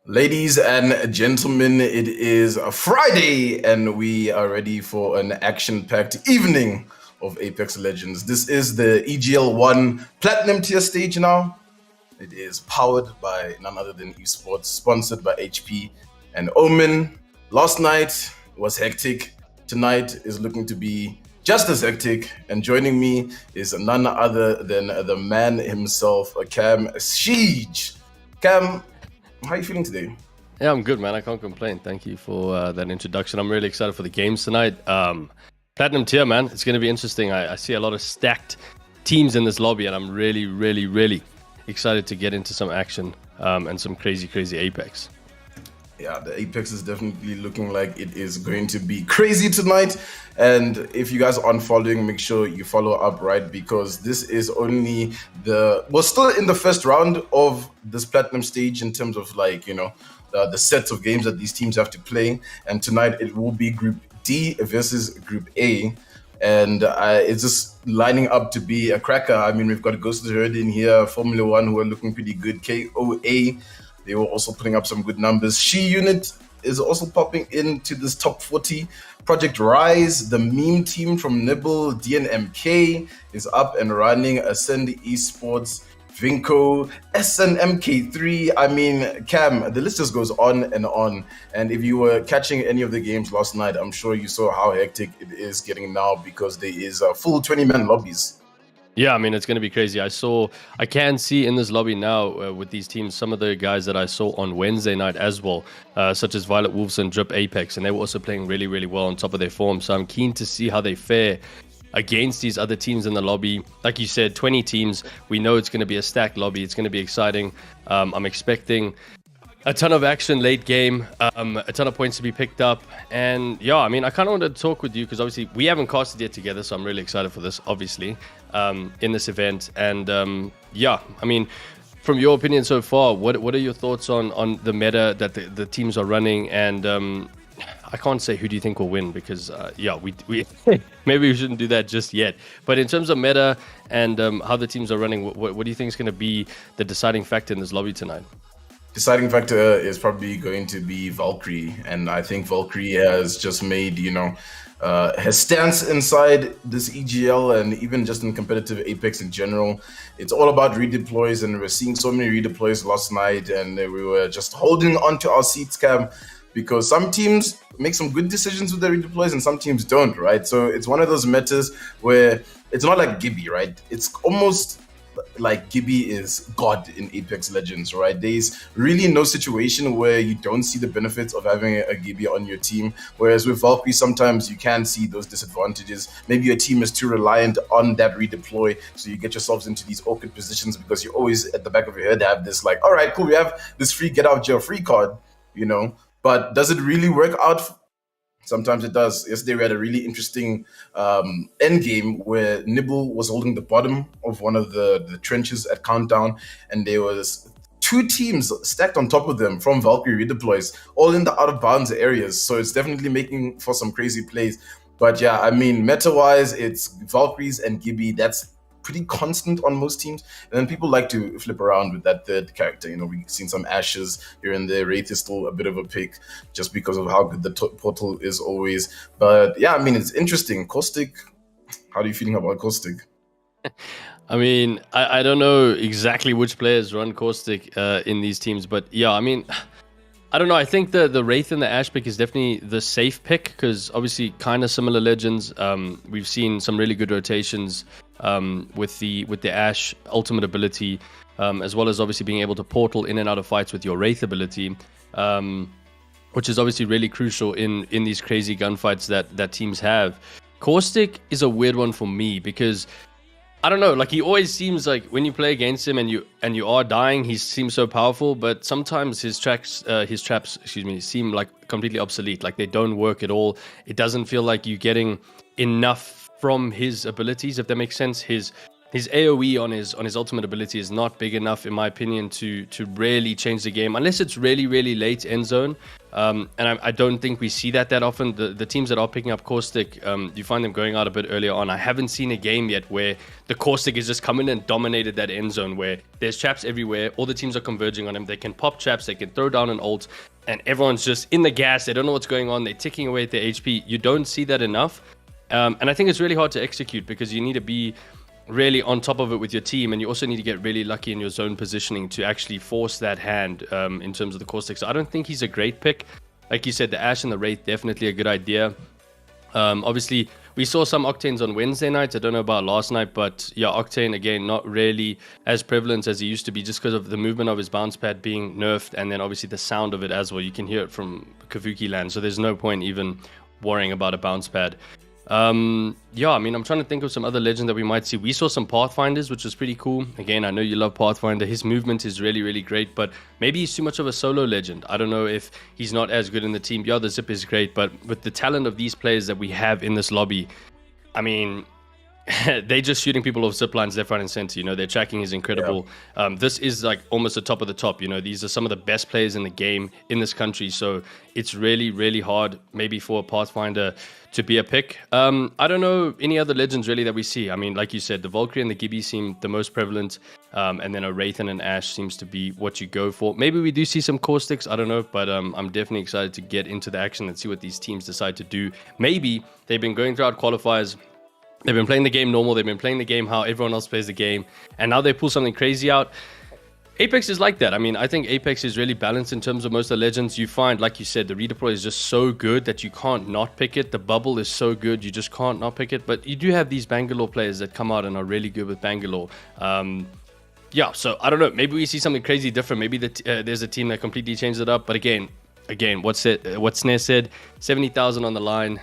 Ladies and gentlemen, it is a Friday and we are ready for an action-packed evening of Apex Legends. This is the EGL 1 Platinum tier stage now. It is powered by none other than Evesports, sponsored by HP and Omen. Last night was hectic. Tonight is looking to be just as hectic. And joining me is none other than the man himself, Camceej. Cam, how are you feeling today? Yeah, I'm good, man. I can't complain. Thank you for that introduction. I'm really excited for the games tonight. Platinum tier, man. It's going to be interesting. I see a lot of stacked teams in this lobby, and I'm really excited to get into some action and some crazy Apex. Yeah, the Apex is definitely looking like it is going to be crazy tonight. And if you guys aren't following, make sure you follow up, right? Because this is only we're still in the first round of this Platinum stage in terms of the sets of games that these teams have to play. And tonight it will be Group D versus Group A. And it's just lining up to be a cracker. I mean, we've got Ghosted Herd in here, Formula One, who are looking pretty good. KOA, they were also putting up some good numbers. She Unit is also popping into this top 40. Project Rise, the meme team from Nibble, DNMK is up and running. Ascend Esports, Vinco, SNMK3. I mean, Cam, the list just goes on and on. And if you were catching any of the games last night, I'm sure you saw how hectic it is getting now because there is a full 20-man lobbies. Yeah, I mean, it's going to be crazy. I can see in this lobby now with these teams, some of the guys that I saw on Wednesday night as well, such as Violet Wolves and Drip Apex, and they were also playing really well on top of their form. So I'm keen to see how they fare against these other teams in the lobby. Like you said, 20 teams. We know it's going to be a stacked lobby. It's going to be exciting. I'm expecting a ton of action late game, a ton of points to be picked up. And yeah, I mean, I kind of wanted to talk with you because obviously we haven't casted yet together, so I'm really excited for this, obviously, in this event. And yeah, I mean, from your opinion so far, what are your thoughts on the meta that the teams are running? And I can't say who do you think will win because yeah, we maybe we shouldn't do that just yet. But in terms of meta and how the teams are running, what do you think is going to be the deciding factor in this lobby tonight? Deciding factor is probably going to be Valkyrie, and I think Valkyrie has just made, her stance inside this EGL and even just in competitive Apex in general. It's all about redeploys, and we're seeing so many redeploys last night, and we were just holding on to our seats, Cam, because some teams make some good decisions with their redeploys and some teams don't, right? So it's one of those metas where it's not like Gibby, right? It's almost like Gibby is God in Apex Legends, right? There's really no situation where you don't see the benefits of having a Gibby on your team. Whereas with Valkyrie, sometimes you can see those disadvantages. Maybe your team is too reliant on that redeploy, so you get yourselves into these awkward positions because you always at the back of your head have this like, all right, cool, we have this free get out jail free card, but does it really work out? Sometimes it does. Yesterday we had a really interesting end game where Nibble was holding the bottom of one of the trenches at Countdown, and there was two teams stacked on top of them from Valkyrie redeploys, all in the out of bounds areas. So it's definitely making for some crazy plays. But yeah, I mean, meta-wise, it's Valkyries and Gibby. That's pretty constant on most teams. And then people like to flip around with that third character. You know, we've seen some Ashes here and there. Wraith is still a bit of a pick just because of how good the portal is always. But yeah, I mean, it's interesting. Caustic, how are you feeling about Caustic? I mean, I don't know exactly which players run Caustic in these teams, but yeah, I mean, I don't know. I think the Wraith and the Ash pick is definitely the safe pick because obviously kind of similar legends. We've seen some really good rotations with the Ash ultimate ability, as well as obviously being able to portal in and out of fights with your Wraith ability, which is obviously really crucial in these crazy gunfights that teams have. Caustic is a weird one for me because I don't know, like he always seems like when you play against him and you are dying, he seems so powerful, but sometimes his traps, seem like completely obsolete. Like they don't work at all. It doesn't feel like you're getting enough from his abilities, if that makes sense. His AoE on his ultimate ability is not big enough, in my opinion, to really change the game, unless it's really, really late end zone. And I don't think we see that often. The teams that are picking up Caustic, you find them going out a bit earlier on. I haven't seen a game yet where the Caustic has just come in and dominated that end zone, where there's traps everywhere. All the teams are converging on him. They can pop traps. They can throw down an ult. And everyone's just in the gas. They don't know what's going on. They're ticking away at their HP. You don't see that enough. And I think it's really hard to execute because you need to be really on top of it with your team, and you also need to get really lucky in your zone positioning to actually force that hand in terms of the Caustic. So I don't think he's a great pick. Like you said, the Ash and the Wraith, definitely a good idea. Obviously, we saw some Octanes on Wednesday nights. I don't know about last night, but yeah, Octane, again, not really as prevalent as he used to be just because of the movement of his bounce pad being nerfed, and then obviously the sound of it as well. You can hear it from Kavuki land, so there's no point even worrying about a bounce pad. Yeah, I mean, I'm trying to think of some other legend that we might see. We saw some Pathfinders, which was pretty cool. Again, I know you love Pathfinder. His movement is really, really great, but maybe he's too much of a solo legend. I don't know if he's not as good in the team. Yeah, the zip is great, but with the talent of these players that we have in this lobby, I mean, they just shooting people off zip lines left, right, and center. You know, their tracking is incredible. Yeah. This is like almost the top of the top. You know, these are some of the best players in the game in this country. So it's really, really hard maybe for a Pathfinder to be a pick. I don't know any other legends really that we see. I mean, like you said, the Valkyrie and the Gibby seem the most prevalent. And then a Wraith and an Ash seems to be what you go for. Maybe we do see some Caustics. I don't know. But I'm definitely excited to get into the action and see what these teams decide to do. Maybe they've been going throughout qualifiers. They've been playing the game normal. They've been playing the game how everyone else plays the game. And now they pull something crazy out. Apex is like that. I mean, I think Apex is really balanced in terms of most of the legends. You find, like you said, the redeploy is just so good that you can't not pick it. The bubble is so good, you just can't not pick it. But you do have these Bangalore players that come out and are really good with Bangalore. Yeah, so I don't know. Maybe we see something crazy different. Maybe there's a team that completely changed it up. But again, what Snare said, 70,000 on the line.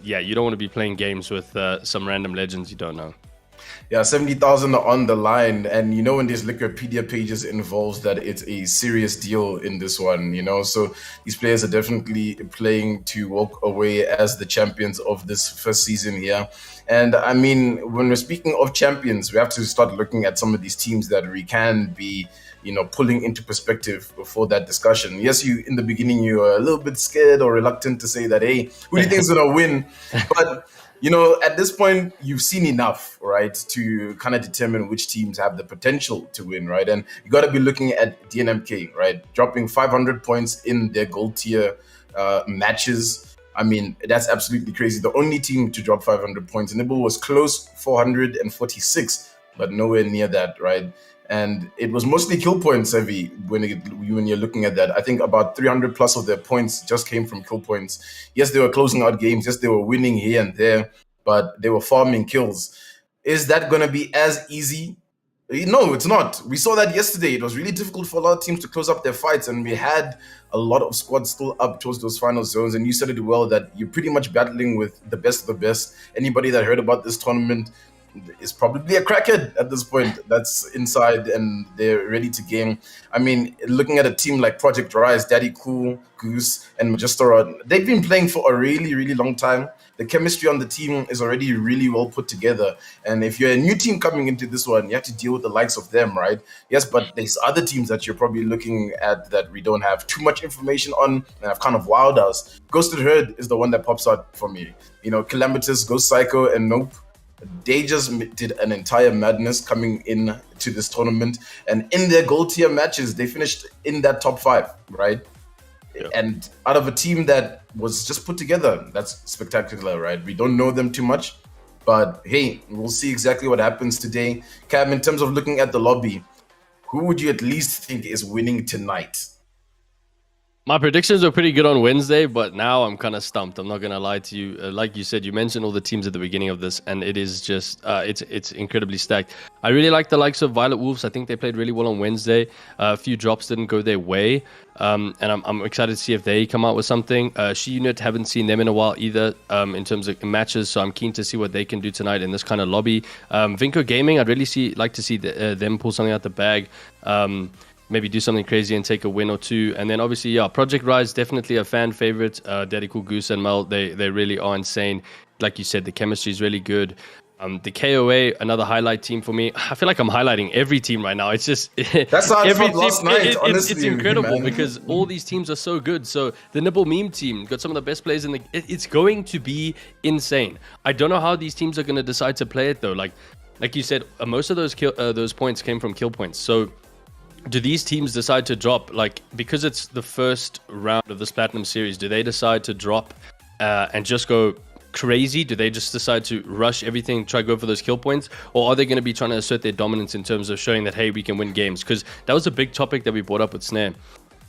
Yeah, you don't want to be playing games with some random legends you don't know. Yeah, 70,000 on the line. And you know, when there's Wikipedia pages involved, that it's a serious deal in this one, you know? So these players are definitely playing to walk away as the champions of this first season here. And I mean, when we're speaking of champions, we have to start looking at some of these teams that we can be, you know, pulling into perspective for that discussion. Yes, you in the beginning you were a little bit scared or reluctant to say that, hey, who do you think is gonna win? But you know, at this point, you've seen enough, right, to kind of determine which teams have the potential to win, right? And you got to be looking at DNMK, right, dropping 500 points in their gold tier matches. I mean, that's absolutely crazy. The only team to drop 500 points, Nibble was close, 446, but nowhere near that, right? And it was mostly kill points heavy when you're looking at that. I think about 300 plus of their points just came from kill points. Yes, they were closing out games. Yes, they were winning here and there, but they were farming kills. Is that going to be as easy? No, it's not. We saw that yesterday. It was really difficult for a lot of teams to close up their fights, and we had a lot of squads still up towards those final zones. And you said it well, that you're pretty much battling with the best of the best. Anybody that heard about this tournament is probably a crackhead at this point that's inside and they're ready to game. I mean, looking at a team like Project Rise, Daddy Cool, Goose, and Magistorod, they've been playing for a really, really long time. The chemistry on the team is already really well put together. And if you're a new team coming into this one, you have to deal with the likes of them, right? Yes, but there's other teams that you're probably looking at that we don't have too much information on and have kind of wowed us. Ghosted Herd is the one that pops out for me. You know, Calamitous, Ghost Psycho, and Nope. They just did an entire madness coming in to this tournament, and in their gold tier matches, they finished in that top 5, right? Yeah. And out of a team that was just put together, that's spectacular, right? We don't know them too much, but hey, we'll see exactly what happens today. Cam, in terms of looking at the lobby, who would you at least think is winning tonight? My predictions were pretty good on Wednesday, but now I'm kind of stumped. I'm not going to lie to you. Like you said, you mentioned all the teams at the beginning of this, and it is just, it's incredibly stacked. I really like the likes of Violet Wolves. I think they played really well on Wednesday. A few drops didn't go their way, and I'm excited to see if they come out with something. She Unit, haven't seen them in a while either in terms of matches, so I'm keen to see what they can do tonight in this kind of lobby. Vinco Gaming, I'd really like to see them pull something out the bag. Maybe do something crazy and take a win or two. And then obviously, yeah, Project Rise, definitely a fan favorite. Daddy Cool Goose and Mel, they really are insane. Like you said, the chemistry is really good. The KOA, another highlight team for me. I feel like I'm highlighting every team right now. It's just that's how I felt last night. Honestly, it's incredible because all these teams are so good. So the Nibble Meme team got some of the best players in the. It's going to be insane. I don't know how these teams are going to decide to play it though. Like you said, most of those points came from kill points. So do these teams decide to drop, like, because it's the first round of this Platinum Series, do they decide to drop and just go crazy? Do they just decide to rush everything, try to go for those kill points? Or are they going to be trying to assert their dominance in terms of showing that, hey, we can win games? Because that was a big topic that we brought up with Snare.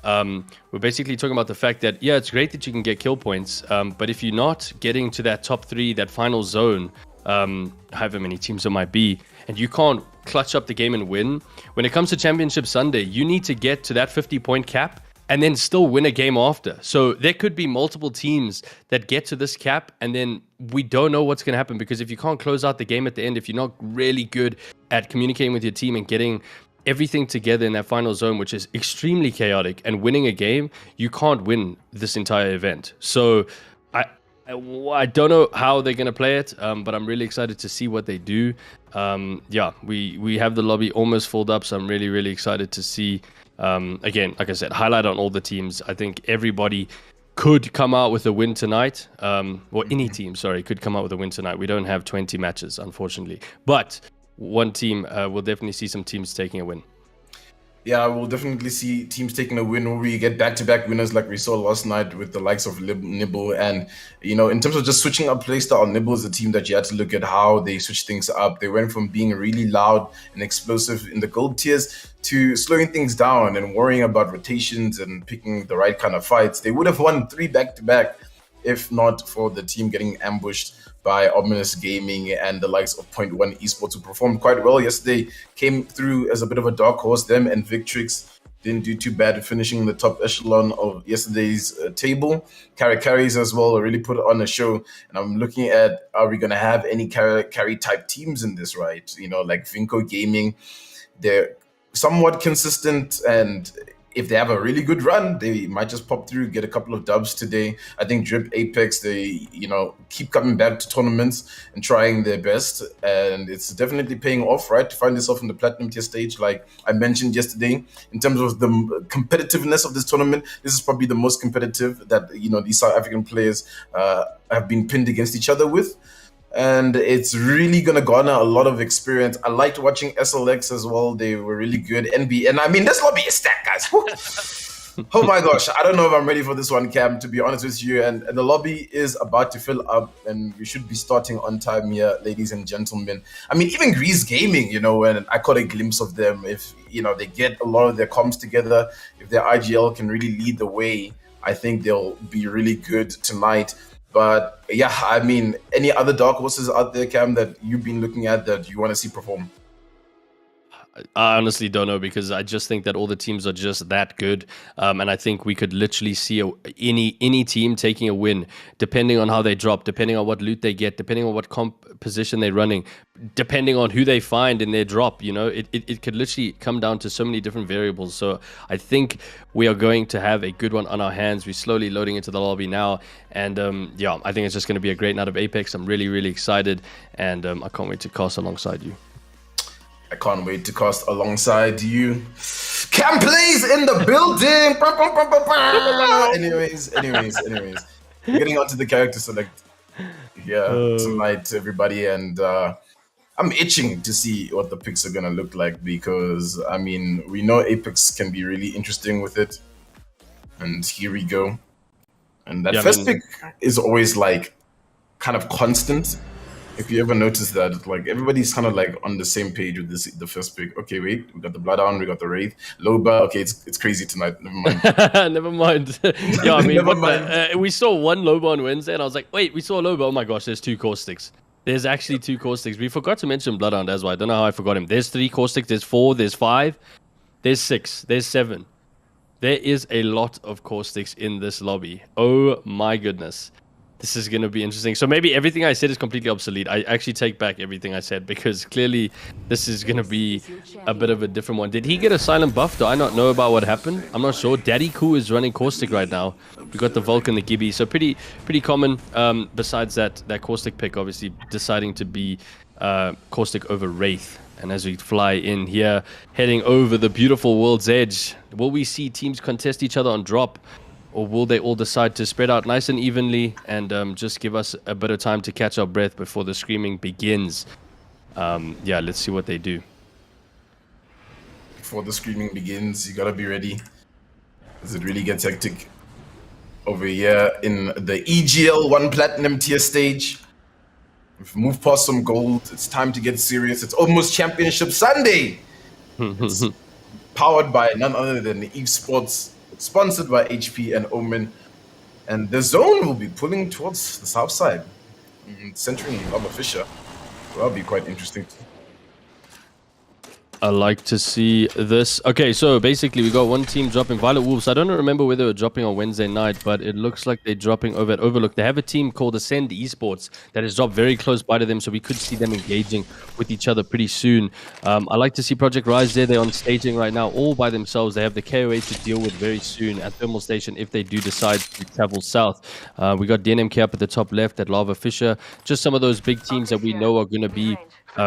We're basically talking about the fact that, yeah, it's great that you can get kill points, but if you're not getting to that top 3, that final zone, however many teams there might be, and you can't clutch up the game and win, when it comes to Championship Sunday, you need to get to that 50-point cap and then still win a game after. So there could be multiple teams that get to this cap, and then we don't know what's going to happen, because if you can't close out the game at the end, if you're not really good at communicating with your team and getting everything together in that final zone, which is extremely chaotic, and winning a game, you can't win this entire event. So I don't know how they're going to play it, but I'm really excited to see what they do. Yeah, we have the lobby almost filled up, so I'm really, really excited to see. Again, like I said, highlight on all the teams. I think everybody could come out with a win tonight. Or any team, sorry, could come out with a win tonight. We don't have 20 matches, unfortunately. But one team, we'll definitely see some teams taking a win. Yeah, we'll definitely see teams taking a win where we get back-to-back winners like we saw last night with the likes of Nibble. And, you know, in terms of just switching up playstyle, Nibble is a team that you had to look at how they switched things up. They went from being really loud and explosive in the gold tiers to slowing things down and worrying about rotations and picking the right kind of fights. They would have won 3 back-to-back if not for the team getting ambushed by Ominous Gaming and the likes of Point One Esports, who performed quite well yesterday, came through as a bit of a dark horse. Them and Victrix didn't do too bad, finishing in the top echelon of yesterday's table. Carries as well really put on a show. And I'm looking at, are we going to have any carry type teams in this, right? You know, like Vinco Gaming, they're somewhat consistent, and if they have a really good run, they might just pop through, get a couple of dubs today. I think Drip Apex, they, you know, keep coming back to tournaments and trying their best. And it's definitely paying off, right? To find yourself in the Platinum tier stage, like I mentioned yesterday, in terms of the competitiveness of this tournament, this is probably the most competitive that, you know, these South African players have been pinned against each other with. And it's really going to garner a lot of experience. I liked watching SLX as well. They were really good. NB, and I mean, this lobby is stacked, guys. Oh my gosh. I don't know if I'm ready for this one, Cam, to be honest with you. And the lobby is about to fill up, and we should be starting on time here, ladies and gentlemen. I mean, even Grease Gaming, you know, and I caught a glimpse of them. If, you know, they get a lot of their comms together, if their IGL can really lead the way, I think they'll be really good tonight. But yeah, I mean, any other dark horses out there, Cam, that you've been looking at that you want to see perform? I honestly don't know, because I just think that all the teams are just that good, and I think we could literally see any team taking a win, depending on how they drop, depending on what loot they get, depending on what composition they're running, depending on who they find in their drop. You know, it could literally come down to so many different variables. So I think we are going to have a good one on our hands. We're slowly loading into the lobby now, and yeah, I think it's just going to be a great night of Apex. I'm really, really excited, and I can't wait to cast alongside you. I can't wait to cast alongside you. Camceej in the building. anyways. Getting on to the character select. here tonight, everybody, and I'm itching to see what the picks are gonna look like because I mean we know Apex can be really interesting with it, and here we go. And that first pick is always like kind of constant. If you ever notice that, like everybody's kind of like on the same page with the first pick. Okay, wait, we got the Bloodhound, we got the Wraith, Loba. Okay, it's crazy tonight. Never mind. Never mind. Yeah, I mean, we saw one Loba on Wednesday, and I was like, wait, we saw Loba. Oh my gosh, there's 2 caustics. There's actually 2 caustics. We forgot to mention Bloodhound as well. I don't know how I forgot him. There's 3 caustics. There's 4. There's 5. There's 6. There's 7. There is a lot of caustics in this lobby. Oh my goodness. This is going to be interesting. So maybe everything I said is completely obsolete. I actually take back everything I said because clearly this is going to be a bit of a different one. Did he get a silent buff? Do I not know about what happened? I'm not sure. Daddy Koo is running caustic right now. We got the Vulcan, the Gibby. So pretty common. Besides that caustic pick, obviously deciding to be caustic over Wraith. And as we fly in here, heading over the beautiful World's Edge, will we see teams contest each other on drop? Or will they all decide to spread out nice and evenly and just give us a bit of time to catch our breath before the screaming begins? Yeah, let's see what they do. Before the screaming begins, you gotta be ready. Because it really gets hectic over here in the EGL 1 Platinum tier stage. We've moved past some gold. It's time to get serious. It's almost Championship Sunday. It's powered by none other than Evesports, sponsored by HP and Omen. And the zone will be pulling towards the south side, centering Lama Fisher. So that'll be quite interesting. I like to see this. Okay, so basically we got one team dropping Violet Wolves. I don't remember whether they were dropping on Wednesday night, but it looks like they're dropping over at Overlook. They have a team called Ascend Esports that is dropped very close by to them, so we could see them engaging with each other pretty soon. I like to see Project Rise there. They're on staging right now all by themselves. They have the KOA to deal with very soon at Thermal Station if they do decide to travel south. We got DNMK up at the top left at Lava Fisher. Just some of those big teams that we know are going to be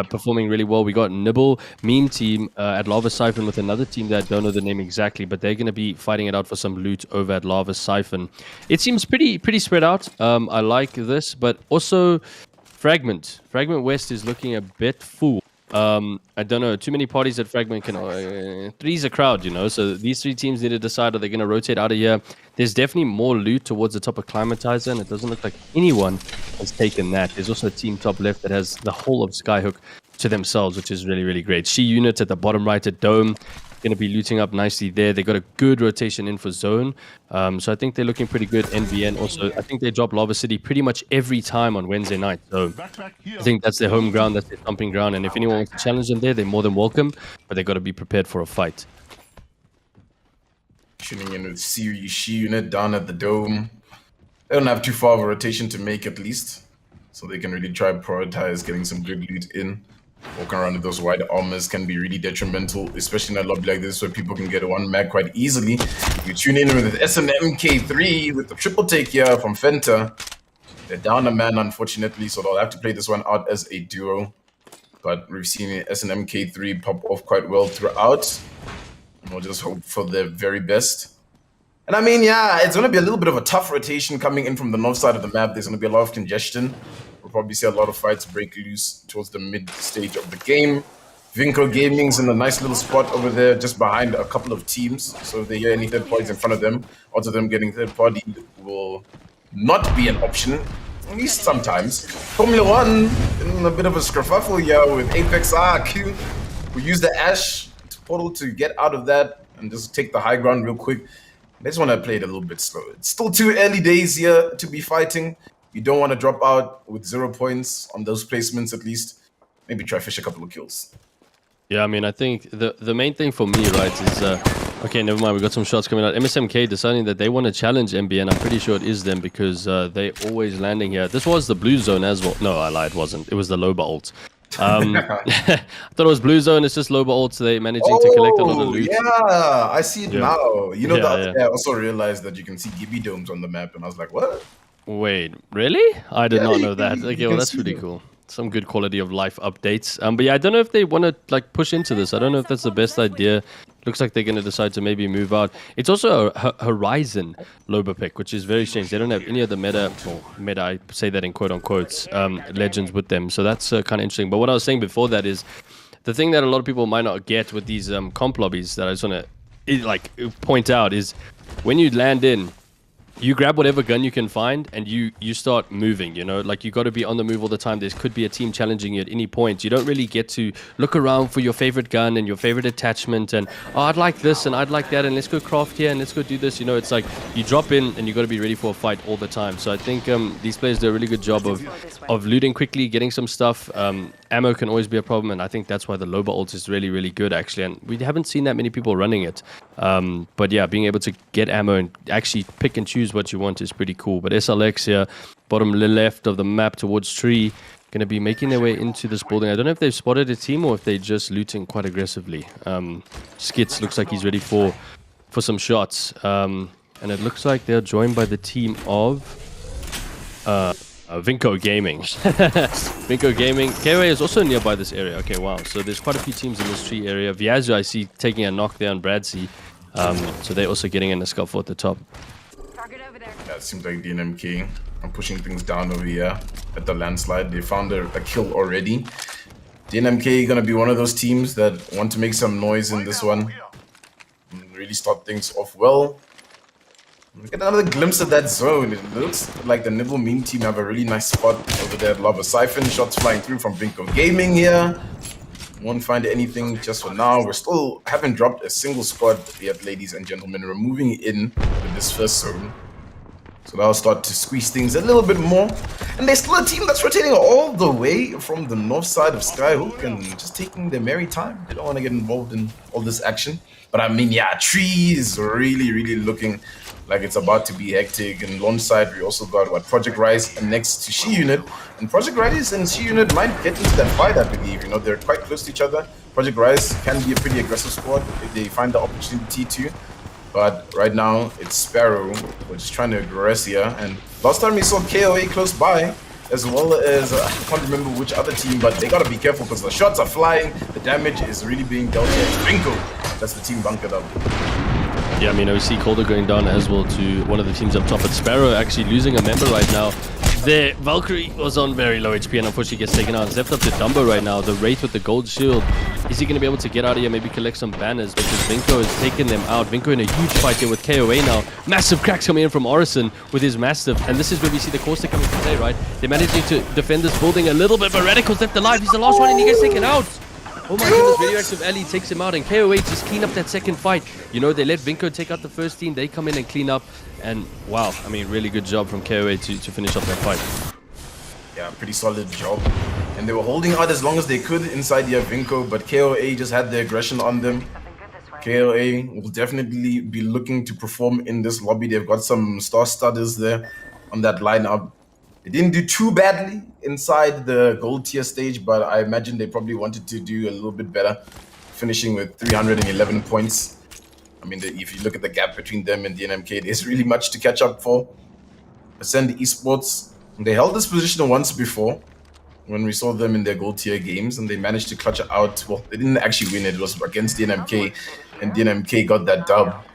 performing really well. We got Nibble, Meme Team at Lava Siphon with another team that I don't know the name exactly, but they're going to be fighting it out for some loot over at Lava Siphon. It seems pretty spread out. I like this, but also Fragment West is looking a bit full. I don't know, too many parties at Fragment can three's a crowd, you know, so these 3 teams need to decide, are they going to rotate out of here? There's definitely more loot towards the top of Climatizer, and it doesn't look like anyone has taken that. There's also a team top left that has the whole of Skyhook to themselves, which is really great. She unit at the bottom right at Dome, going to be looting up nicely there. They got a good rotation in for zone, so I think they're looking pretty good. NBN also, I think they drop Lava City pretty much every time on Wednesday night, so I think that's their home ground, that's their thumping ground, and if anyone wants to challenge them there, they're more than welcome, but they got to be prepared for a fight. Tuning in with Siri She unit down at the Dome. They don't have too far of a rotation to make at least, so they can really try to prioritize getting some good loot in. Walking around with those wide armors can be really detrimental, especially in a lobby like this where people can get 1 mag quite easily. You tune in with SNMK3 with the triple take here from Fenta. They're down a man, unfortunately, so they'll have to play this one out as a duo. But we've seen SNMK3 pop off quite well throughout. And we'll just hope for the very best. And I mean, yeah, it's going to be a little bit of a tough rotation coming in from the north side of the map. There's going to be a lot of congestion. We'll probably see a lot of fights break loose towards the mid stage of the game. Vinco Gaming's in a nice little spot over there, just behind a couple of teams. So if they hear any third parties in front of them, odds of them getting third party will not be an option, at least sometimes. Formula 1 in a bit of a scruffle here with Apex Q. We use the Ash portal to get out of that and just take the high ground real quick. I just want to play it a little bit slow. It's still too early days here to be fighting. You don't want to drop out with 0 points on those placements at least. Maybe try fish a couple of kills. Yeah, I mean, I think the main thing for me, right, is... okay, never mind. We got some shots coming out. MSMK deciding that they want to challenge MBN. I'm pretty sure it is them because they're always landing here. This was the blue zone as well. No, I lied. It wasn't. It was the Loba ult. I thought it was blue zone. It's just Loba ult. So they're managing to collect a lot of loot. Yeah, I see it now. You know, I also realized that you can see Gibby domes on the map, and I was like, what? Wait, really? I did not know that. Okay, well, that's pretty cool. Some good quality of life updates. But yeah, I don't know if they want to like push into this. I don't know if that's the best idea. looks like they're going to decide to maybe move out. It's also a Horizon Loba pick, which is very strange. They don't have any of the meta, I say that in quote-unquote, legends with them. So that's kind of interesting. But what I was saying before that is, the thing that a lot of people might not get with these comp lobbies that I just want to point out is, when you land in, you grab whatever gun you can find and you start moving, you know, like you got to be on the move all the time. There could be a team challenging you at any point. You don't really get to look around for your favorite gun and your favorite attachment and, oh, I'd like this and I'd like that and let's go craft here and let's go do this. You know, it's like you drop in and you got to be ready for a fight all the time. So I think these players do a really good job of looting quickly, getting some stuff. Ammo can always be a problem, and I think that's why the Loba ult is really, really good, actually. And we haven't seen that many people running it. But yeah, being able to get ammo and actually pick and choose what you want is pretty cool. But SLX here, bottom left of the map towards tree, going to be making their way into this building. I don't know if they've spotted a team or if they're just looting quite aggressively. Skits looks like he's ready for some shots. And it looks like they're joined by the team of Vinco Gaming. Vinco Gaming. KOA is also nearby this area. Okay, wow. So there's quite a few teams in this tree area. Viazu, I see, taking a knock there on Bradsey. So they're also getting in a scuffle at the top. Yeah, it seems like DNMK are pushing things down over here at the landslide. They found a kill already. DNMK gonna be one of those teams that want to make some noise in this one. And really start things off well. Get another glimpse of that zone. It looks like the Nibble meme team have a really nice spot over there at Lava Siphon. Shots flying through from Vinco Gaming here. Won't find anything just for now. We still haven't dropped a single spot yet, ladies and gentlemen. We're moving in with this first zone. So that'll start to squeeze things a little bit more. And there's still a team that's rotating all the way from the north side of Skyhook and just taking their merry time. They don't want to get involved in all this action. But I mean, yeah, Tree is really, really looking like it's about to be hectic. And launch side, we also got Project Rise and next to She Unit. And Project Rise and She Unit might get into that fight, I believe. You know, they're quite close to each other. Project Rise can be a pretty aggressive squad if they find the opportunity to. But right now, it's Sparrow, which is trying to aggress here. And last time we saw KOA close by, as well as, I can't remember which other team, but they gotta be careful because the shots are flying, the damage is really being dealt with. Vinco, that's the team bunkered up. Yeah, I mean, we see Calder going down as well to one of the teams up top, but Sparrow actually losing a member right now. There, Valkyrie was on very low HP and unfortunately gets taken out. Zepped up to Dumbo right now. The Wraith with the gold shield. Is he going to be able to get out of here, maybe collect some banners? Because Vinco has taken them out. Vinco in a huge fight here with KOA now. Massive cracks coming in from Orison with his Mastiff. And this is where we see the Caustic coming to play, right? They're managing to defend this building a little bit, but Radical's left alive. He's the last one and he gets taken out. Oh my goodness, Radioactive Ali takes him out, and KOA just clean up that second fight. You know, they let Vinco take out the first team, they come in and clean up, and wow, I mean, really good job from KOA to finish up that fight. Yeah, pretty solid job. And they were holding out as long as they could inside the Vinco, but KOA just had the aggression on them. KOA will definitely be looking to perform in this lobby. They've got some star studders there on that lineup. They didn't do too badly inside the gold tier stage, but I imagine they probably wanted to do a little bit better, finishing with 311 points. I mean, if you look at the gap between them and DNMK, there's really much to catch up for. Ascend Esports, they held this position once before when we saw them in their gold tier games, and they managed to clutch it out. Well, they didn't actually win, it was against DNMK, and DNMK got that dub.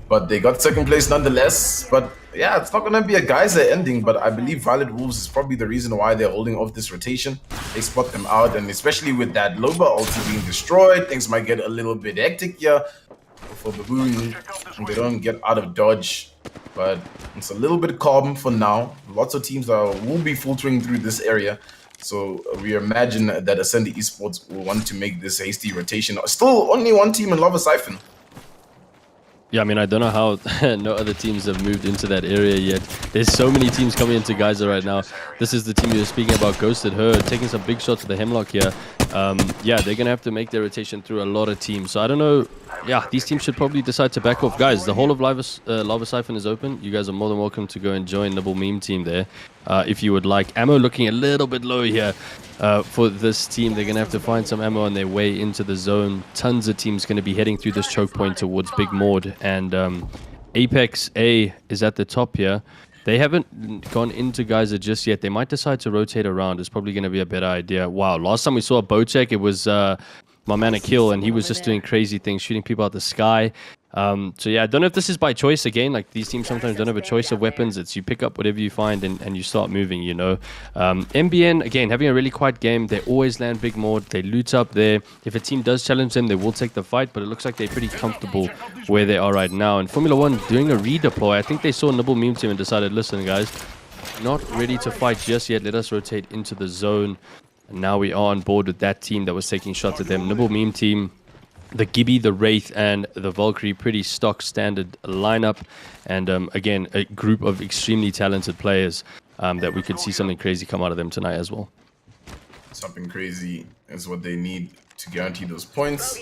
But they got second place nonetheless. But yeah, it's not going to be a geyser ending, but I believe Violet Wolves is probably the reason why they're holding off this rotation. They spot them out, and especially with that Loba ulti being destroyed, things might get a little bit hectic here for Baboon, and they don't get out of dodge. But it's a little bit calm for now. Lots of teams will be filtering through this area. So we imagine that Ascend Esports will want to make this hasty rotation. Still only one team in Lava Siphon. Yeah, I mean, I don't know how no other teams have moved into that area yet. There's so many teams coming into Geyser right now. This is the team you were speaking about, Ghosted Her, taking some big shots at the Hemlock here. Yeah, they're going to have to make their rotation through a lot of teams. So I don't know. Yeah, these teams should probably decide to back off. Guys, the whole of Lava Siphon is open. You guys are more than welcome to go and join Nibble Meme team there if you would like. Ammo looking a little bit low here. For this team, they're going to have to find some ammo on their way into the zone. Tons of teams going to be heading through this choke point towards Big Maud. And Apex A is at the top here. They haven't gone into Geyser just yet. They might decide to rotate around. It's probably going to be a better idea. Wow, last time we saw a bow check, it was my man a kill, and he was just doing crazy things, shooting people out the sky. So yeah, I don't know if this is by choice again. Like, these teams sometimes don't have a choice of weapons. It's you pick up whatever you find and you start moving, you know. MBN, again, having a really quiet game. They always land big mode. They loot up there. If a team does challenge them, they will take the fight, but it looks like they're pretty comfortable where they are right now. And Formula 1 doing a redeploy. I think they saw Nibble meme team and decided, listen, guys, not ready to fight just yet. Let us rotate into the zone. And now we are on board with that team that was taking shots at them. Nibble meme team, the Gibby, the Wraith, and the Valkyrie, pretty stock standard lineup. And again, a group of extremely talented players that we could see something crazy come out of them tonight as well. Something crazy is what they need to guarantee those points.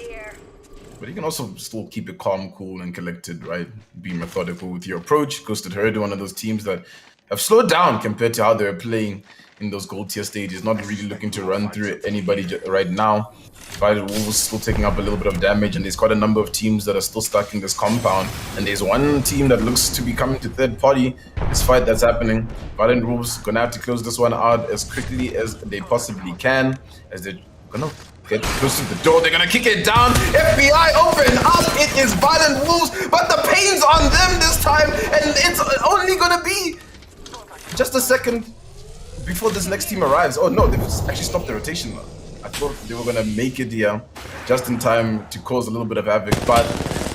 But you can also still keep it calm, cool, and collected, right? Be methodical with your approach. Ghosted Herd, one of those teams that have slowed down compared to how they're playing in those gold tier stages. Not really looking to run through anybody right now. Violet Wolves still taking up a little bit of damage, and there's quite a number of teams that are still stuck in this compound. And there's one team that looks to be coming to third party. This fight that's happening. Violet Wolves gonna have to close this one out as quickly as they possibly can, as they're gonna get close to the door. They're gonna kick it down. FBI open up. It is Violent Wolves, but the pain's on them this time, and it's only gonna be just a second before this next team arrives. Oh no, they've actually stopped the rotation. I thought they were gonna make it here just in time to cause a little bit of havoc, but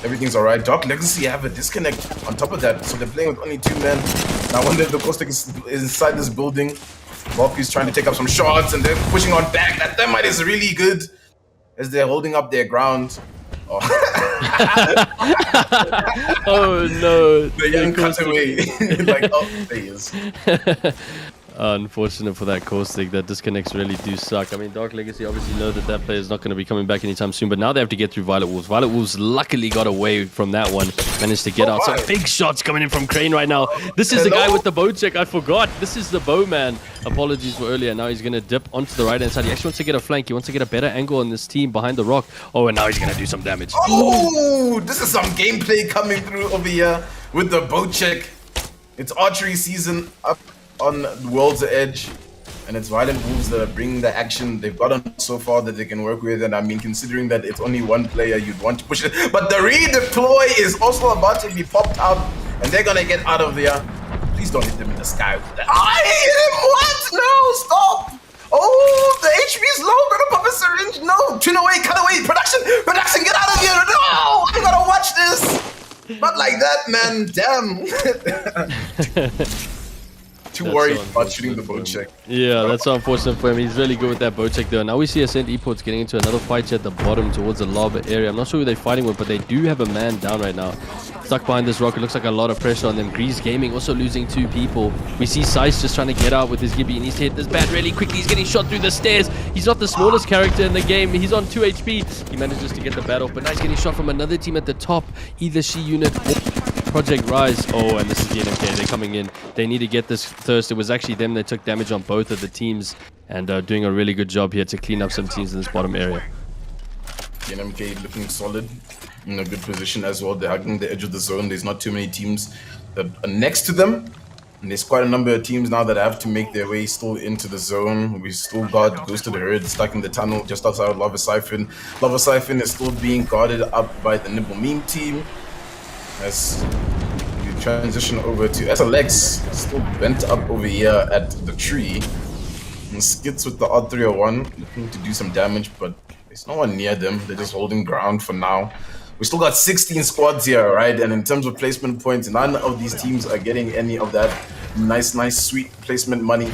everything's alright. Dark Legacy have a disconnect on top of that, so they're playing with only 2 men. Now I wonder if the Caustic is inside this building. Valkyrie's trying to take up some shots, and they're pushing on back. That thermite is really good as they're holding up their ground. Oh, Oh no. the young cut away. Like, oh, there he is. Unfortunate for that Caustic. That disconnects really do suck. I mean, Dark Legacy obviously know that that player is not going to be coming back anytime soon, but now they have to get through Violet Wolves. Violet Wolves luckily got away from that one, managed to get out. Some big shots coming in from Crane right now. This is the guy with the bow check. I forgot. This is the bowman. Apologies for earlier. Now he's going to dip onto the right hand side. He actually wants to get a flank. He wants to get a better angle on this team behind the rock. Oh, and now he's going to do some damage. Oh, this is some gameplay coming through over here with the bow check. It's archery season up on the World's Edge, and it's Violent Wolves that are bringing the action. They've got on so far that they can work with, and I mean, considering that it's only one player, you'd want to push it, but the redeploy is also about to be popped out, and they're gonna get out of there. Please don't hit them in the sky with that. I hit him! What? No, stop! Oh, the HP is low. Gonna pop a syringe. No, tune away, cut away. Production, get out of here. No, I gotta watch this. Not like that, man. Damn. Too worried about shooting the bow check. Yeah, that's so unfortunate for him. He's really good with that bow check though. Now we see Ascent Esports getting into another fight at the bottom towards the lava area. I'm not sure who they're fighting with, but they do have a man down right now. Stuck behind this rock. It looks like a lot of pressure on them. Grease Gaming also losing 2 people. We see Sice just trying to get out with his Gibby. He needs to hit this bad really quickly. He's getting shot through the stairs. He's not the smallest character in the game. He's on 2 HP. He manages to get the bat off, but now he's getting shot from another team at the top. Either She Unit or Project Rise. Oh, and this is the NMK. They're coming in. They need to get this thirst. It was actually them that took damage on both of the teams, and doing a really good job here to clean up some teams in this bottom area. The NMK looking solid, in a good position as well. They're hugging the edge of the zone. There's not too many teams that are next to them, and there's quite a number of teams now that have to make their way still into the zone. We still got Ghosted Herd stuck in the tunnel just outside of Lava Siphon. Lava Siphon is still being guarded up by the Nibble meme team. As we transition over to SLX, still bent up over here at the tree. And Skits with the odd 301, looking to do some damage, but there's no one near them. They're just holding ground for now. We still got 16 squads here, right? And in terms of placement points, none of these teams are getting any of that nice, sweet placement money.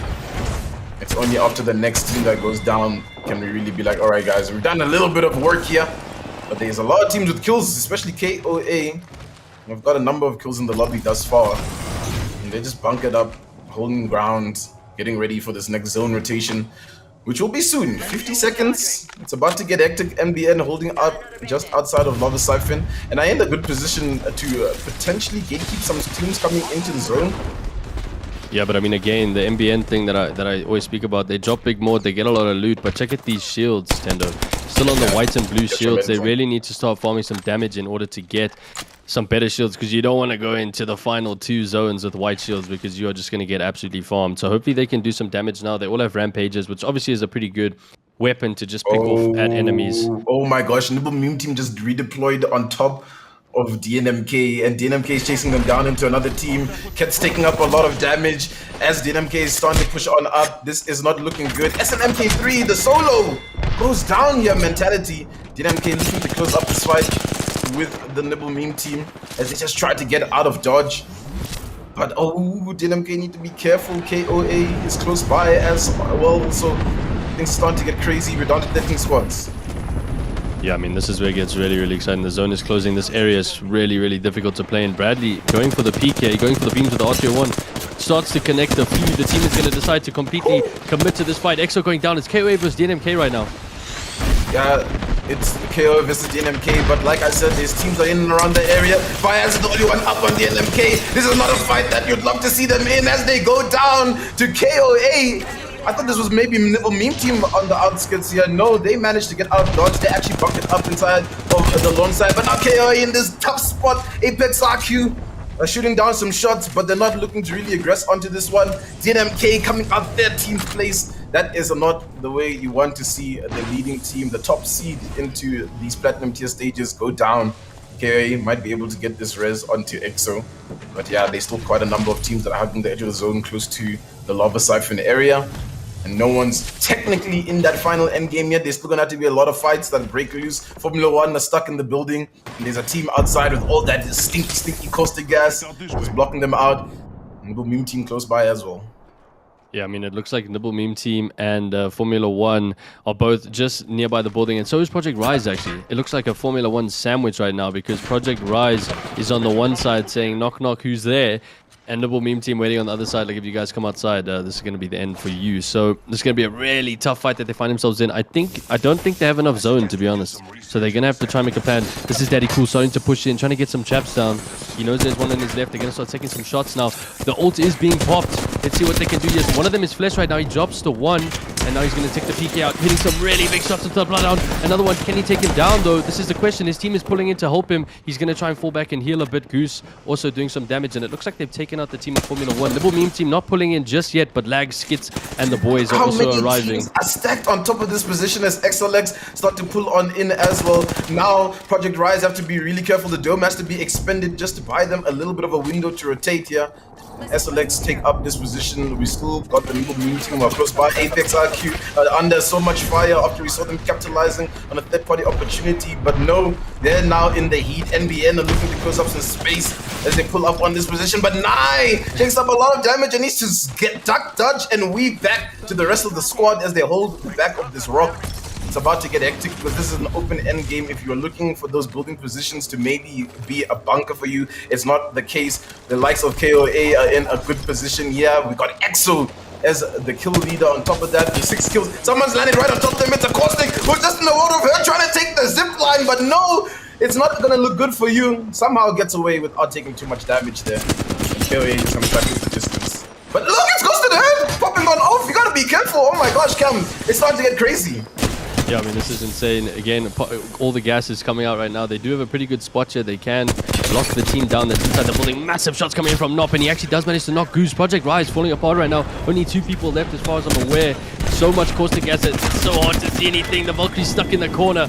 It's only after the next team that goes down can we really be like, all right, guys, we've done a little bit of work here. But there's a lot of teams with kills, especially KOA. We've got a number of kills in the lobby thus far, and they just bunkered up, holding ground, getting ready for this next zone rotation, which will be soon. 50 seconds. It's about to get hectic. MBN holding up just outside of Lava Siphon, and I in a good position to potentially gatekeep some teams coming into the zone. Yeah, but I mean, again, the MBN thing that I always speak about, they drop big mode, they get a lot of loot, but check out these shields, Thendo. Still on the white and blue shields. They really need to start farming some damage in order to get some better shields, because you don't want to go into the final 2 zones with white shields, because you are just going to get absolutely farmed. So hopefully they can do some damage now. They all have rampages, which obviously is a pretty good weapon to just pick off at enemies. Oh my gosh, Nibble Meme Team just redeployed on top of DNMK, and DNMK is chasing them down into another team. Ket's taking up a lot of damage as DNMK is starting to push on up. This is not looking good. SNMK3, the solo goes down here mentality. DNMK looking to close up this fight with the Nibble Meme Team as they just try to get out of dodge. But DNMK need to be careful. KOA is close by as well, so things starting to get crazy. We're down to 13 squads. Yeah, I mean, this is where it gets really, really exciting. The zone is closing. This area is really, really difficult to play. And Bradley going for the PK, going for the beams with the R201, starts to connect a few. The team is going to decide to completely commit to this fight. EXO going down. It's KOA versus DNMK right now. Yeah, it's KOA versus DNMK, but like I said, these teams are in and around the area. Fires is the only one up on DNMK. This is not a fight that you'd love to see them in as they go down to KOA. I thought this was maybe Nibble Meme Team on the outskirts here. No, they managed to get out of dodge. They actually bucked up inside of the lone side. But now KOA in this tough spot. Apex RQ are shooting down some shots, but they're not looking to really aggress onto this one. DNMK coming out 13th place. That is not the way you want to see the leading team, the top seed into these platinum tier stages go down. KOA might be able to get this res onto EXO. But yeah, there's still quite a number of teams that are hugging the edge of the zone close to the lava siphon area. And no one's technically in that final end game yet. There's still gonna have to be a lot of fights that break loose. Formula One are stuck in the building. And there's a team outside with all that stinky caustic gas who's blocking them out. Nibble Meme Team close by as well. Yeah, I mean, it looks like Nibble Meme Team and Formula One are both just nearby the building, and so is Project Rise, actually. It looks like a Formula One sandwich right now because Project Rise is on the one side saying, knock, knock, who's there? And Nibble Meme Team waiting on the other side, like, if you guys come outside, this is going to be the end for you. So this is going to be a really tough fight that they find themselves in. I don't think they have enough zone, to be honest. So they're going to have to try and make a plan. This is Daddy Cool starting to push in, trying to get some chaps down. He knows there's one on his left. They're going to start taking some shots now. The ult is being popped. Let's see what they can do. Yes, one of them is Flesh right now. He drops to one. And now he's going to take the PK out, hitting some really big shots into the bloodhound. Another one, can he take him down though? This is the question. His team is pulling in to help him. He's going to try and fall back and heal a bit. Goose also doing some damage, and it looks like they've taken out the team of Formula One. Nibble Meme Team not pulling in just yet, but Lag, Skits, and the boys are also arriving. How many teams are stacked on top of this position as XLX start to pull on in as well? Now, Project Rise have to be really careful. The dome has to be expended just to buy them a little bit of a window to rotate here. SLX take up this position. We still got the Nibble Meme Team who are close by. Apex RQ under so much fire after we saw them capitalizing on a third-party opportunity, but no, they're now in the heat. NBN are looking to close up some space as they pull up on this position, but Nai takes up a lot of damage and needs to get duck, dodge, and weave back to the rest of the squad as they hold the back of this rock. It's about to get hectic because this is an open end game. If you're looking for those building positions to maybe be a bunker for you, it's not the case. The likes of KOA are in a good position here. We got EXO as the kill leader on top of that. The 6 kills. Someone's landed right on top of them. It's a caustic who's just in the world of her trying to take the zip line, but no, it's not gonna look good for you. Somehow gets away without taking too much damage there. And KOA comes back with the distance. But look, it's close to the head, popping on off. You gotta be careful. Oh my gosh, Cam, it's starting to get crazy. Yeah, I mean, this is insane. Again, all the gas is coming out right now. They do have a pretty good spot here. They can lock the team down that's inside the building. Massive shots coming in from Nop, and he actually does manage to knock Goose. Project Rise falling apart right now. Only 2 people left as far as I'm aware. So much caustic gas. It's so hard to see anything. The Valkyrie's stuck in the corner.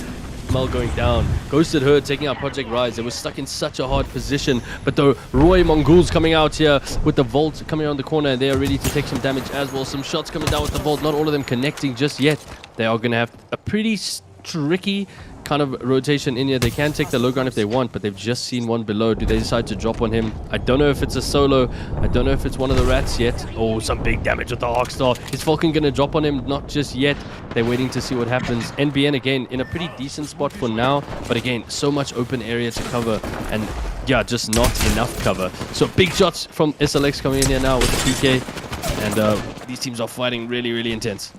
Mel going down. Ghosted her, taking out Project Rise. They were stuck in such a hard position. But the Roy Mongols coming out here with the Volt coming around the corner, and they are ready to take some damage as well. Some shots coming down with the Volt. Not all of them connecting just yet. They are going to have a pretty tricky kind of rotation in here. They can take the low ground if they want, but they've just seen one below. Do they decide to drop on him? I don't know if it's a solo. I don't know if it's one of the rats yet. Oh, some big damage with the Hawkstar. Is Falcon going to drop on him? Not just yet. They're waiting to see what happens. NBN again in a pretty decent spot for now, but again, so much open area to cover, and yeah, just not enough cover. So big shots from SLX coming in here now with the PK, and these teams are fighting really, really intense.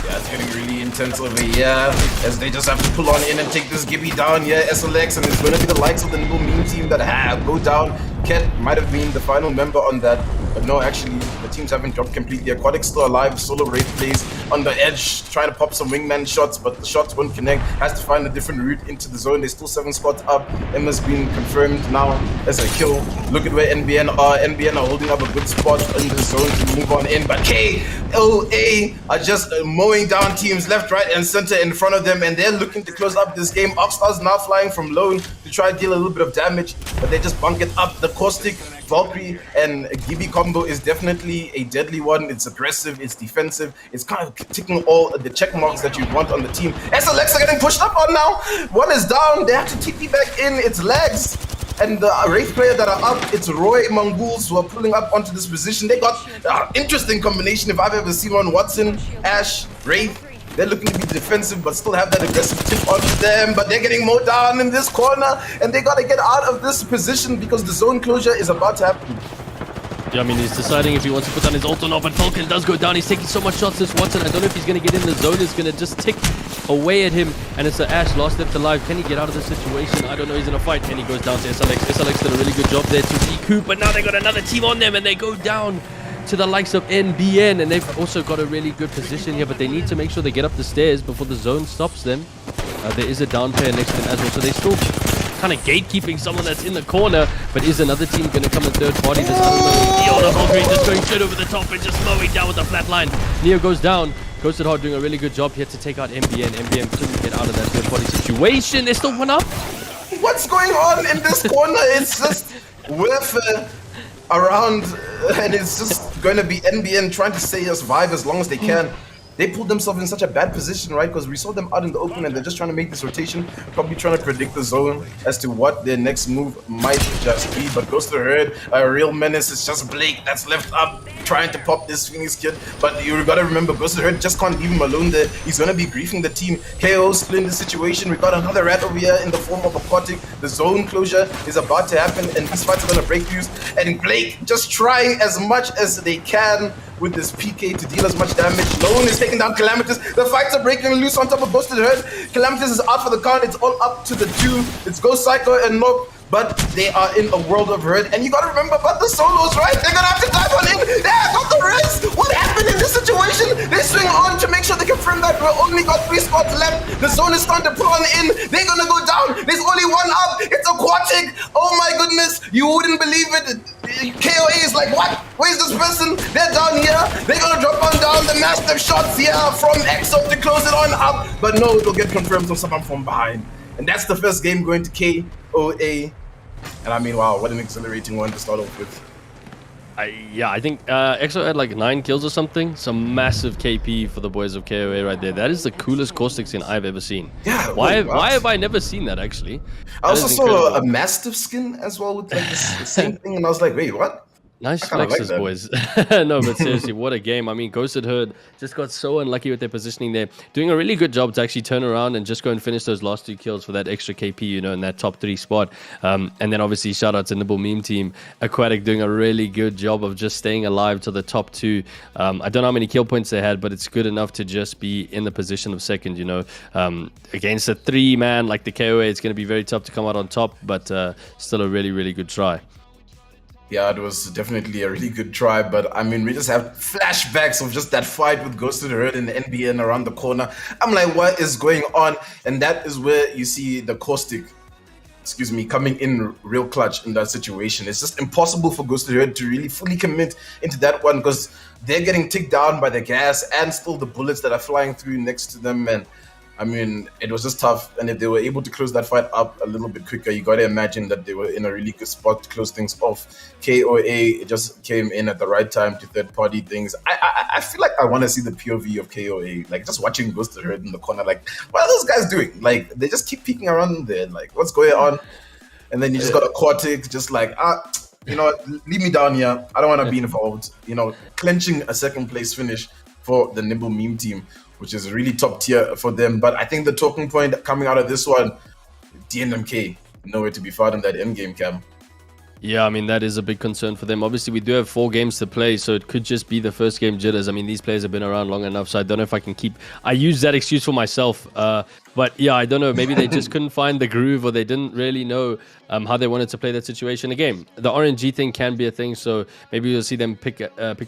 Yeah, it's getting really intense over here as they just have to pull on in and take this Gibby down. Yeah, SLX, and it's going to be the likes of the Nibble Meme Team that go down. Ket might have been the final member on that But no, actually, the teams haven't dropped completely. Aquatic's still alive. Solo Wraith plays on the edge, trying to pop some wingman shots, but the shots won't connect. Has to find a different route into the zone. They're still 7 spots up. Emma's been confirmed now as a kill. Look at where NBN are. NBN are holding up a good spot in the zone to move on in. But KOA are just mowing down teams left, right, and center in front of them, and they're looking to close up this game. Upstars now flying from low to try to deal a little bit of damage, but they just bunk it up. The Caustic, Valkyrie, and Gibby combo is definitely a deadly one. It's aggressive, it's defensive, it's kind of ticking all the check marks that you want on the team. SLX are getting pushed up on now. One is down, they have to TP back in. It's Lags and the Wraith player that are up. It's Roy Mongols who are pulling up onto this position. They got an interesting combination if I've ever seen one. Watson, Ash, Wraith. They're looking to be defensive, but still have that aggressive tip onto them. But they're getting mowed down in this corner, and they got to get out of this position because the zone closure is about to happen. Yeah, I mean, he's deciding if he wants to put down his ult or not, but Falcon does go down. He's taking so much shots, this Watson. I don't know if he's going to get in the zone. It's going to just tick away at him, and it's the Ash last left alive. Can he get out of the situation? I don't know. He's in a fight, and he goes down to SLX. SLX did a really good job there to recoup, but now they got another team on them, and they go down to the likes of NBN, and they've also got a really good position here, but they need to make sure they get up the stairs before the zone stops them. There is a down player next to them as well, so they're still kind of gatekeeping someone that's in the corner, but is another team going to come in third party? This Fiona Valkyrie just going straight over the top and just mowing down with the flat line. Neo goes down. Ghosted Hard doing a really good job here to take out NBN. NBN couldn't get out of that third party situation. They're still 1 up. What's going on in this corner? It's just warfare around, and it's just going to be NBN trying to stay survive as long as they can. They pulled themselves in such a bad position, right? Because we saw them out in the open and they're just trying to make this rotation, probably trying to predict the zone as to what their next move might just be. But goes to the herd, a real menace. It's just Blake that's left up trying to pop this Phoenix kid. But you gotta remember, goes to the herd just can't leave him alone there. He's gonna be griefing the team. KO still in the situation. We got another rat over here in the form of Aquatic. The zone closure is about to happen and these fights are gonna break loose. And Blake just trying as much as they can with this PK to deal as much damage. Lone is taking down Calamitous. The fights are breaking loose on top of Ghosted Herd. Calamitous is out for the count. It's all up to the 2. It's Ghost Psycho and Nook, but they are in a world of hurt. And you gotta remember about the solos, right? They're gonna have to dive on in. They have got the rest. What happened in this situation? They swing on to make sure they confirm that we've only got 3 spots left. The zone is starting to pull on in. They're gonna go down. There's only 1 up. It's Aquatic. Oh my goodness. You wouldn't believe it. KOA is like, what? Where's this person? They're down here. They're gonna drop on down. The massive shots here from EXO to close it on up. But no, it'll get confirmed from someone from behind. And that's the first game going to KOA. And I mean, wow, what an exhilarating one to start off with. I think EXO had like 9 kills or something. Some massive KP for the boys of KOA right there. That is the coolest caustic skin I've ever seen. Yeah. Why have I never seen that, actually? I also saw a Mastiff skin as well with like the same thing, and I was like, wait, what? Nice flexes, like boys. No, but seriously, what a game. I mean, Ghosted Herd just got so unlucky with their positioning there. Doing a really good job to actually turn around and just go and finish those last 2 kills for that extra KP, you know, in that top 3 spot. And then obviously, shout out to Nibble Meme Team. Aquatic doing a really good job of just staying alive to the top 2. I don't know how many kill points they had, but it's good enough to just be in the position of second, you know. Against a 3-man like the KOA, it's going to be very tough to come out on top, but still a really, really good try. Yeah, it was definitely a really good try, but I mean, we just have flashbacks of just that fight with Ghosted Herd and the NBN around the corner. I'm like, what is going on? And that is where you see the Caustic, coming in real clutch in that situation. It's just impossible for Ghosted Herd to really fully commit into that one because they're getting ticked down by the gas and still the bullets that are flying through next to them. And I mean, it was just tough. And if they were able to close that fight up a little bit quicker, you got to imagine that they were in a really good spot to close things off. KOA just came in at the right time to third-party things. I feel like I want to see the POV of KOA, like just watching Ghosted Herd in the corner, like, what are those guys doing? Like, they just keep peeking around there, like, what's going on? And then you just got Aquatic, just like, you know what, leave me down here. I don't want to be involved. You know, clenching a second-place finish for the Nibble Meme Team, which is really top tier for them. But I think the talking point coming out of this one, DNMK, nowhere to be found in that end game, Cam. Yeah, I mean, that is a big concern for them. Obviously, we do have 4 games to play, so it could just be the first game jitters. I mean, these players have been around long enough, so I don't know if I can keep... I use that excuse for myself, but yeah, I don't know. Maybe they just couldn't find the groove, or they didn't really know how they wanted to play that situation. Again, the RNG thing can be a thing, so maybe you'll see them pick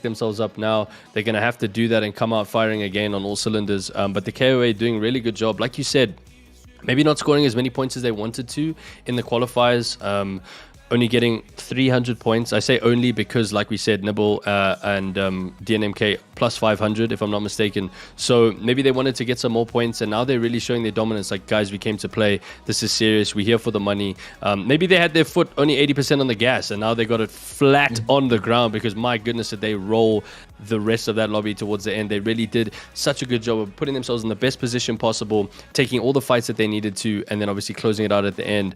themselves up now. They're going to have to do that and come out firing again on all cylinders. But the KOA doing a really good job. Like you said, maybe not scoring as many points as they wanted to in the qualifiers. Only getting 300 points. I say only because, like we said, Nibble and DNMK plus 500, if I'm not mistaken. So maybe they wanted to get some more points, and now they're really showing their dominance. Like, guys, we came to play. This is serious. We're here for the money. Maybe they had their foot only 80% on the gas, and now they got it flat on the ground because, my goodness, did they roll the rest of that lobby towards the end. They really did such a good job of putting themselves in the best position possible, taking all the fights that they needed to, and then obviously closing it out at the end.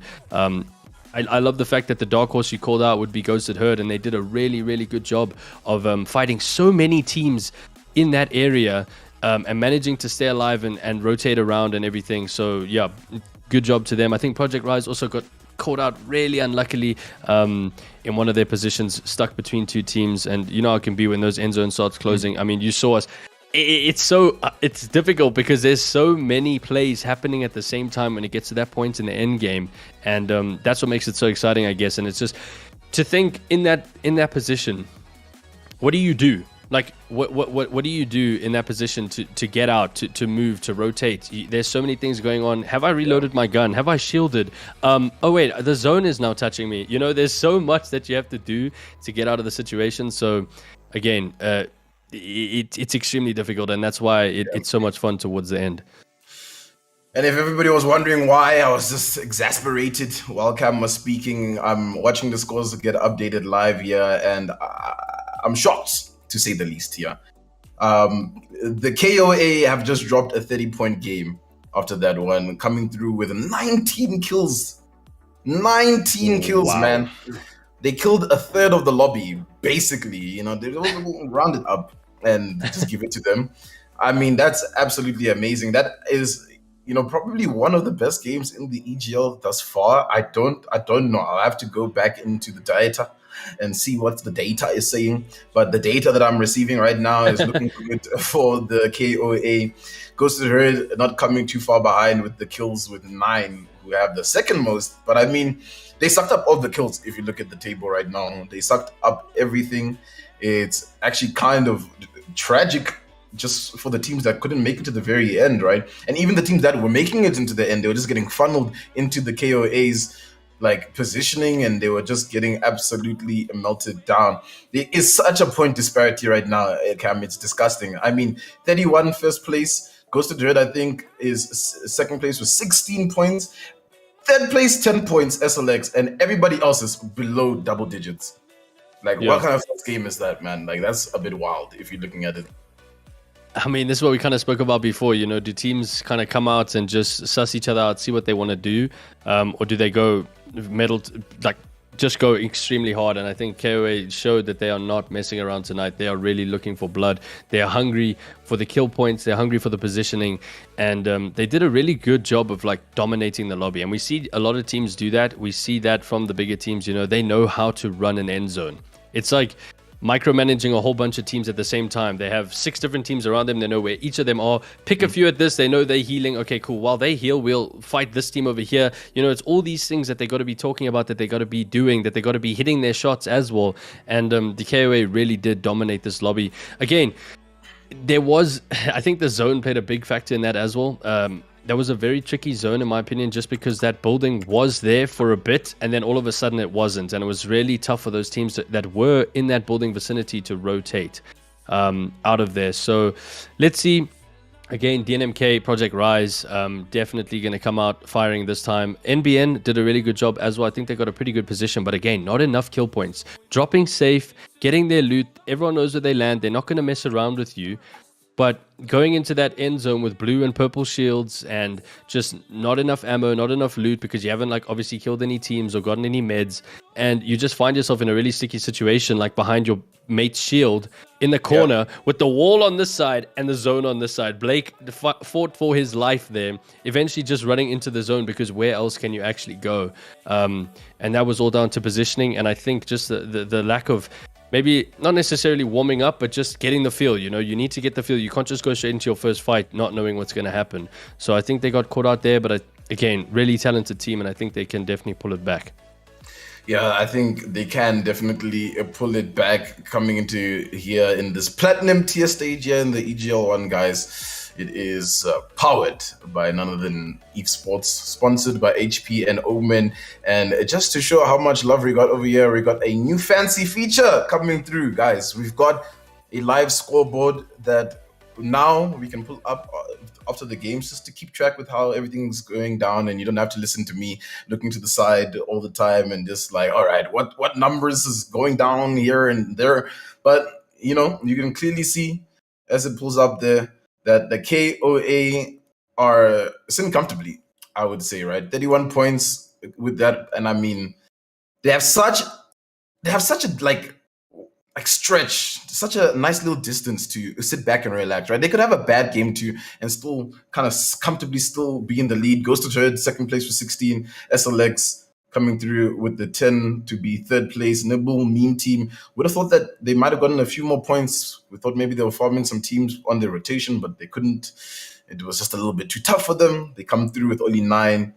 I love the fact that the dark horse you called out would be Ghosted Herd, and they did a really, really good job of fighting so many teams in that area and managing to stay alive and rotate around and everything. So, yeah, good job to them. I think Project Rise also got caught out really unluckily in one of their positions, stuck between 2 teams. And you know how it can be when those end zone starts closing. I mean, you saw us. It's difficult because there's so many plays happening at the same time when it gets to that point in the end game, and that's what makes it so exciting, I guess. And it's just to think in that position, what do you do? Like, what do you do in that position to get out, to move, to rotate? There's so many things going on. Have I reloaded my gun? Have I shielded? Oh wait, the zone is now touching me. You know, there's so much that you have to do to get out of the situation. So again, it's extremely difficult, and that's why it's so much fun towards the end. And if everybody was wondering why I was just exasperated while Cam was speaking, I'm watching the scores get updated live here, and I'm shocked, to say the least here. The KOA have just dropped a 30-point game after that one, coming through with 19 kills. 19 kills, wow. Man. They killed a third of the lobby, basically. You know, they round it up and just give it to them. I mean, that's absolutely amazing. That is, you know, probably one of the best games in the EGL thus far. I don't know. I'll have to go back into the data and see what the data is saying. But the data that I'm receiving right now is looking good for the KOA. Ghosted Herd not coming too far behind with the kills with 9, who have the second most. But I mean, they sucked up all the kills. If you look at the table right now, they sucked up everything. It's actually kind of tragic just for the teams that couldn't make it to the very end, right? And even the teams that were making it into the end, they were just getting funneled into the KOA's like positioning, and they were just getting absolutely melted down. There is such a point disparity right now, Cam. It's disgusting. I mean, 31 first place. Ghosted Herd, I think, is second place with 16 points. Third place, 10 points, SLX, and everybody else is below double digits. Like, what kind of first game is that, man? Like, that's a bit wild if you're looking at it. I mean, this is what we kind of spoke about before. You know, do teams kind of come out and just suss each other out, see what they want to do, or do they go just go extremely hard? And I think KOA showed that they are not messing around tonight. They are really looking for blood. They are hungry for the kill points. They're hungry for the positioning, and they did a really good job of like dominating the lobby. And we see a lot of teams do that. We see that from the bigger teams. You know, they know how to run an end zone. It's like micromanaging a whole bunch of teams at the same time. They have 6 different teams around them. They know where each of them are. Pick a few at this. They know they're healing. Okay, cool. While they heal, we'll fight this team over here. You know, it's all these things that they got to be talking about, that they got to be doing, that they got to be hitting their shots as well. And the KOA really did dominate this lobby. Again, I think the zone played a big factor in that as well. That was a very tricky zone, in my opinion, just because that building was there for a bit, and then all of a sudden it wasn't. And it was really tough for those teams that were in that building vicinity to rotate out of there. So let's see. Again, DNMK, Project Rise, definitely going to come out firing this time. NBN did a really good job as well. I think they got a pretty good position, but again, not enough kill points. Dropping safe, getting their loot. Everyone knows where they land. They're not going to mess around with you. But going into that end zone with blue and purple shields and just not enough ammo, not enough loot, because you haven't like obviously killed any teams or gotten any meds, and you just find yourself in a really sticky situation, like behind your mate's shield in the corner with the wall on this side and the zone on this side. Blake fought for his life there, eventually just running into the zone because where else can you actually go? And that was all down to positioning, and I think just the lack of maybe not necessarily warming up, but just getting the feel. You need to get the feel. You can't just go straight into your first fight not knowing what's going to happen. So I think they got caught out there, but again, really talented team, and I think they can definitely pull it back. Yeah, I think they can definitely pull it back coming into here in this platinum tier stage here in the EGL 1, guys. It is powered by none other than Evesports, sponsored by HP and Omen. And just to show how much love we got over here, we got a new fancy feature coming through, guys. We've got a live scoreboard that now we can pull up after the games just to keep track with how everything's going down, and you don't have to listen to me looking to the side all the time and just like, all right, what numbers is going down here and there. But you can clearly see as it pulls up there that the KOA are sitting comfortably, I would say, right? 31 points with that, and I mean they have such a like stretch, such a nice little distance to sit back and relax, right? They could have a bad game too and still kind of comfortably still be in the lead. Goes to third, second place for 16. SLX coming through with the 10 to be third place. Nibble meme team would have thought that they might have gotten a few more points. We thought maybe they were farming some teams on their rotation, but they couldn't. It was just a little bit too tough for them. They come through with only 9.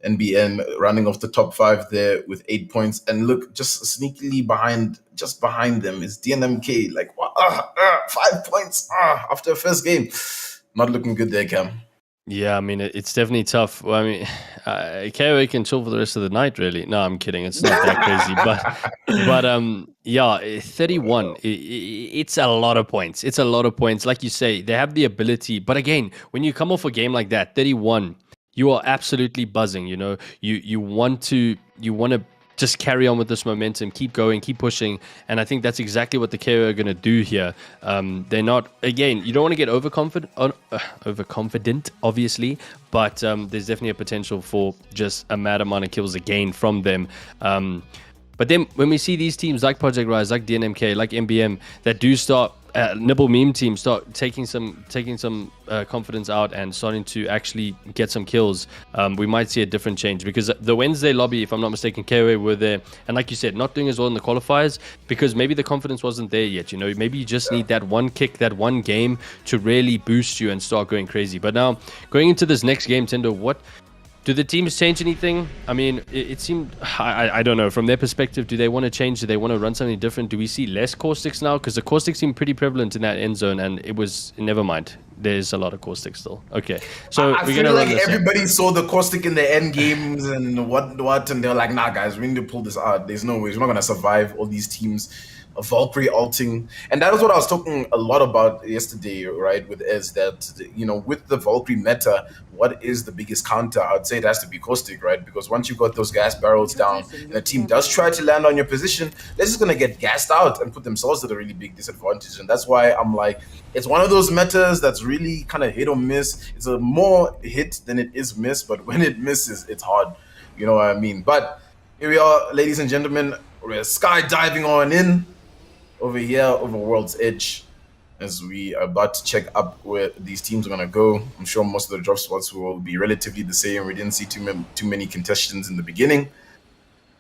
NBN running off the top 5 there with 8 points, and look, just sneakily behind them is DNMK, like 5 points after a first game. Not looking good there, Cam. Yeah, I mean, it's definitely tough. Well, I mean, KOA can chill for the rest of the night, really. No, I'm kidding. It's not that crazy. But yeah, 31. It's a lot of points. It's a lot of points. Like you say, they have the ability. But again, when you come off a game like that, 31, you are absolutely buzzing. You want to just carry on with this momentum, keep going, keep pushing, and I think that's exactly what the KO are going to do here. They're not, again, you don't want to get overconfident, obviously, but there's definitely a potential for just a mad amount of kills again from them. But then when we see these teams like Project Rise, like DNMK, like MBM, that do start Nibble meme team start taking some confidence out and starting to actually get some kills, we might see a different change, because the Wednesday lobby, if I'm not mistaken, KOA were there, and like you said, not doing as well in the qualifiers because maybe the confidence wasn't there yet. Maybe you just need that one kick, that one game to really boost you and start going crazy. But now going into this next game, Thendo, what do the teams change anything? I mean, it seemed, I don't know, from their perspective, do they want to change? Do they want to run something different? Do we see less caustics now? Because the caustics seem pretty prevalent in that end zone, and it was, never mind. There's a lot of caustics still. Okay, so I feel like everybody saw the caustic in the end games and what, and they're like, nah, guys, we need to pull this out. There's no way. We're not going to survive all these teams. Valkyrie ulting, and that is what I was talking a lot about yesterday, right? With Ez, that with the Valkyrie meta, what is the biggest counter? I'd say it has to be caustic, right? Because once you got those gas barrels down, and the team does try to land on your position, they're just gonna get gassed out and put themselves at a really big disadvantage. And that's why I'm like, it's one of those metas that's really kind of hit or miss. It's a more hit than it is miss, but when it misses, it's hard. You know what I mean? But here we are, ladies and gentlemen. We're skydiving on in over here over World's Edge, as we are about to check up where these teams are going to go. I'm sure most of the drop spots will be relatively the same. We didn't see too many contestants in the beginning.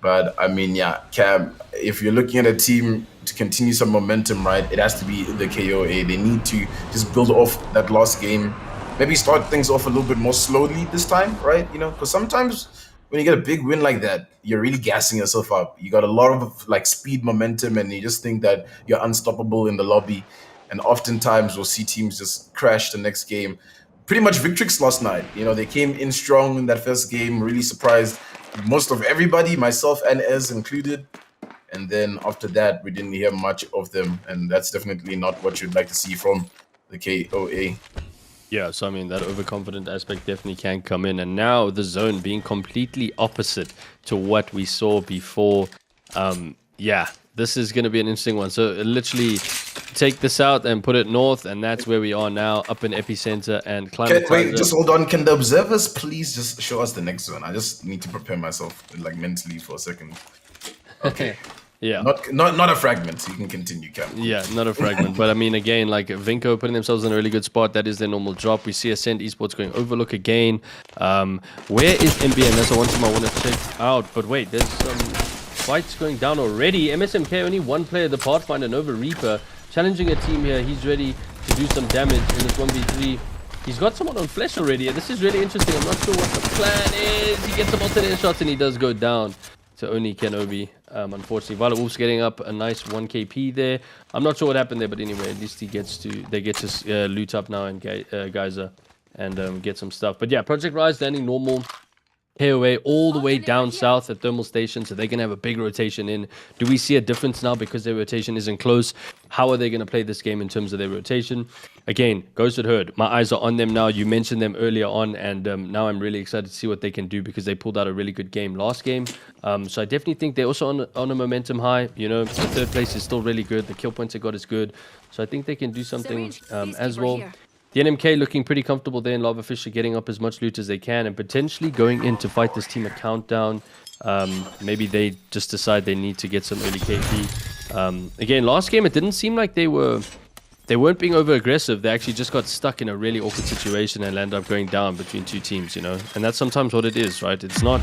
But, I mean, yeah, Cam, if you're looking at a team to continue some momentum, right, it has to be the KOA. They need to just build off that last game. Maybe start things off a little bit more slowly this time, right? Because sometimes when you get a big win like that, you're really gassing yourself up. You got a lot of speed, momentum, and you just think that you're unstoppable in the lobby. And oftentimes we'll see teams just crash the next game. Pretty much Victrix last night. They came in strong in that first game, really surprised most of everybody, myself and Ez included. And then after that, we didn't hear much of them. And that's definitely not what you'd like to see from the KOA. Yeah, so I mean, that overconfident aspect definitely can come in. And now the zone being completely opposite to what we saw before. Yeah, this is going to be an interesting one. So literally take this out and put it north, and that's where we are now, up in epicenter and climate. Wait, just hold on. Can the observers please just show us the next zone? I just need to prepare myself mentally for a second. Okay. Yeah. Not a fragment. You can continue, Cam. Yeah, not a fragment. But I mean, again, like Vinco putting themselves in a really good spot. That is their normal drop. We see Ascent Esports going Overlook again. Where is MBN? That's the one thing I want to check out. But wait, there's some fights going down already. MSMK, only one player, the Pathfinder, Nova Reaper, challenging a team here. He's ready to do some damage in this 1v3. He's got someone on Flesh already, and this is really interesting. I'm not sure what the plan is. He gets some alternate shots, and he does go down to only Kenobi. Unfortunately, Violet Wolf's getting up a nice 1 KP there. I'm not sure what happened there, but anyway, at least they get to loot up now and Geyser and get some stuff. But yeah, Project Rise landing normal. KOA all the way down south at Thermal Station, so they're going to have a big rotation in. Do we see a difference now because their rotation isn't close? How are they going to play this game in terms of their rotation? Again, Ghosted Herd, my eyes are on them now. You mentioned them earlier on, and now I'm really excited to see what they can do because they pulled out a really good game last game. So I definitely think they're also on a momentum high. You know, the third place is still really good. The kill points they got is good. So I think they can do something as well. The NMK looking pretty comfortable there in Lava Fish, getting up as much loot as they can and potentially going in to fight this team a countdown. Maybe they just decide they need to get some early KP. Again, last game it didn't seem like they weren't being over aggressive. They actually just got stuck in a really awkward situation and ended up going down between two teams, you know. And that's sometimes what it is, right? It's not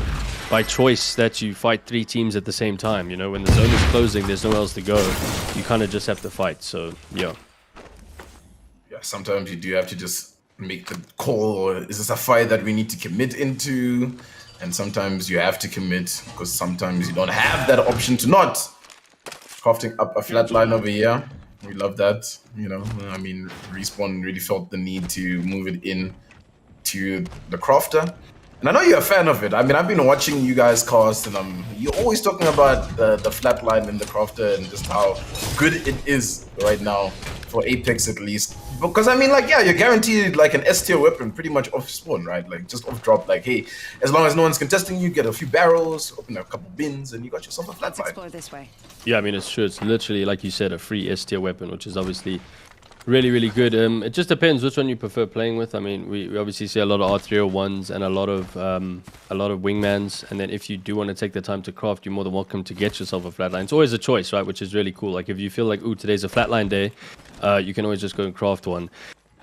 by choice that you fight 3 teams at the same time, you know. When the zone is closing, there's nowhere else to go. You kind of just have to fight. So yeah. Sometimes you do have to just make the call, or is this a fight that we need to commit into? And sometimes you have to commit because sometimes you don't have that option to not. Crafting up a flat line over here. We love that. You know, I mean, Respawn really felt the need to move it in to the crafter. And I know you're a fan of it. I mean, I've been watching you guys cast, and you're always talking about the flat line in the crafter and just how good it is right now for Apex at least. Because I mean, like, yeah, you're guaranteed like an S tier weapon pretty much off spawn, right? Like just off drop. Like, hey, as long as no one's contesting you, get a few barrels, open a couple bins, and you got yourself a flat line. Explore this way. Yeah, I mean, it's true. It's literally, like you said, a free S tier weapon, which is obviously really, really good. It just depends which one you prefer playing with. I mean, we obviously see a lot of R301s and a lot of wingmans. And then if you do want to take the time to craft, you're more than welcome to get yourself a flatline. It's always a choice, right? Which is really cool. Like if you feel like, ooh, today's a flatline day, you can always just go and craft one.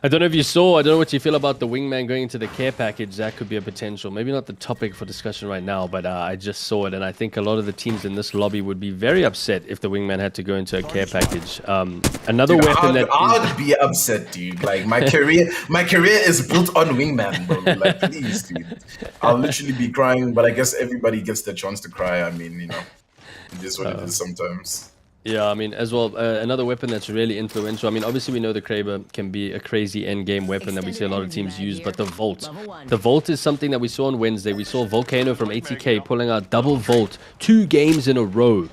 I don't know if you saw, I don't know what you feel about the wingman going into the care package. That could be a potential. Maybe not the topic for discussion right now, but I just saw it. And I think a lot of the teams in this lobby would be very upset if the wingman had to go into a care package. Another dude, weapon I'd be upset, dude. Like my career is built on wingman, bro. Like please, dude. I'll literally be crying, but I guess everybody gets the chance to cry. I mean, you know, it is what it is sometimes. Yeah, I mean, as well, another weapon that's really influential. I mean, obviously, we know the Kraber can be a crazy end-game weapon that we see a lot of teams use, but the Volt. The Volt is something that we saw on Wednesday. We saw Volcano from ATK pulling out double Volt 2 games in a row.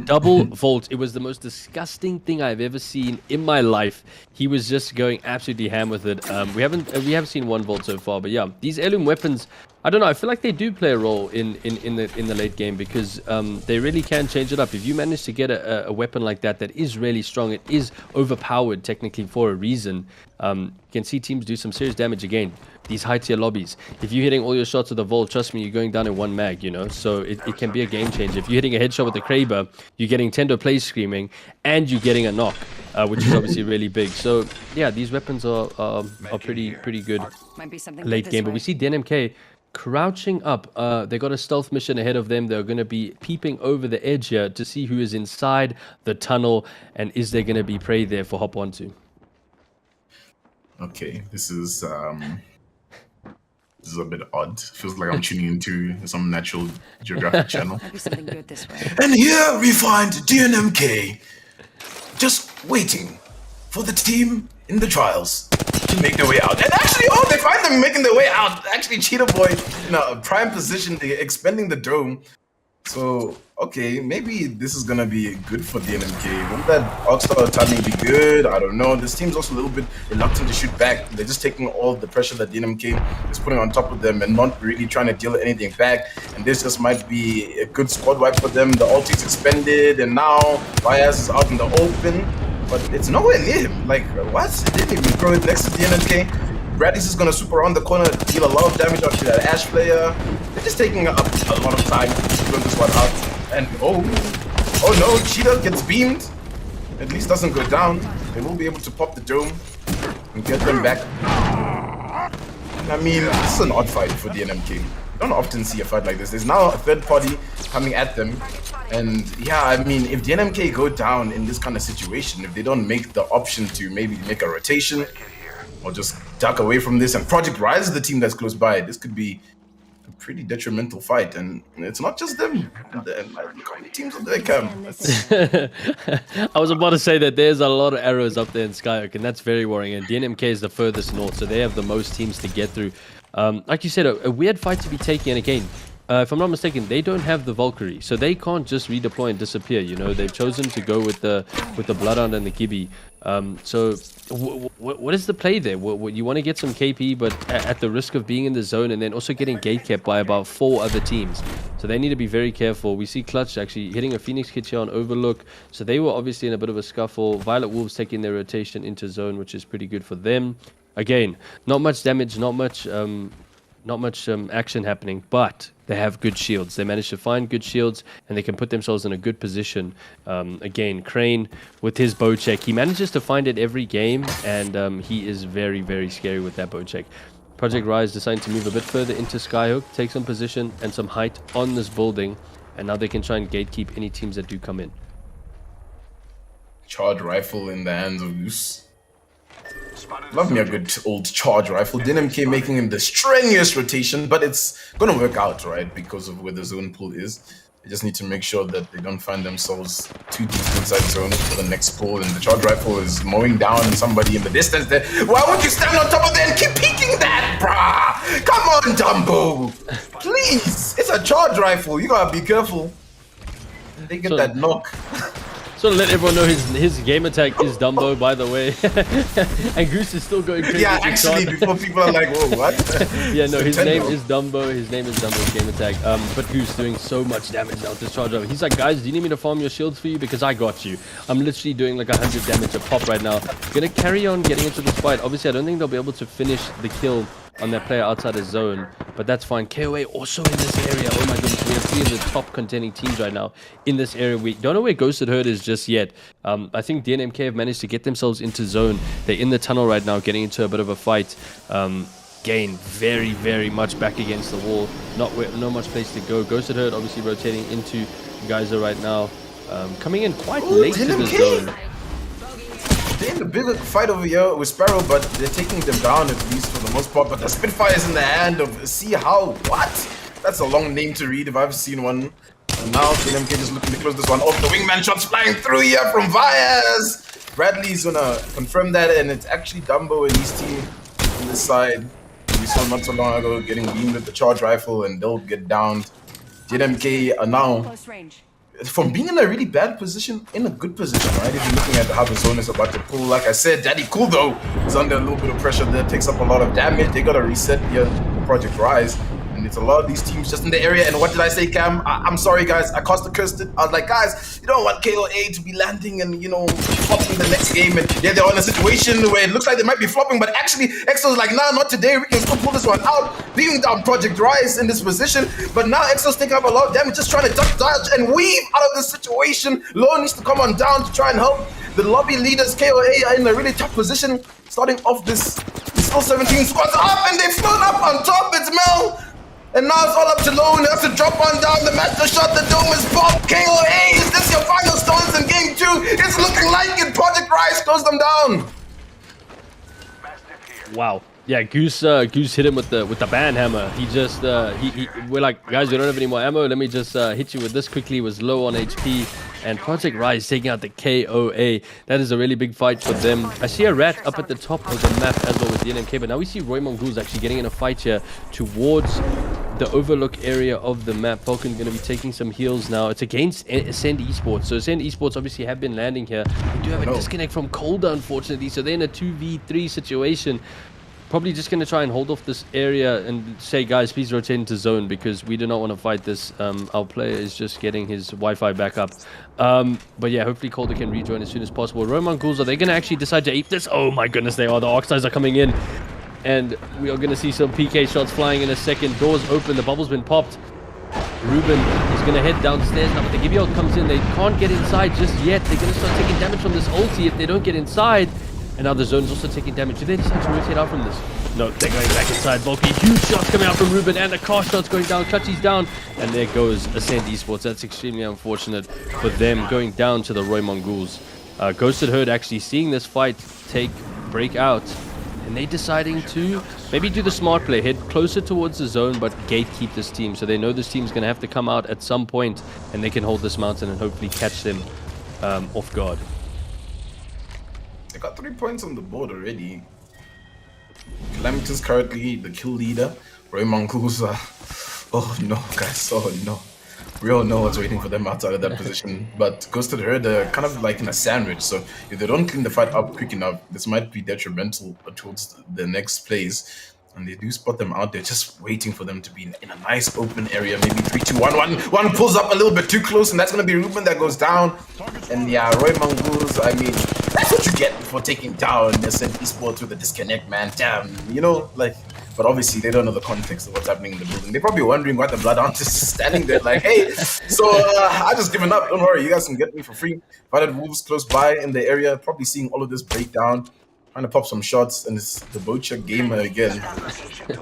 Double Volt. It was the most disgusting thing I've ever seen in my life. He was just going absolutely ham with it. We have seen 1 Volt so far, but yeah, these heirloom weapons, I don't know. I feel like they do play a role in the late game because they really can change it up. If you manage to get a weapon like that is really strong, it is overpowered technically for a reason. You can see teams do some serious damage again. These high tier lobbies. If you're hitting all your shots with a Volt, trust me, you're going down in 1 mag, you know. So it can be a game changer. If you're hitting a headshot with the Kraber, you're getting Thendoplays screaming, and you're getting a knock, which is obviously really big. So yeah, these weapons are pretty good late game. But we see DNMK crouching up. They got a stealth mission ahead of them. They're going to be peeping over the edge here to see who is inside the tunnel, and is there going to be prey there for Hop 1-2? Okay, this is a bit odd. Feels like I'm tuning into some Natural Geographic channel. Maybe something good this way. And here we find DNMK just waiting for the team in the trials to make their way out. And actually, they find them making their way out. Actually, Cheetah Boy in a prime position, expending the dome. So, okay, maybe this is gonna be good for DNMK. Won't that Oxstar timing be good? I don't know. This team's also a little bit reluctant to shoot back. They're just taking all the pressure that DNMK is putting on top of them and not really trying to deal anything back. And this just might be a good squad wipe for them. The ult is expended, and now Bias is out in the open, but it's nowhere near him. Like, what? They didn't even throw it next to DNMK. Bradley's is gonna swoop around the corner, deal a lot of damage onto that Ash player. They're just taking up a lot of time to build this one out. And oh no, Cheetah gets beamed. At least doesn't go down. They will be able to pop the dome and get them back. I mean, this is an odd fight for the NMK. You don't often see a fight like this. There's now a third party coming at them. And yeah, I mean, if the NMK go down in this kind of situation, if they don't make the option to maybe make a rotation or just duck away from this, and Project Rise is the team that's close by, this could be a pretty detrimental fight. And it's not just them. Look how many teams are there, Cam. I was about to say that there's a lot of arrows up there in Skyhook, and that's very worrying. And DNMK is the furthest north, so they have the most teams to get through. Like you said, a weird fight to be taking. And again, if I'm not mistaken, they don't have the Valkyrie, so they can't just redeploy and disappear. You know, they've chosen to go with the Bloodhound and the Gibby. So what is the play there? You want to get some KP, but at the risk of being in the zone and then also getting gate kept by about 4 other teams. So they need to be very careful. We see Clutch actually hitting a Phoenix kit here on Overlook. So they were obviously in a bit of a scuffle. Violet Wolves taking their rotation into zone, which is pretty good for them. Again, not much damage, not much action happening, but they have good shields. They managed to find good shields, and they can put themselves in a good position. Again, Crane with his bow check, he manages to find it every game, and he is very, very scary with that bow check. Project Rise deciding to move a bit further into Skyhook, take some position and some height on this building, and now they can try and gatekeep any teams that do come in. Charge rifle in the hands of Goose. Love me a good old charge rifle. DNMK making him the strenuous rotation, but it's gonna work out, right? Because of where the zone pool is. They just need to make sure that they don't find themselves too deep inside zone for the next pool. And the charge rifle is mowing down somebody in the distance there. Why would you stand on top of there and keep peeking that, brah? Come on, Dumbo! Please! It's a charge rifle. You gotta be careful. They get that knock. So to let everyone know, his game attack is Dumbo, by the way. And Goose is still going crazy. Yeah, actually, before people are like, whoa, what? Yeah, no, his name is Dumbo. His name is Dumbo's game attack. But Goose doing so much damage now with this charge over. He's like, guys, do you need me to farm your shields for you? Because I got you. I'm literally doing like 100 damage a pop right now. Gonna carry on getting into this fight. Obviously, I don't think they'll be able to finish the kill on that player outside his zone, but that's fine. KOA also in this area. Oh my goodness, we have 3 of the top contending teams right now in this area. We don't know where Ghosted Herd is just yet. I think DNMK have managed to get themselves into zone. They're in the tunnel right now, getting into a bit of a fight. Gain very, very much back against the wall. Not much place to go. Ghosted Herd obviously rotating into Geyser right now. Coming in quite late to the zone. They're in a big fight over here with Sparrow, but they're taking them down at least for the most part. But the Spitfire is in the hand of See How. What? That's a long name to read if I've seen one. And now DNMK just looking to close this one off. The wingman shots flying through here from Vias. Bradley's gonna confirm that, and it's actually Dumbo and his team on this side. We saw not so long ago getting beamed with the charge rifle, and they'll get downed. DNMK are now, from being in a really bad position, in a good position, right? If you're looking at how the zone is about to pull, like I said, Daddy Cool though is under a little bit of pressure there, takes up a lot of damage. They gotta reset here, Project Rise, and it's a lot of these teams just in the area. And what did I say, Cam? I'm sorry, guys. I cursed it. I was like, guys, you don't want KOA to be landing and, you know, flopping the next game. And yeah, they're in a situation where it looks like they might be flopping, but actually, Exo's like, nah, not today. We can still pull this one out, beating down Project Rise in this position. But now Exo's taking up a lot of damage, just trying to duck, dodge, and weave out of this situation. Lone needs to come on down to try and help. The lobby leaders, KOA, are in a really tough position. Starting off this, still 17 squads up, and they've flown up on top. It's Mel. And now it's all up to Lone. They have to drop on down. The master shot. The dome is popped. KOA, is this your final stones in game 2? It's looking like it. Project Rise closed them down. Wow. Yeah, Goose hit him with the ban hammer. He just we're like, guys, we don't have any more ammo. Let me just hit you with this quickly. He was low on HP, and Project Rise taking out the KOA. That is a really big fight for them. I see a rat up at the top of the map as well with DNMK, but now we see Roy Mongoose actually getting in a fight here towards the overlook area of the map. Falcon going to be taking some heals now. It's against Ascend Esports. So Ascend Esports obviously have been landing here. They do have a disconnect from Colder, unfortunately. So they're in a 2v3 situation. Probably just going to try and hold off this area and say, guys, please rotate into zone because we do not want to fight this. Our player is just getting his Wi-Fi back up. But yeah, hopefully Calder can rejoin as soon as possible. Roman Ghouls, are they going to actually decide to ape this? Oh my goodness, they are. The Oxides are coming in. And we are going to see some PK shots flying in a second. Doors open. The bubble's been popped. Ruben is going to head downstairs now, but the Gibby ult comes in. They can't get inside just yet. They're going to start taking damage from this ulti if they don't get inside. And now the zone's also taking damage. Do they decide to rotate out from this? No, they're going back inside. Volky, huge shots coming out from Ruben, and the car shot's going down. Clutchy's down, and there goes Ascend Esports. That's extremely unfortunate for them, going down to the Roy Mongols. Ghosted Herd actually seeing this fight break out, and they deciding to maybe do the smart play, head closer towards the zone, but gatekeep this team. So they know this team's going to have to come out at some point, and they can hold this mountain and hopefully catch them off guard. They got 3 points on the board already. Calamity's currently the kill leader. Roy Mongols, oh no, guys, oh no. We all know what's waiting for them outside of that position. But Ghosted Herd are kind of like in a sandwich. So if they don't clean the fight up quick enough, this might be detrimental towards the next plays. And they do spot them out there, just waiting for them to be in a nice open area. Maybe 3, 2, 1, 1. One pulls up a little bit too close, and that's going to be Ruben that goes down. And yeah, Roy Mongols, I mean, that's what you get for taking down Ascend Esports with a disconnect, man. Damn, you know, like, but obviously they don't know the context of what's happening in the building. They're probably wondering why the Bloodhound is standing there like, hey, so I just given up. Don't worry, you guys can get me for free. Violent Wolves close by in the area, probably seeing all of this breakdown. Trying to pop some shots, and it's the Bocheck gamer again.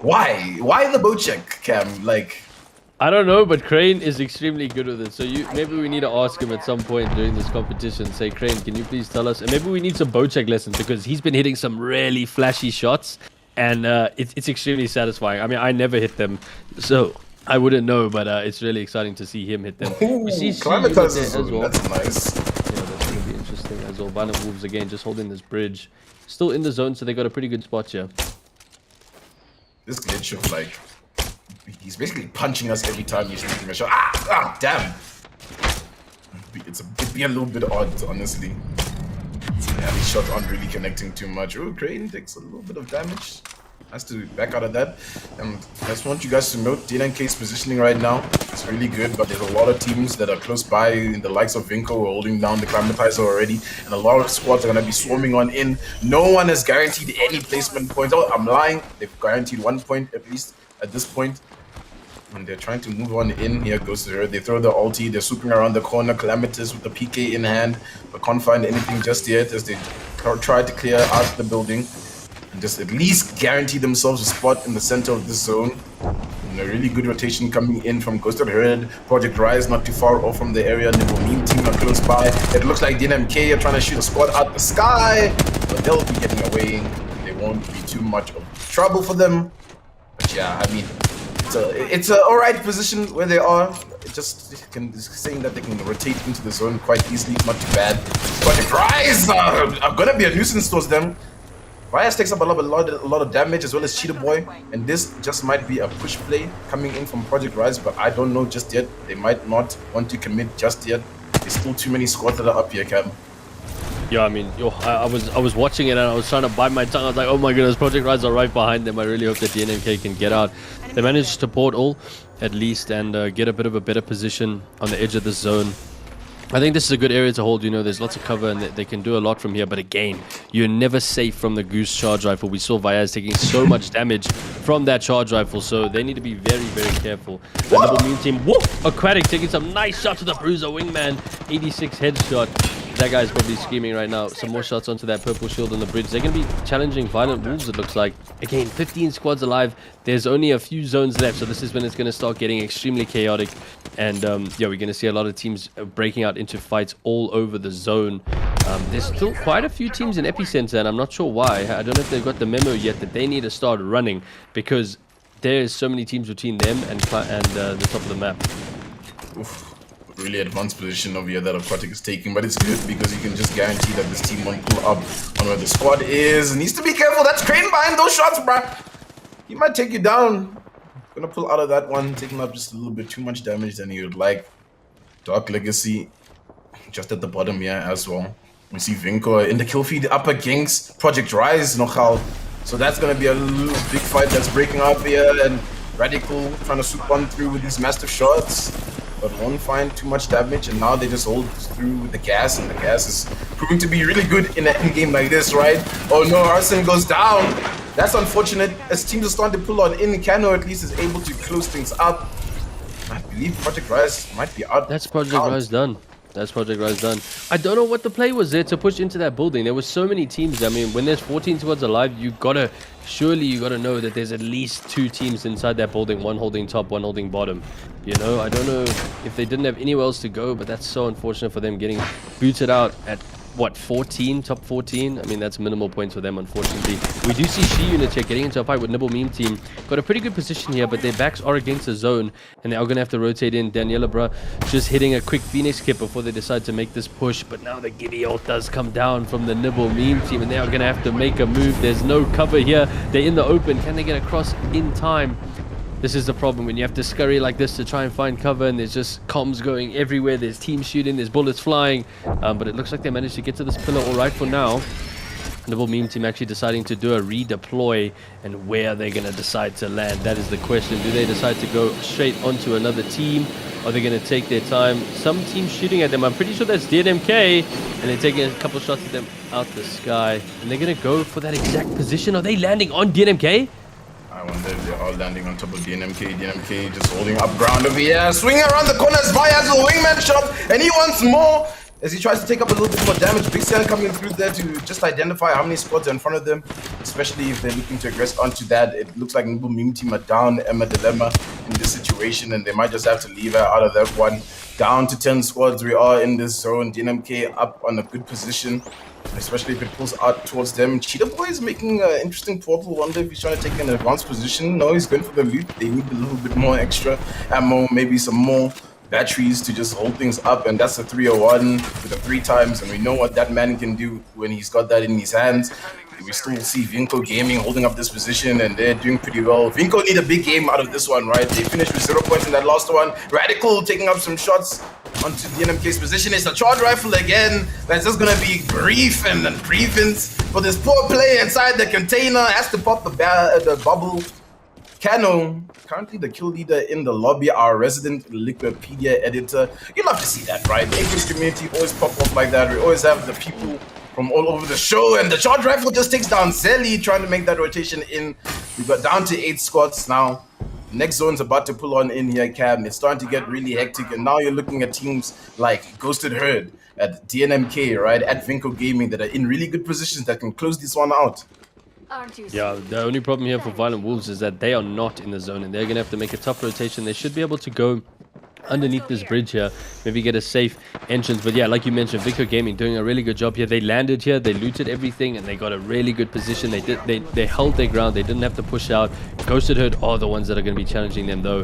Why? Why the Bocheck, Cam? Like, I don't know, but Crane is extremely good with it. So maybe we need to ask him at some point during this competition. Say, Crane, can you please tell us? And maybe we need some Bocheck lessons, because he's been hitting some really flashy shots, and it's extremely satisfying. I mean, I never hit them, so I wouldn't know, but it's really exciting to see him hit them. Ooh, Climatize as well. That's nice. Yeah, that's going to be interesting as well. Violent Wolves again, just holding this bridge. Still in the zone, so they got a pretty good spot here. This glitch of like, he's basically punching us every time he's shooting a shot. Ah, damn. It'd be a little bit odd, honestly. Yeah, these shots aren't really connecting too much. Oh, Crane takes a little bit of damage. Has to back out of that. And I just want you guys to note DNK's positioning right now. It's really good, but there's a lot of teams that are close by, in the likes of Vinco, holding down the Climatizer already, and a lot of squads are going to be swarming on in. No one has guaranteed any placement points. Oh, I'm lying. They've guaranteed 1 point at least at this point. And they're trying to move on in. Here goes to her. They throw the ulti. They're swooping around the corner. Calamitous with the PK in hand, but can't find anything just yet as they try to clear out the building. Just at least guarantee themselves a spot in the center of this zone. And a really good rotation coming in from Ghosted Herd. Project Rise not too far off from the area. Nibble Meme team are close by. It looks like DNMK are trying to shoot a squad out the sky, but they'll be getting away. They won't be too much of trouble for them. But yeah, I mean, it's a alright position where they are. Saying that they can rotate into the zone quite easily, not too bad. Project Rise are gonna be a nuisance towards them. Vyas takes up a lot of damage, as well as Cheetah Boy, and this just might be a push play coming in from Project Rise, but I don't know just yet. They might not want to commit just yet. There's still too many squads that are up here, Cam. Yeah, I mean, I was watching it and I was trying to bite my tongue. I was like, oh my goodness, Project Rise are right behind them. I really hope that DNMK can get out. They managed to portal at least and get a bit of a better position on the edge of this zone. I think this is a good area to hold. You know, there's lots of cover and they can do a lot from here. But again, you're never safe from the Goose charge rifle. We saw Vyaz taking so much damage from that charge rifle, so they need to be very, very careful. The Double Meme team, whoop! Aquatic taking some nice shots to the Bruiser Wingman. 86 headshot. That guy's probably screaming right now. Some more shots onto that purple shield on the bridge. They're going to be challenging Violent Wolves, it looks like. Again, 15 squads alive. There's only a few zones left, so this is when it's going to start getting extremely chaotic. And yeah, we're going to see a lot of teams breaking out into fights all over the zone. There's still quite a few teams in Epicenter, and I'm not sure why. I don't know if they've got the memo yet that they need to start running, because there's so many teams between them and the top of the map. Oof. Really advanced position over here that Aquatic is taking, but it's good because you can just guarantee that this team won't pull up on where the squad is. Needs to be careful. That's Crane behind those shots, bruh. He might take you down. Gonna pull out of that one, taking up just a little bit too much damage than he would like. Dark Legacy just at the bottom here as well. We see Vinco in the kill feed up against Project Rise Nochal. So that's gonna be a little big fight that's breaking up here, and Radical trying to swoop on through with these massive shots, but won't find too much damage, and now they just hold through with the gas, and the gas is proving to be really good in an end game like this, right? Oh no, Arsene goes down. That's unfortunate, as teams are starting to pull on in. Cano at least is able to close things up. Might be believe Project Rise might be out. That's Project Rise done. That's Project Rise done. I don't know what the play was there to push into that building. There were so many teams. I mean, when there's 14 squads alive, surely you gotta know that there's at least 2 teams inside that building, one holding top, one holding bottom. You know, I don't know if they didn't have anywhere else to go, but that's so unfortunate for them getting booted out at what, 14, top 14. I mean, that's minimal points for them, unfortunately. We do see She Unit here getting into a fight with Nibble Meme Team. Got a pretty good position here, but their backs are against the zone, and they are going to have to rotate in. Daniela Bra just hitting a quick Phoenix kit before they decide to make this push, but now the Giddy ult does come down from the Nibble Meme Team, and they are going to have to make a move. There's no cover here. They're in the open. Can they get across in time? This is the problem when you have to scurry like this to try and find cover, and there's just comms going everywhere. There's teams shooting, there's bullets flying, but it looks like they managed to get to this pillar all right for now. Nibble Meme Team actually deciding to do a redeploy, and where are they going to decide to land? That is the question. Do they decide to go straight onto another team? Are they going to take their time? Some teams shooting at them. I'm pretty sure that's DNMK, and they're taking a couple shots at them out the sky, and they're going to go for that exact position. Are they landing on DNMK? I wonder if they're all landing on top of DNMK. DNMK just holding up ground over here. Swinging around the corners. Via has a wingman shot, and he wants more as he tries to take up a little bit more damage. Big Cell coming through there to just identify how many squads are in front of them, especially if they're looking to aggress onto that. It looks like Nibble Meme Team are down Emma Dilemma in this situation, and they might just have to leave her out of that one. Down to 10 squads. We are in this zone. DNMK up on a good position, especially if it pulls out towards them. Cheetah Boy is making an interesting portal. Wonder if he's trying to take an advanced position. No, he's going for the loot. They need a little bit more extra ammo, maybe some more batteries to just hold things up, and that's a 301 with the 3 times, and we know what that man can do when he's got that in his hands. We still see Vinco Gaming holding up this position, and they're doing pretty well. Vinco need a big game out of this one, right? They finished with 0 points in that last one. Radical taking up some shots onto the NMK's position. It's a charge rifle again. That's just gonna be grief and then grievance for this poor player inside the container. Has to pop the bubble. Cano, currently the kill leader in the lobby, our resident Wikipedia editor. You love to see that, right? The Apex community always pop off like that. We always have the people from all over the show, and the charge rifle just takes down Zelly, trying to make that rotation in. We got down to 8 squads now. Next zone's about to pull on in here, Cam. It's starting to get really hectic, and now you're looking at teams like Ghosted Herd, at DNMK, right, at Vinco Gaming, that are in really good positions that can close this one out. Yeah, the only problem here for Violent Wolves is that they are not in the zone, and they're going to have to make a tough rotation. They should be able to go underneath this bridge here, maybe get a safe entrance. But yeah, like you mentioned, Vinco Gaming doing a really good job here. They landed here, they looted everything, and they got a really good position. They held their ground. They didn't have to push out. Ghosted Herd are the ones that are going to be challenging them, though.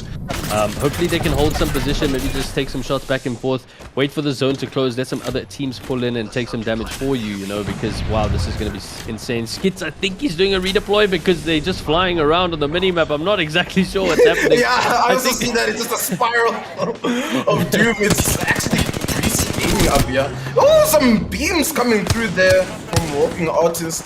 Hopefully they can hold some position, maybe just take some shots back and forth, wait for the zone to close, let some other teams pull in and take some damage for you, you know, because wow, this is going to be insane. Skits, I think he's doing a redeploy because they're just flying around on the minimap. I'm not exactly sure what's happening. Yeah, I also see that it's just a spiral of doom. It's actually pretty gaming up here. Oh, some beams coming through there from Walking Artist.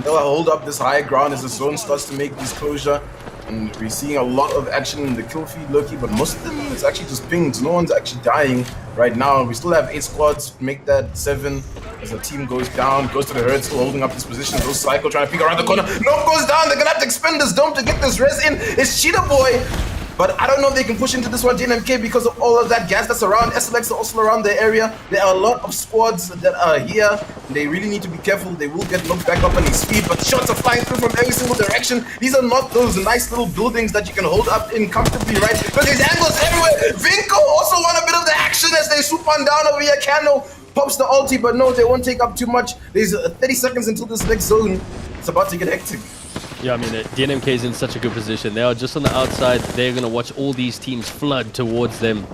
They'll hold up this high ground as the zone starts to make this closure. And we're seeing a lot of action in the kill feed, Loki, but most of them it's actually just pings. No one's actually dying right now. We still have 8 squads, make that 7 as the team goes down. Goes to the Herd, still holding up this position. Those Psycho trying to peek around the corner. Nope goes down. They're gonna have to expend this dome to get this res in. It's Cheetah Boy. But I don't know if they can push into this one, DNMK, because of all of that gas that's around. SLX are also around the area. There are a lot of squads that are here. They really need to be careful. They will get knocked back up on his feet, but shots are flying through from every single direction. These are not those nice little buildings that you can hold up in comfortably, right? But there's angles everywhere. Vinco also want a bit of the action as they swoop on down over here. Cano pops the ulti, but no, they won't take up too much. There's 30 seconds until this next zone. It's about to get hectic. Yeah, I mean, DNMK is in such a good position. They are just on the outside. They're going to watch all these teams flood towards them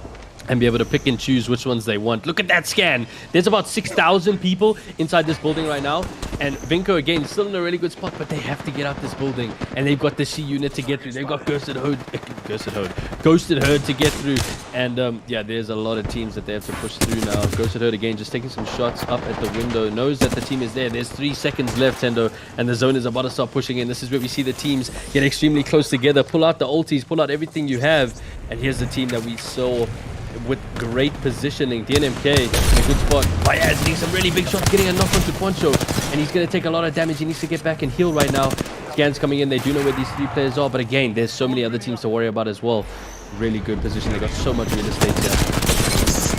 and be able to pick and choose which ones they want. Look at that scan. There's about 6,000 people inside this building right now. And Vinco, again, still in a really good spot, but they have to get out this building. And they've got the C unit to get through. They've got Ghosted Herd to get through. And yeah, there's a lot of teams that they have to push through now. Ghosted Herd, again, just taking some shots up at the window. Knows that the team is there. There's 3 seconds left, Thendo. And the zone is about to start pushing in. This is where we see the teams get extremely close together. Pull out the ultis, pull out everything you have. And here's the team that we saw with great positioning. DNMK in a good spot. Bayaz hitting some really big shots, getting a knock onto Poncho, and he's going to take a lot of damage. He needs to get back and heal right now. Scans coming in. They do know where these 3 players are, but again, there's so many other teams to worry about as well. really good position. They got so much real estate here.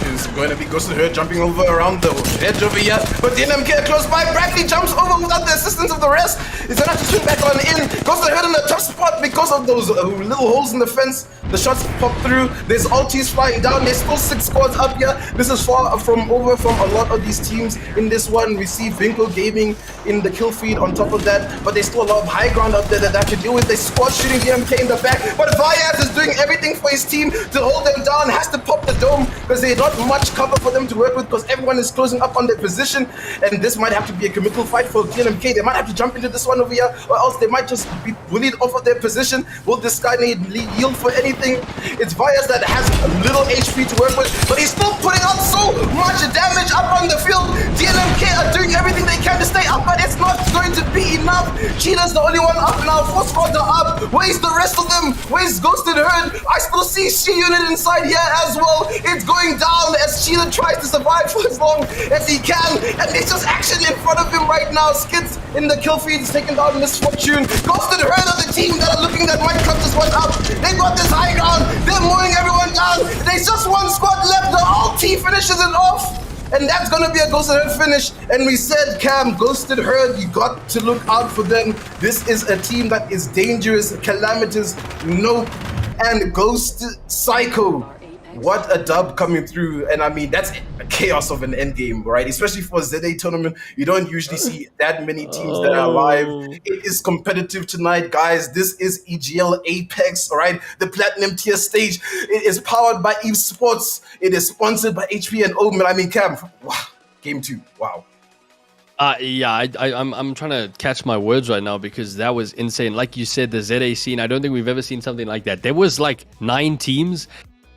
Is going to be Ghost of Her jumping over around the edge over here, but the NMK close by. Bradley jumps over without the assistance of the rest. He's gonna have to swing back on in. Ghost of Her in a tough spot because of those little holes in the fence. The shots pop through. There's ultis flying down. There's still 6 squads up here. This is far from over from a lot of these teams. In this one, we see Vinko Gaming in the kill feed on top of that, but there's still a lot of high ground up there that they have to deal with. They squad shooting DMK in the back, but Vyaz is doing everything for his team to hold them down. Has to pop the dome because there's not much cover for them to work with because everyone is closing up on their position, and this might have to be a committal fight for DMK. They might have to jump into this one over here, or else they might just be bullied off of their position. Will this guy need yield for anything? It's Vyaz that has a little HP to work with, but he's still putting out so much damage up on the field. DNMK are doing everything they can to stay up, but it's not going to be enough. Cheetah's the only one up now. 4 squads are up. Where's the rest of them? Where's Ghosted Herd? I still see She-Unit inside here as well. It's going down as Cheetah tries to survive for as long as he can, and there's just action in front of him right now. Skids in the kill feed is taking down Misfortune. Ghosted Herd are the team that are looking that might cut this one up. They got this high ground. They're mowing everyone down. There's just 1 squad left. The ulti finishes it off. And that's going to be a Ghosted Herd finish. And we said, Cam, Ghosted Herd, you got to look out for them. This is a team that is dangerous. Calamitous, Nope, and Ghost Psycho. What a dub coming through. And I mean, that's a chaos of an end game, right? Especially for a ZA tournament. You don't usually see that many teams that are alive. It is competitive tonight, guys. This is EGL Apex, all right? The Platinum tier stage. It is powered by Evesports. It is sponsored by HP and Omen. I mean, Cam, wow. Game 2, wow. Yeah, I'm trying to catch my words right now because that was insane. Like you said, the ZA scene, I don't think we've ever seen something like that. There was like 9 teams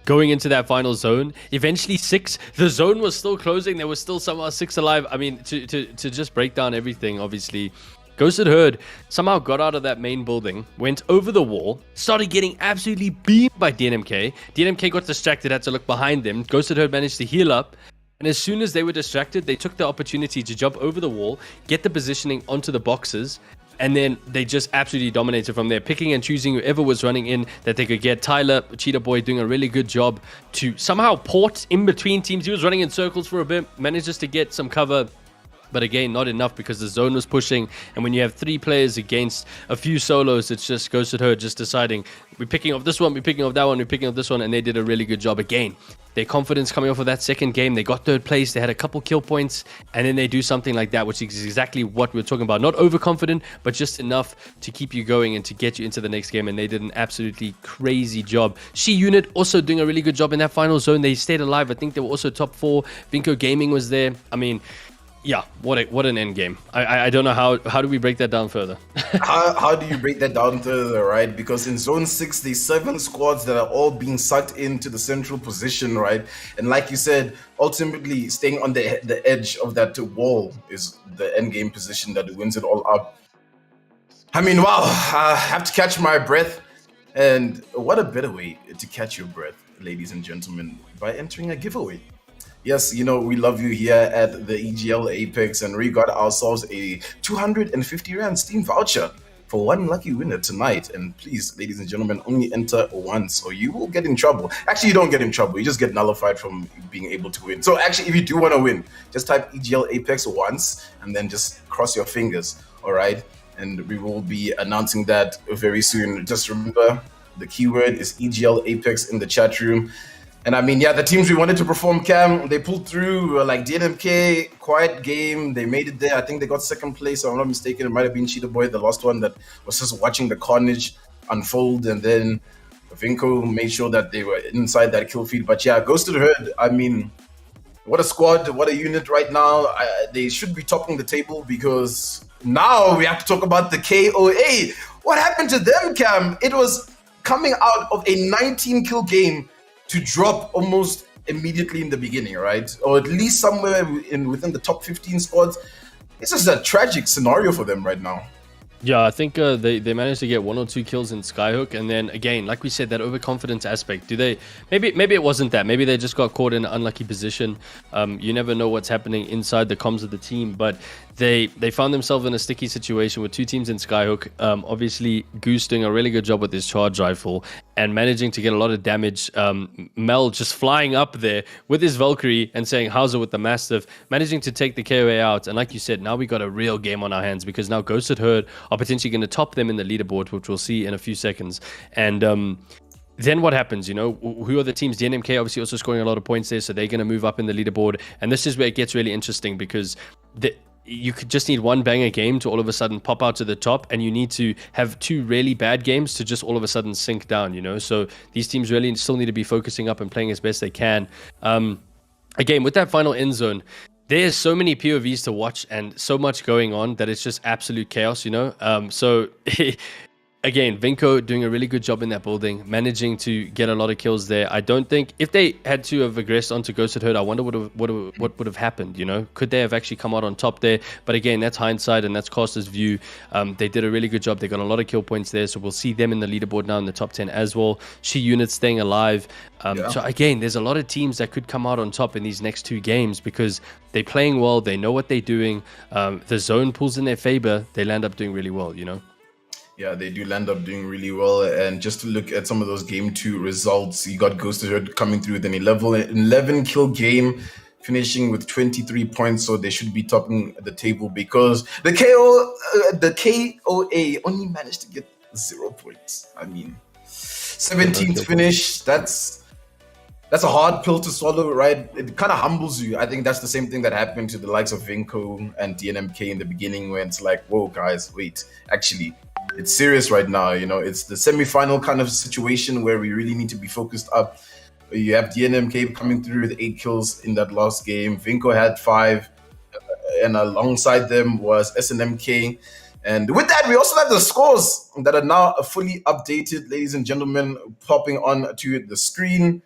going into that final zone. Eventually 6. The zone was still closing. There was still somehow 6 alive. I mean, to just break down everything, obviously, Ghosted Herd somehow got out of that main building, went over the wall, started getting absolutely beamed by DNMK. DNMK got distracted, had to look behind them. Ghosted Herd managed to heal up. And as soon as they were distracted, they took the opportunity to jump over the wall, get the positioning onto the boxes, and then they just absolutely dominated from there, picking and choosing whoever was running in that they could get. Tyler, Cheetah Boy, doing a really good job to somehow port in between teams. He was running in circles for a bit, manages to get some cover, but again, not enough because the zone was pushing. And when you have 3 players against a few solos, it's just Ghosted Herd just deciding, we're picking off this one, we're picking off that one, we're picking off this one, and they did a really good job again. Their confidence coming off of that second game, they got 3rd place, they had a couple kill points, and then they do something like that, which is exactly what we're talking about. Not overconfident, but just enough to keep you going and to get you into the next game, and they did an absolutely crazy job. She-Unit also doing a really good job in that final zone. They stayed alive. I think they were also top 4. Vinko Gaming was there. I mean, yeah, what an end game. I don't know how do we break that down further. how do you break that down further, right? Because in zone 6 there's 7 squads that are all being sucked into the central position, right? And like you said, ultimately staying on the edge of that wall is the end game position that wins it all up. I mean, wow, I have to catch my breath. And what a better way to catch your breath, ladies and gentlemen, by entering a giveaway. Yes, you know, we love you here at the EGL Apex, and we got ourselves a 250 Rand Steam voucher for one lucky winner tonight. And please, ladies and gentlemen, only enter once or you will get in trouble. Actually, you don't get in trouble. You just get nullified from being able to win. So actually, if you do want to win, just type EGL Apex once and then just cross your fingers, all right? And we will be announcing that very soon. Just remember, the keyword is EGL Apex in the chat room. And I mean, yeah, the teams we wanted to perform, Cam, they pulled through, like DNMK, quiet game. They made it there. I think they got 2nd place, if I'm not mistaken. It might have been Cheetah Boy, the last one that was just watching the carnage unfold. And then Vinko made sure that they were inside that kill feed. But yeah, Ghosted Herd, I mean, what a squad, what a unit right now. They should be topping the table because now we have to talk about the KOA. What happened to them, Cam? It was coming out of a 19-kill game to drop almost immediately in the beginning, right? Or at least somewhere within the top 15 squads. It's just a tragic scenario for them right now. Yeah, I think they managed to get 1 or 2 kills in Skyhook, and then again, like we said, that overconfidence aspect. Do they? Maybe it wasn't that. Maybe they just got caught in an unlucky position. You never know what's happening inside the comms of the team, but they found themselves in a sticky situation with 2 teams in Skyhook. Obviously, Goose doing a really good job with his charge rifle and managing to get a lot of damage. Mel just flying up there with his Valkyrie and saying Hauser with the Mastiff, managing to take the KOA out. And like you said, now we got a real game on our hands because now Ghosted Herd are potentially going to top them in the leaderboard, which we'll see in a few seconds. And then what happens? You know, who are the teams? The NMK obviously also scoring a lot of points there, so they're going to move up in the leaderboard. And this is where it gets really interesting because you could just need one banger game to all of a sudden pop out to the top, and you need to have 2 really bad games to just all of a sudden sink down, you know? So these teams really still need to be focusing up and playing as best they can. Again, with that final end zone, there's so many POVs to watch and so much going on that it's just absolute chaos, you know? So again, Vinko doing a really good job in that building, managing to get a lot of kills there. I don't think if they had to have regressed onto Ghosted Herd, I wonder what would have happened, you know? Could they have actually come out on top there? But again, that's hindsight and that's Caster's view. They did a really good job. They got a lot of kill points there, so we'll see them in the leaderboard now in the top 10 as well. She units staying alive. So again, there's a lot of teams that could come out on top in these next 2 games because they're playing well, they know what they're doing. The zone pulls in their favor, they land up doing really well, you know? Yeah, they do land up doing really well. And just to look at some of those game 2 results, you got Ghosted Herd coming through with an 11 kill game, finishing with 23 points. So they should be topping the table because the KOA only managed to get 0 points. I mean, 17th finish. That's a hard pill to swallow, right? It kind of humbles you. I think that's the same thing that happened to the likes of Vinko and DNMK in the beginning, when it's like, whoa, guys, wait, actually, it's serious right now. You know, it's the semi-final kind of situation where we really need to be focused up. You have DNMK coming through with 8 kills in that last game. Vinko had 5, and alongside them was SNMK. And with that, we also have the scores that are now fully updated, ladies and gentlemen, popping on to the screen.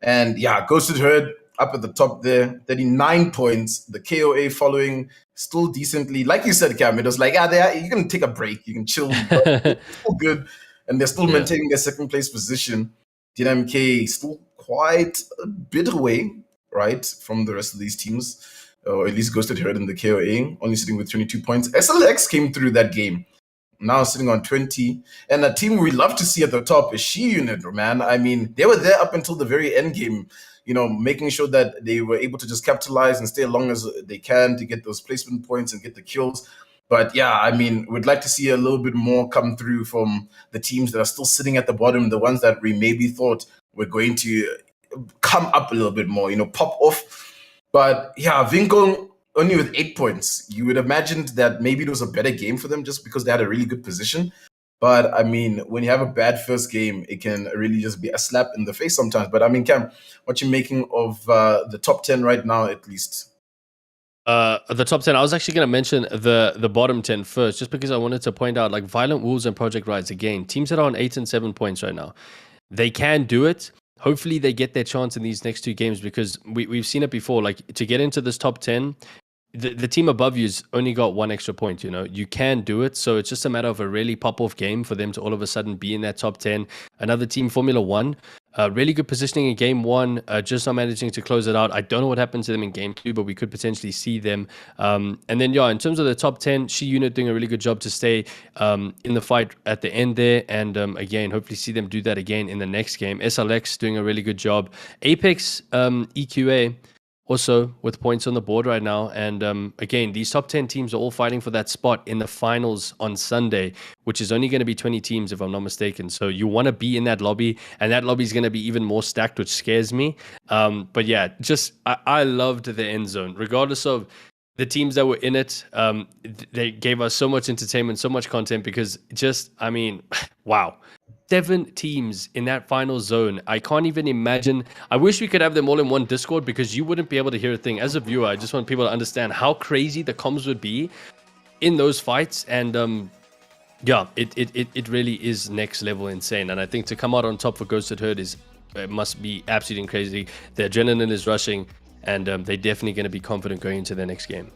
And yeah, Ghosted Herd up at the top there, 39 points. The KOA following still decently. Like you said, Cam, it was like, you can take a break, you can chill. It's still good. And they're still maintaining their 2nd place position. DNMK still quite a bit away, right, from the rest of these teams. Or at least Ghosted Herd in the KOA, only sitting with 22 points. SLX came through that game, now sitting on 20. And a team we love to see at the top is She Unit, man. I mean, they were there up until the very end game, you know, making sure that they were able to just capitalize and stay as long as they can to get those placement points and get the kills. But yeah, I mean, we'd like to see a little bit more come through from the teams that are still sitting at the bottom, the ones that we maybe thought were going to come up a little bit more, you know, pop off. But yeah, Vinko only with 8 points. You would imagine that maybe it was a better game for them just because they had a really good position. But I mean, when you have a bad first game, it can really just be a slap in the face sometimes. But I mean, Cam, what you making of the top 10 right now, at least? The top 10, I was actually going to mention the bottom 10 first, just because I wanted to point out, like, Violent Wolves and Project Rise, again, teams that are on 8 and 7 points right now. They can do it. Hopefully they get their chance in these next 2 games, because we've seen it before. Like, to get into this top 10, the team above you's only got 1 extra point, you know. You can do it, so it's just a matter of a really pop-off game for them to all of a sudden be in that top 10. Another team, Formula 1, really good positioning in game 1, just not managing to close it out. I don't know what happened to them in game 2, but we could potentially see them. And then, yeah, in terms of the top 10, She Unit doing a really good job to stay in the fight at the end there. And again, hopefully see them do that again in the next game. SLX doing a really good job. Apex, EQA, also with points on the board right now. And again, these top 10 teams are all fighting for that spot in the finals on Sunday, which is only going to be 20 teams, if I'm not mistaken. So you want to be in that lobby, and that lobby is going to be even more stacked, which scares me. But yeah, just I loved the end zone, regardless of the teams that were in it. They gave us so much entertainment, so much content, because just, I mean, wow. 7 teams in that final zone. I can't even imagine. I wish we could have them all in one Discord, because you wouldn't be able to hear a thing. As a viewer, I just want people to understand how crazy the comms would be in those fights. And yeah, it really is next level insane. And I think to come out on top for Ghosted Herd must be absolutely crazy. The adrenaline is rushing, and they're definitely going to be confident going into their next game.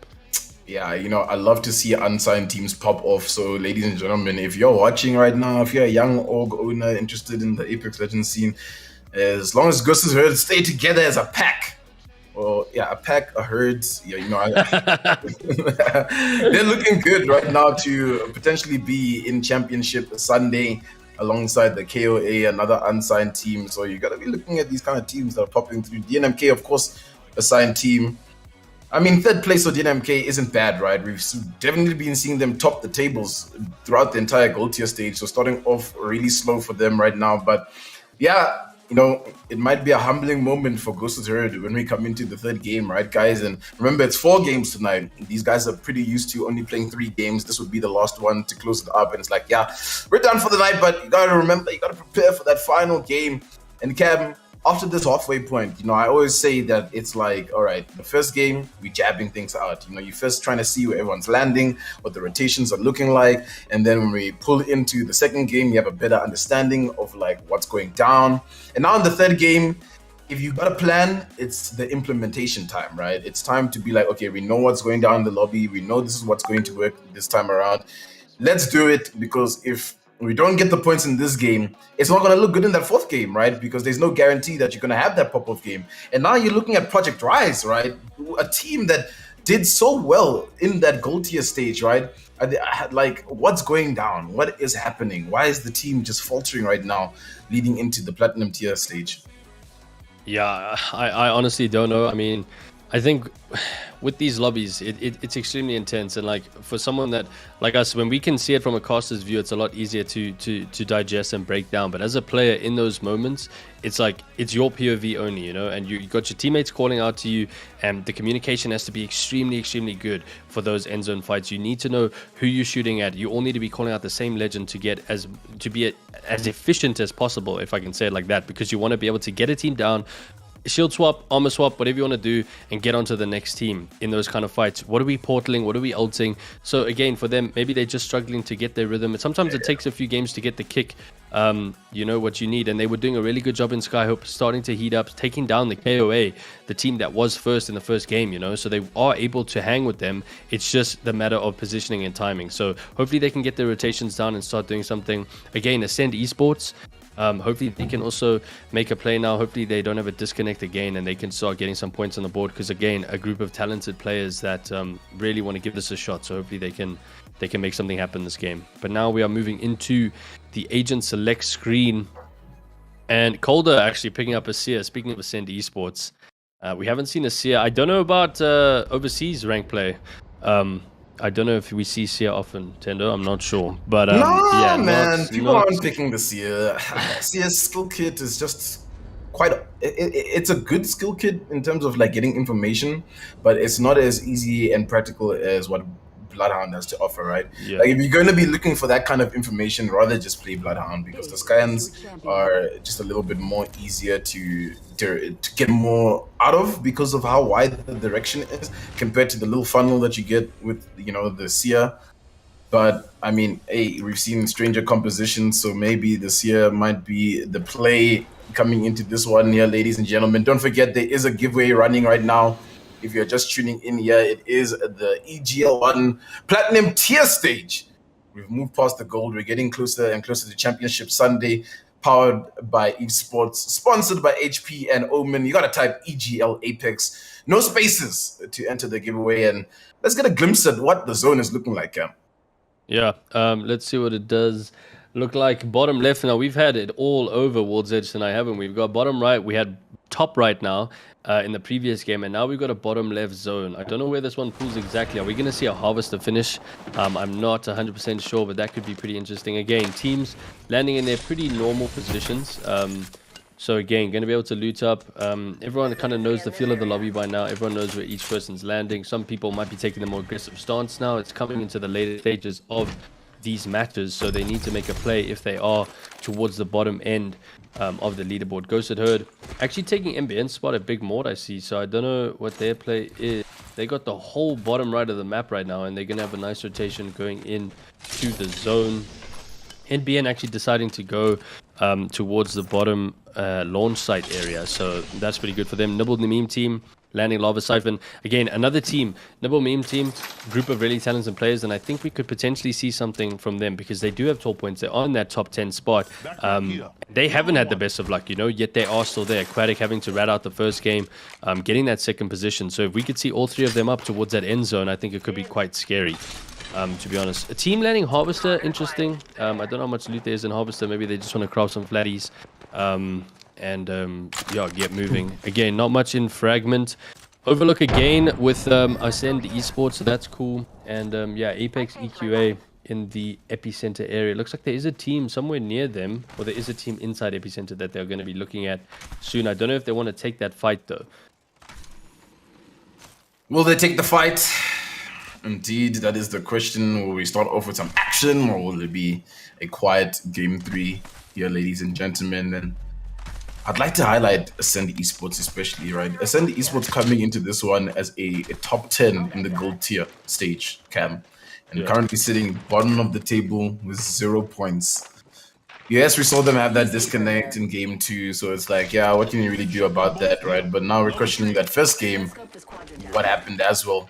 Yeah, I love to see unsigned teams pop off. So, ladies and gentlemen, if you're watching right now, if you're a young org owner interested in the Apex Legends scene, as long as Gus is heard, stay together as a pack. Or yeah, a pack, a herd. Yeah, they're looking good right now to potentially be in championship Sunday alongside the KOA, another unsigned team. So you got to be looking at these kind of teams that are popping through. DNMK, of course, a signed team. I mean, third place for DNMK isn't bad, right? We've definitely been seeing them top the tables throughout the entire gold tier stage. So starting off really slow for them right now. But yeah, it might be a humbling moment for Ghosted Herd when we come into the third game, right, guys? And remember, it's 4 games tonight. These guys are pretty used to only playing 3 games. This would be the last one to close it up. And it's like, yeah, we're done for the night, but you got to remember, you got to prepare for that final game. And Cam, after this halfway point, I always say that it's like, all right, the first game, we jabbing things out. You first trying to see where everyone's landing, what the rotations are looking like. And then when we pull into the second game, you have a better understanding of like what's going down. And now in the third game, if you've got a plan, it's the implementation time, right? It's time to be like, okay, we know what's going down in the lobby. We know this is what's going to work this time around. Let's do it, because if we don't get the points in this game, it's not going to look good in that fourth game, right? Because there's no guarantee that you're going to have that pop-off game. And now you're looking at Project Rise, right? A team that did so well in that gold tier stage, right? Like, what's going down? What is happening? Why is the team just faltering right now, leading into the platinum tier stage? Yeah, I honestly don't know. I mean, I think with these lobbies, it's extremely intense, and like for someone that like us, when we can see it from a caster's view, it's a lot easier to digest and break down. But as a player in those moments, it's like it's your POV only, and you got your teammates calling out to you, and the communication has to be extremely good for those end zone fights. You need to know who you're shooting at. You all need to be calling out the same legend to be as efficient as possible, if I can say it like that, because you want to be able to get a team down, shield swap, armor swap, whatever you want to do, and get onto the next team in those kind of fights. What are we portaling? What are we ulting? So again, for them, maybe they're just struggling to get their rhythm. And sometimes it takes a few games to get the kick, what you need. And they were doing a really good job in Skyhope, starting to heat up, taking down the KOA, the team that was first in the first game, so they are able to hang with them. It's just the matter of positioning and timing. So hopefully they can get their rotations down and start doing something. Again, Ascend Esports, hopefully they can also make a play now. Hopefully they don't have a disconnect again, and they can start getting some points on the board, because again, a group of talented players that really want to give this a shot. So hopefully they can make something happen this game. But now we are moving into the agent select screen, and Calder actually picking up a seer. Speaking of Ascend Esports, we haven't seen a seer. I don't know about overseas rank play. I don't know if we see Seer often, Thendo. I'm not sure. But yeah, man, people aren't picking the Seer. Seer's skill kit is just it's a good skill kit in terms of like getting information, but it's not as easy and practical as what Bloodhound has to offer, right? Yeah. Like if you're going to be looking for that kind of information, rather just play Bloodhound, because the scans are just a little bit more easier to get more out of, because of how wide the direction is compared to the little funnel that you get with the Seer. But I mean, hey, we've seen stranger compositions, so maybe the Seer might be the play coming into this one here, ladies and gentlemen. Don't forget, there is a giveaway running right now. If you're just tuning in here, it is the EGL 1 Platinum tier stage. We've moved past the gold. We're getting closer and closer to Championship Sunday, powered by Evesports, sponsored by HP and Omen. You got to type EGL Apex. No spaces to enter the giveaway. And let's get a glimpse at what the zone is looking like, Cam. Yeah, let's see what it does look like. Bottom left, now we've had it all over World's Edge tonight, haven't we? We've got bottom right, we had top right now in the previous game, and now we've got a bottom left zone. I don't know where this one pulls exactly. Are we going to see a harvester finish? I'm not 100% sure, but that could be pretty interesting. Again, teams landing in their pretty normal positions. So again, going to be able to loot up. Everyone kind of knows the feel of the lobby by now. Everyone knows where each person's landing. Some people might be taking the more aggressive stance now. It's coming into the later stages of these matches, so they need to make a play if they are towards the bottom end of the leaderboard. Ghosted Herd actually taking MBN spot at Big Mort, I see. So I don't know what their play is. They got the whole bottom right of the map right now, and they're going to have a nice rotation going in to the zone. NBN actually deciding to go towards the bottom launch site area, so that's pretty good for them. Nibbled the meme team landing Lava Siphon. Again, another team, Nibble Meme team, group of really talented players, and I think we could potentially see something from them because they do have 12 points. They're on that top 10 spot. They haven't had the best of luck, yet they are still there. Aquatic having to rat out the first game, getting that second position. So if we could see all three of them up towards that end zone, I think it could be quite scary. To be honest, a team landing Harvester, interesting. I don't know how much loot there is in Harvester. Maybe they just want to craft some flatties yeah, get moving. Again, not much in Fragment. Overlook again with Ascend Esports, so that's cool. And yeah, Apex EQA in the epicenter area. Looks like there is a team somewhere near them, or there is a team inside epicenter that they're going to be looking at soon. I don't know if they want to take that fight though. Will they take the fight? Indeed, that is the question. Will we start off with some action, or will it be a quiet game 3 here, ladies and gentlemen? And I'd like to highlight Ascend Esports especially, right? Ascend Esports coming into this one as a top 10 in the gold tier stage, Cam. And currently sitting bottom of the table with 0 points. Yes, we saw them have that disconnect in game 2, so it's like, yeah, what can you really do about that, right? But now we're questioning that first game, what happened as well.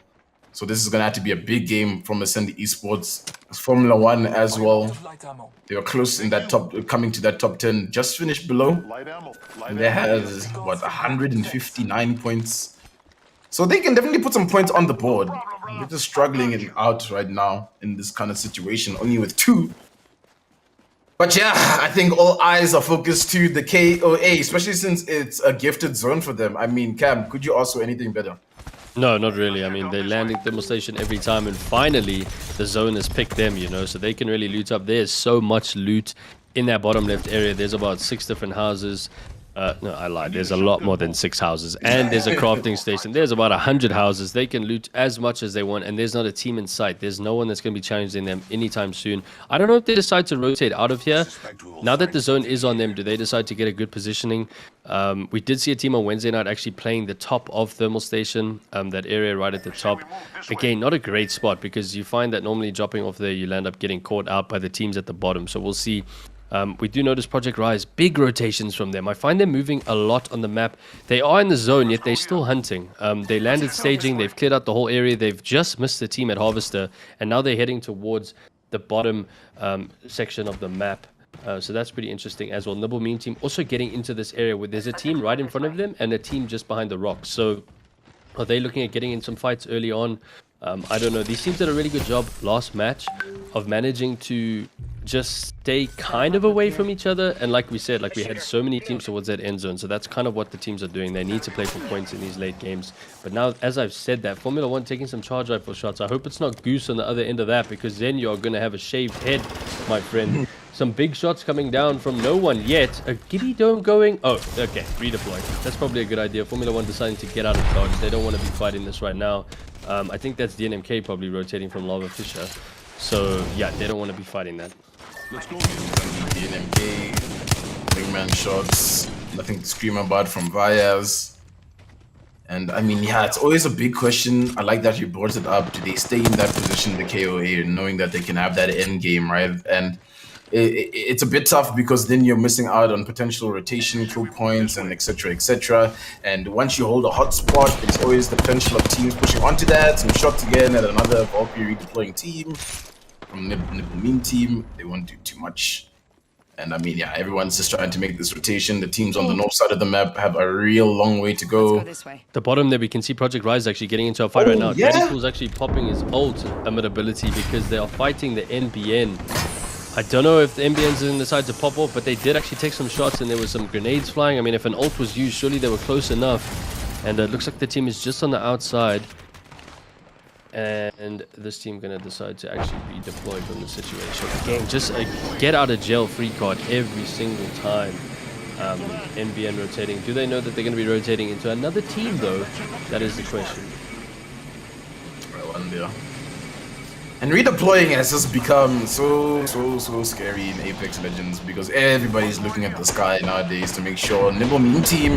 So this is going to have to be a big game from Ascend Esports. Formula 1 as well. They were close in that top, coming to that top 10, just finished below. And they have, what, 159 points. So they can definitely put some points on the board. They're just struggling it out right now in this kind of situation, only with 2. But yeah, I think all eyes are focused to the KOA, especially since it's a gifted zone for them. I mean, Cam, could you ask for anything better? No, not really. I mean, they're landing Thermal Station every time, and finally the zone has picked them, so they can really loot up. There's so much loot in that bottom left area. There's about 6 different houses. No, I lied. There's a lot more than 6 houses. And there's a crafting station. There's about 100 houses. They can loot as much as they want, and there's not a team in sight. There's no one that's going to be challenging them anytime soon. I don't know if they decide to rotate out of here. Now that the zone is on them, do they decide to get a good positioning? We did see a team on Wednesday night actually playing the top of Thermal Station, that area right at the top. Again, not a great spot because you find that normally dropping off there, you'll end up getting caught out by the teams at the bottom. So we'll see. We do notice Project Rise, big rotations from them. I find them moving a lot on the map. They are in the zone, yet they're still hunting. They landed staging, they've cleared out the whole area. They've just missed the team at Harvester, and now they're heading towards the bottom section of the map. So that's pretty interesting as well. Nibble Meme team also getting into this area where there's a team right in front of them and a team just behind the rocks. So are they looking at getting in some fights early on? I don't know. These teams did a really good job last match of managing to just stay kind of away from each other. And like we said, like we had so many teams towards that end zone. So that's kind of what the teams are doing. They need to play for points in these late games. But now, as I've said that, Formula 1 taking some charge rifle shots. I hope it's not Goose on the other end of that, because then you're going to have a shaved head, my friend. Some big shots coming down from no one yet. A giddy dome going. Oh, okay. Redeploy. That's probably a good idea. Formula 1 deciding to get out of charge. They don't want to be fighting this right now. I think that's DNMK probably rotating from Lava Fisher. So, yeah, they don't want to be fighting that. Let's go. DNMK. Wingman shots. Nothing to scream about from Vyas. And, I mean, yeah, it's always a big question. I like that you brought it up. Do they stay in that position, the KOA, knowing that they can have that end game, right? And it's a bit tough because then you're missing out on potential rotation, kill points, and etc. And once you hold a hot spot, there's always the potential of teams pushing onto that. Some shots again at another Valkyrie redeploying team from Nibble Meme team. They won't do too much. And I mean, yeah, everyone's just trying to make this rotation. The teams on the north side of the map have a real long way to go. This way. The bottom there, we can see Project Rise actually getting into a fight right now. Yeah. Daddy Cool's actually popping his ult amid ability because they are fighting the NBN. I don't know if the NBNs didn't decide to pop off, but they did actually take some shots and there was some grenades flying. I mean, if an ult was used, surely they were close enough. And it looks like the team is just on the outside. And this team going to decide to actually be deployed from the situation. Again, just a get out of jail free card every single time. NBN rotating. Do they know that they're going to be rotating into another team, though? That is the question. I wonder. And redeploying has just become so scary in Apex Legends because everybody's looking at the sky nowadays to make sure Nibble Meme team,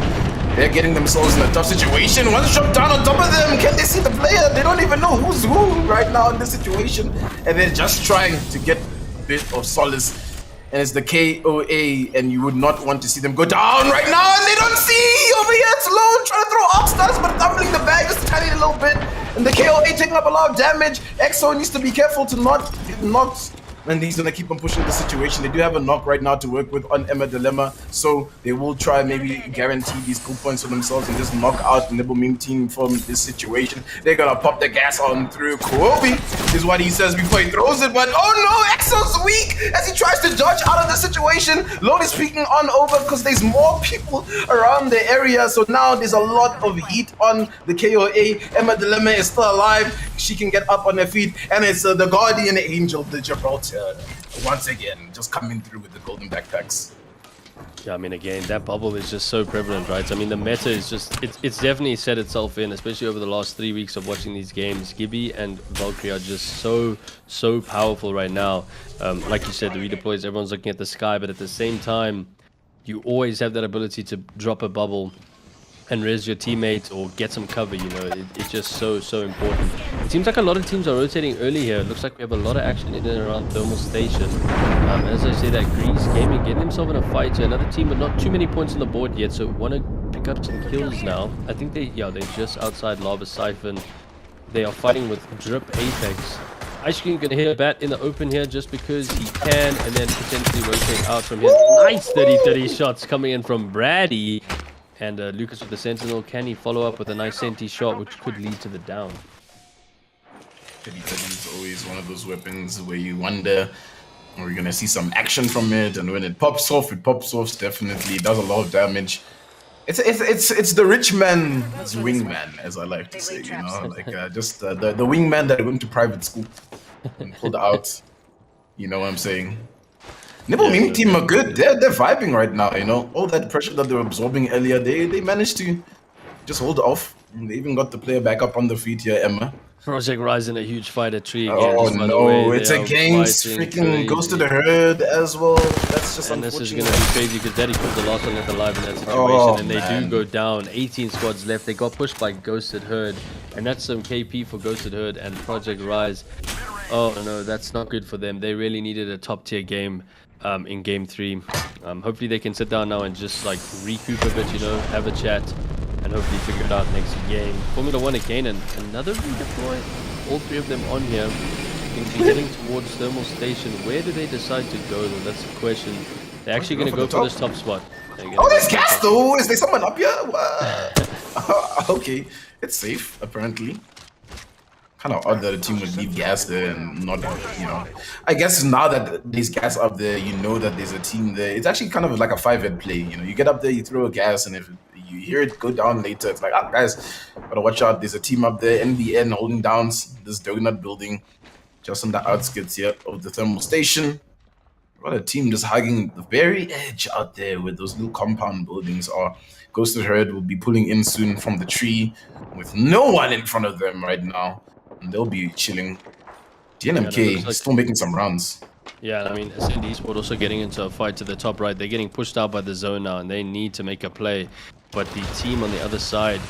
they're getting themselves in a tough situation. One shot down on top of them, can they see the player? They don't even know who's who right now in this situation. And they're just trying to get a bit of solace. And it's the KOA, and you would not want to see them go down right now. And they don't see over here, it's Lone trying to throw off stars, but doubling the little bit. And the KOA taking up a lot of damage. EXO needs to be careful to not get knocked. And he's gonna keep on pushing the situation. They do have a knock right now to work with on Emma Dilemma, so they will try maybe guarantee these cool points for themselves and just knock out the Nibble Meme team from this situation. They're gonna pop the gas on through. Kobe is what he says before he throws it, but oh no, EXO's weak as he tries to dodge out of the situation. Lord is peeking on over because there's more people around the area, so now there's a lot of heat on the KOA. Emma Dilemma is still alive. She can get up on her feet, and it's the Guardian Angel, the Gibraltar, once again, just coming through with the golden backpacks. Yeah, I mean, again, that bubble is just so prevalent, right? I mean, the meta is just, it's definitely set itself in, especially over the last 3 weeks of watching these games. Gibby and Valkyrie are just so powerful right now. Like you said, the redeploys, everyone's looking at the sky, but at the same time, you always have that ability to drop a bubble and res your teammate or get some cover, you know. It's just so important. It seems like a lot of teams are rotating early here. It looks like we have a lot of action in and around Thermal Station. As I say, that Grease Gaming getting himself in a fight to another team, but not too many points on the board yet, so want to pick up some kills now. I think they're just outside Lava Siphon. They are fighting with Drip Apex. Ice Cream gonna hit a bat in the open here just because he can, and then potentially rotate out from here. Nice 30-30 shots coming in from Brady. And Lucas with the Sentinel, can he follow up with a nice Senti shot, which could lead to the down? 30-30 is always one of those weapons where you wonder, are we going to see some action from it? And when it pops off, definitely. It does a lot of damage. It's the rich man's wingman, as I like to say, you know? Like, just the wingman that went to private school and pulled out. You know what I'm saying? Nibble Meme team are good. They're vibing right now, you know. All that pressure that they were absorbing earlier, they managed to just hold off. And they even got the player back up on the feet here, Emma. Project Rise in a huge fighter tree again. Oh no, it's against freaking Ghost of the Herd as well. That's just and this unfortunate. is going to be crazy because Daddy pulled the last one left alive in that situation, and they do go down. 18 squads left. They got pushed by Ghosted Herd, and that's some KP for Ghosted Herd and Project Rise. Oh no, that's not good for them. They really needed a top tier game in game 3. Hopefully they can sit down now and just like recoup a bit, you know, have a chat, and hopefully figure it out next game. Formula 1 again, and another redeploy. All 3 of them on here. Going to be heading towards Thermal Station. Where do they decide to go though? That's the question. They're actually going to go for this top spot. Oh, there's gas though! Is there someone up here? Okay, it's safe apparently. Kind of odd that a team would leave gas there and not, you know. I guess now that there's gas up there, you know that there's a team there. It's actually kind of like a 5-head play, you know. You get up there, you throw a gas, and if you hear it go down later, it's like, ah, guys, gotta watch out. There's a team up there, NBN, holding down this donut building just on the outskirts here of the thermal station. What a team just hugging the very edge out there where those little compound buildings are. Ghosted Herd will be pulling in soon from the tree with no one in front of them right now. And they'll be chilling. DNMK still making some runs. Yeah, I mean, Ascend Esports also getting into a fight to the top right. They're getting pushed out by the zone now, and they need to make a play. But the team on the other side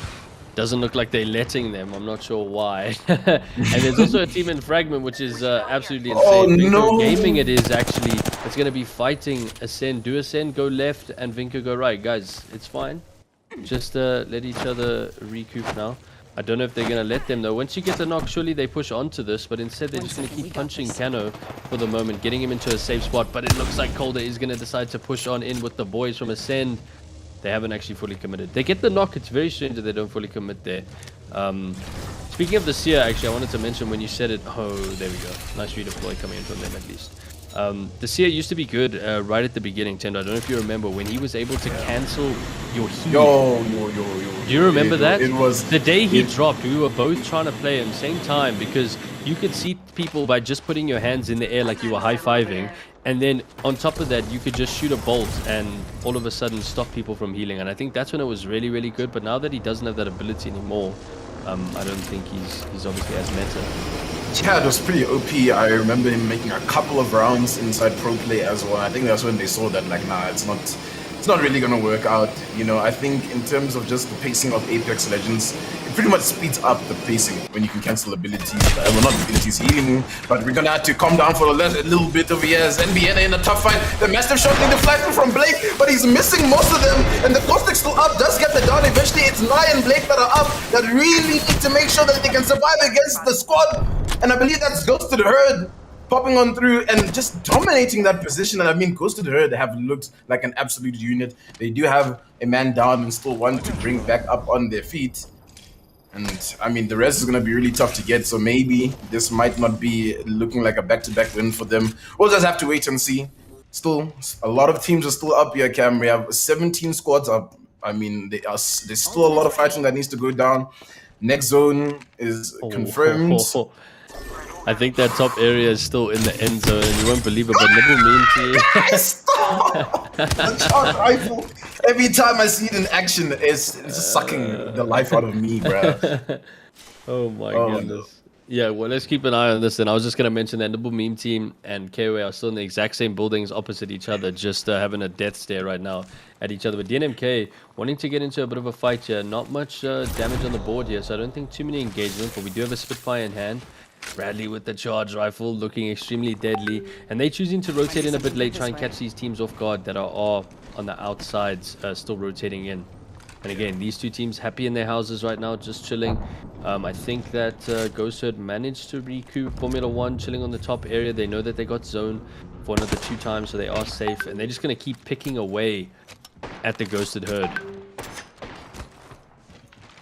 doesn't look like they're letting them. I'm not sure why. And there's also a team in Fragment, which is absolutely insane. Oh, Vinko no. Gaming it is actually. It's going to be fighting Ascend. Do Ascend go left and Vinko go right. Guys, it's fine. Just let each other recoup now. I don't know if they're going to let them though. Once you get the knock, surely they push onto this, but instead they're just going to keep punching Cano for the moment, getting him into a safe spot. But it looks like Calder is going to decide to push on in with the boys from Ascend. They haven't actually fully committed. They get the knock. It's very strange that they don't fully commit there. Speaking of the Seer, actually, I wanted to mention when you said it. Oh, there we go. Nice redeploy coming in from them at least. The Seer used to be good right at the beginning, Thendo. I don't know if you remember when he was able to cancel your heal. Do you remember that? It was the day he dropped. We were both trying to play at the same time because you could see people by just putting your hands in the air like you were high-fiving, and then on top of that you could just shoot a bolt and all of a sudden stop people from healing. And I think that's when it was really, really good. But now that he doesn't have that ability anymore, I don't think he's obviously as meta. Yeah, it was pretty OP. I remember him making a couple of rounds inside pro play as well. I think that's when they saw that, like, nah, it's not it's not really gonna work out. You know, I think in terms of just the pacing of Apex Legends, it pretty much speeds up the pacing when you can cancel abilities. Well, not abilities, healing, but we're gonna have to calm down for a little bit over here as NBN in a tough fight. The massive shot in the flash through from Blake, but he's missing most of them, and the Caustic's still up, does get the down. Eventually, it's Nye and Blake that are up that really need to make sure that they can survive against the squad, and I believe that's Ghost to the Herd popping on through and just dominating that position. And I mean, Ghost to the Herd have looked like an absolute unit. They do have a man down and still want to bring back up on their feet. And I mean, the rest is going to be really tough to get. So maybe this might not be looking like a back-to-back win for them. We'll just have to wait and see. Still, a lot of teams are still up here, Cam. We have 17 squads up. I mean, there's still a lot of fighting that needs to go down. Next zone is confirmed. I think that top area is still in the end zone, and you won't believe it, but Nibble mean to Stop! The charge rifle. Every time I see it in action, it's just sucking the life out of me, bro. Oh my goodness. Yeah, well, let's keep an eye on this. And I was just going to mention that Nibble meme team and KOA are still in the exact same buildings opposite each other, just having a death stare right now at each other. But DNMK wanting to get into a bit of a fight here. Not much damage on the board here, so I don't think too many engagements, but we do have a Spitfire in hand. Bradley with the charge rifle looking extremely deadly, and they're choosing to rotate in a bit late, try and catch these teams off guard that are on the outsides, still rotating in. And again, these two teams happy in their houses right now, just chilling. I think that Ghost Herd managed to recoup Formula 1, chilling on the top area. They know that they got zone for another 2 times, so they are safe, and they're just going to keep picking away at the Ghosted Herd.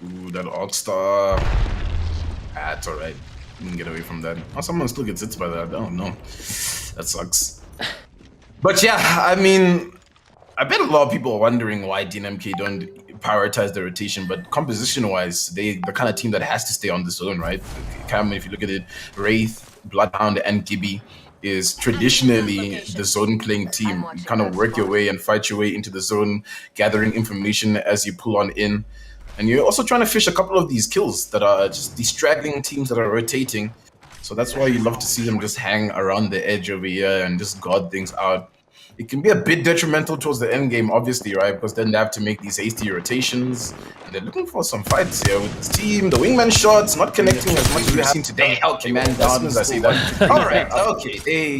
Ooh, that All-Star. That's alright. You can get away from that. Oh, someone still gets hit by that. I don't know. That sucks. But yeah, I mean, I bet a lot of people are wondering why DNMK don't prioritize the rotation, but composition-wise, they're the kind of team that has to stay on the zone, right? Cam, if you look at it, Wraith, Bloodhound, and Gibby is traditionally the zone-playing team. You kind of work your way and fight your way into the zone, gathering information as you pull on in. And you're also trying to fish a couple of these kills that are just these straggling teams that are rotating. So that's why you love to see them just hang around the edge over here and just guard things out. It can be a bit detrimental towards the end game, obviously, right? Because then they have to make these hasty rotations. And they're looking for some fights here with this team. The wingman shots not connecting as much as we've seen today. Okay, man, down as I say that. All right, okay,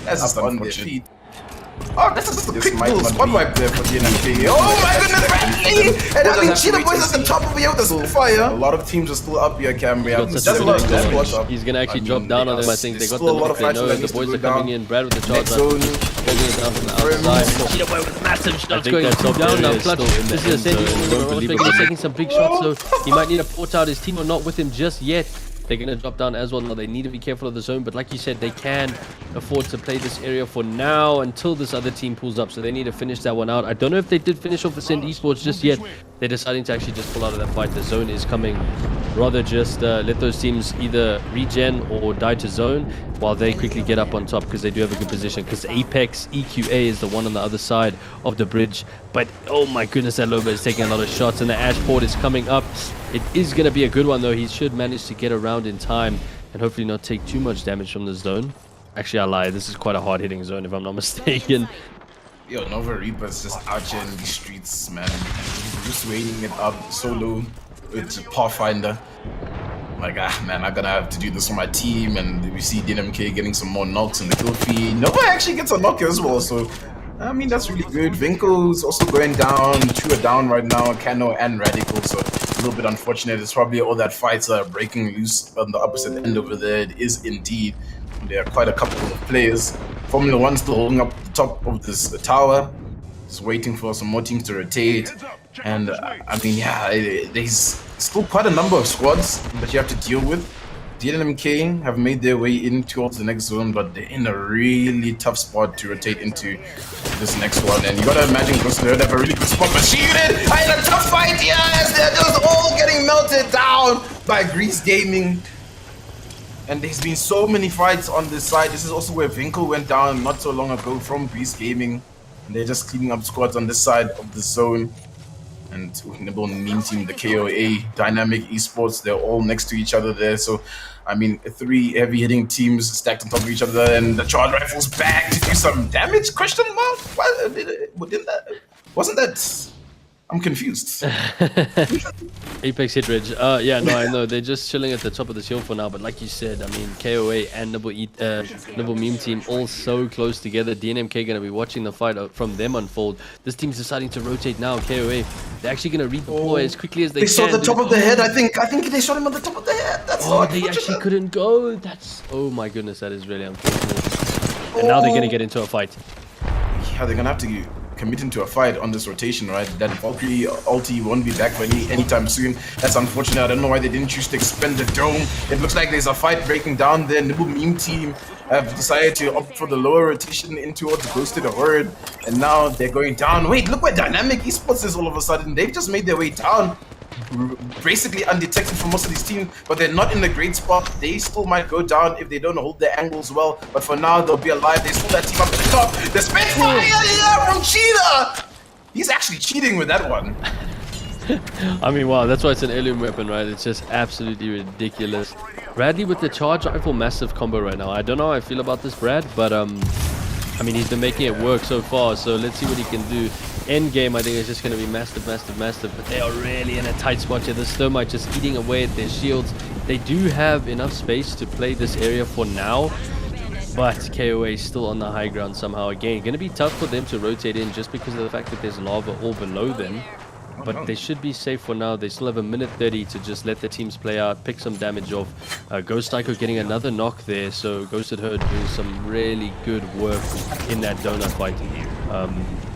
that's just on their feet. Oh, that's just a quick little spot wipe there for DNMK. Oh my goodness, Bradley! And I mean, Cheetah Boys at the top of here with the Spitfire. A lot of teams are still up here, Cam. We have He's going to actually drop down on them. I think they got the knock. They know the boys are coming in. Brad with the charge holding it down from the outside. Cheetah Boy with massive shots going down now. Clutch. This is Ascending. Taking some big shots, so he might need to port out his team or not with him just yet. They're going to drop down as well. Now they need to be careful of the zone, but like you said, they can afford to play this area for now until this other team pulls up, so they need to finish that one out. I don't know if they did finish off Ascend Esports just yet. They're deciding to actually just pull out of that fight. The zone is coming. Rather just let those teams either regen or die to zone while they quickly get up on top, because they do have a good position, because Apex EQA is the one on the other side of the bridge. But oh my goodness, that Loba is taking a lot of shots, and the Ash port is coming up. It is going to be a good one though. He should manage to get around in time and hopefully not take too much damage from the zone. Actually, I lied. This is quite a hard-hitting zone if I'm not mistaken. Yo, Nova Reaper's just out here in these streets, man. Just waiting it up solo with Pathfinder. Like, man, I'm gonna have to do this for my team, and we see DNMK getting some more knocks in the kill feed. Nova actually gets a knock as well, so I mean, that's really good. Vinko's also going down. 2 are down right now, Kano and Radical, so it's a little bit unfortunate. It's probably all that fights are breaking loose on the opposite end over there. It is indeed. There are quite a couple of players. Formula 1 still holding up the top of this tower, just waiting for some more teams to rotate. And I mean, yeah, there's still quite a number of squads that you have to deal with. DNMK have made their way in towards the next zone, but they're in a really tough spot to rotate into this next one. And you gotta imagine Ghosted Herd have a really good spot, but shielded in a tough fight, yes! They're just all getting melted down by Grease Gaming. And there's been so many fights on this side. This is also where Vinko went down not so long ago from Grease Gaming. And they're just cleaning up squads on this side of the zone. And Nibble Mean Team, the KOA, Dynamic Esports, they're all next to each other there. So, I mean, 3 heavy-hitting teams stacked on top of each other, and the charge rifle's back to do some damage, question mark? What? Didn't that? Wasn't that? I'm confused. Apex hit Ridge. Yeah, no, I know. They're just chilling at the top of the hill for now. But like you said, I mean, KOA and Nibble Meme Team all so close together. DNMK going to be watching the fight from them unfold. This team's deciding to rotate now. KOA, they're actually going to redeploy as quickly as they can. They saw the top of the head, I think. I think they shot him on the top of the head. That's so they actually couldn't go. That's... Oh my goodness, that is really unfortunate. And now they're going to get into a fight. Yeah, they're going to have to commit into a fight on this rotation, right? That Valkyrie ulti won't be back for anytime soon. That's unfortunate. I don't know why they didn't choose to expend the dome. It looks like there's a fight breaking down there. Nibble Meme Team have decided to opt for the lower rotation in towards Ghosted Horde, and now they're going down. Wait, look where Dynamic Esports is all of a sudden. They've just made their way down, basically undetected for most of these teams, but they're not in a great spot. They still might go down if they don't hold their angles well, but for now they'll be alive. They still that team up at the top. The Spitfire from Cheetah! He's actually cheating with that one. I mean, wow, that's why it's an heirloom weapon, right? It's just absolutely ridiculous. Bradley with the charge rifle, massive combo right now. I don't know how I feel about this Brad, but I mean, he's been making it work so far, so let's see what he can do. End game, I think, is just going to be massive, but they are really in a tight spot here. The Thermite just eating away at their shields. They do have enough space to play this area for now, but KOA is still on the high ground somehow. Again, going to be tough for them to rotate in just because of the fact that there's lava all below them. But they should be safe for now. They still have a minute 30 to just let the teams play out, pick some damage off. Ghost Tycho getting another knock there, so Ghosted Herd doing some really good work in that donut fight.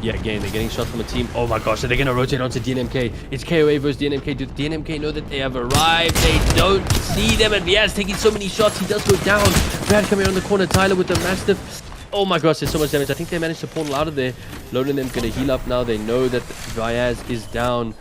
Yeah, again, they're getting shot from a team. Oh my gosh, so they're going to rotate onto DNMK. It's KOA versus DNMK. Do DNMK know that they have arrived? They don't see them, and Viaz taking so many shots. He does go down. Brad coming around the corner. Tyler with the Mastiff. Oh my gosh, there's so much damage. I think they managed to portal out of there. Loading them going to heal up now. They know that Viaz is down.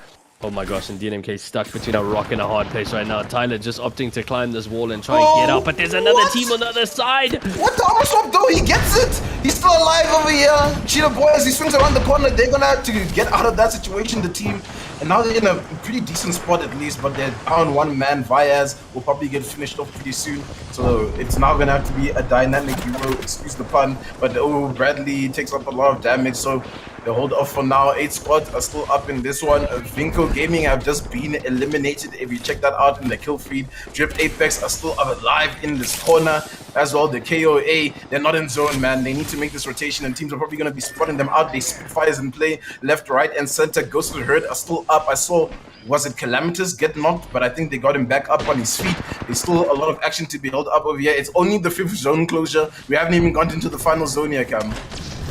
Oh my gosh, and DNMK stuck between a rock and a hard place right now. Tyler just opting to climb this wall and try and get out, but there's another team on the other side. What the armor swap though? He gets it. He's still alive over here. Cheetah boy, as he swings around the corner, they're gonna have to get out of that situation, the team. And now they're in a pretty decent spot at least, but they're down one man. Viaz will probably get finished off pretty soon. So it's now gonna have to be a dynamic duo, excuse the pun. But oh, Bradley takes up a lot of damage, so they hold off for now. 8 squads are still up in this one. Vinco Gaming have just been eliminated. If you check that out in the kill feed, Drip Apex are still alive in this corner as well. The KOA, they're not in zone, man. They need to make this rotation, and teams are probably going to be spotting them out. They Spitfires in play left, right, and center. Ghosted Herd are still up. I saw, was it Calamitous get knocked, but I think they got him back up on his feet. There's still a lot of action to be held up over here. It's only the 5th zone closure. We haven't even gone into the final zone here, Cam.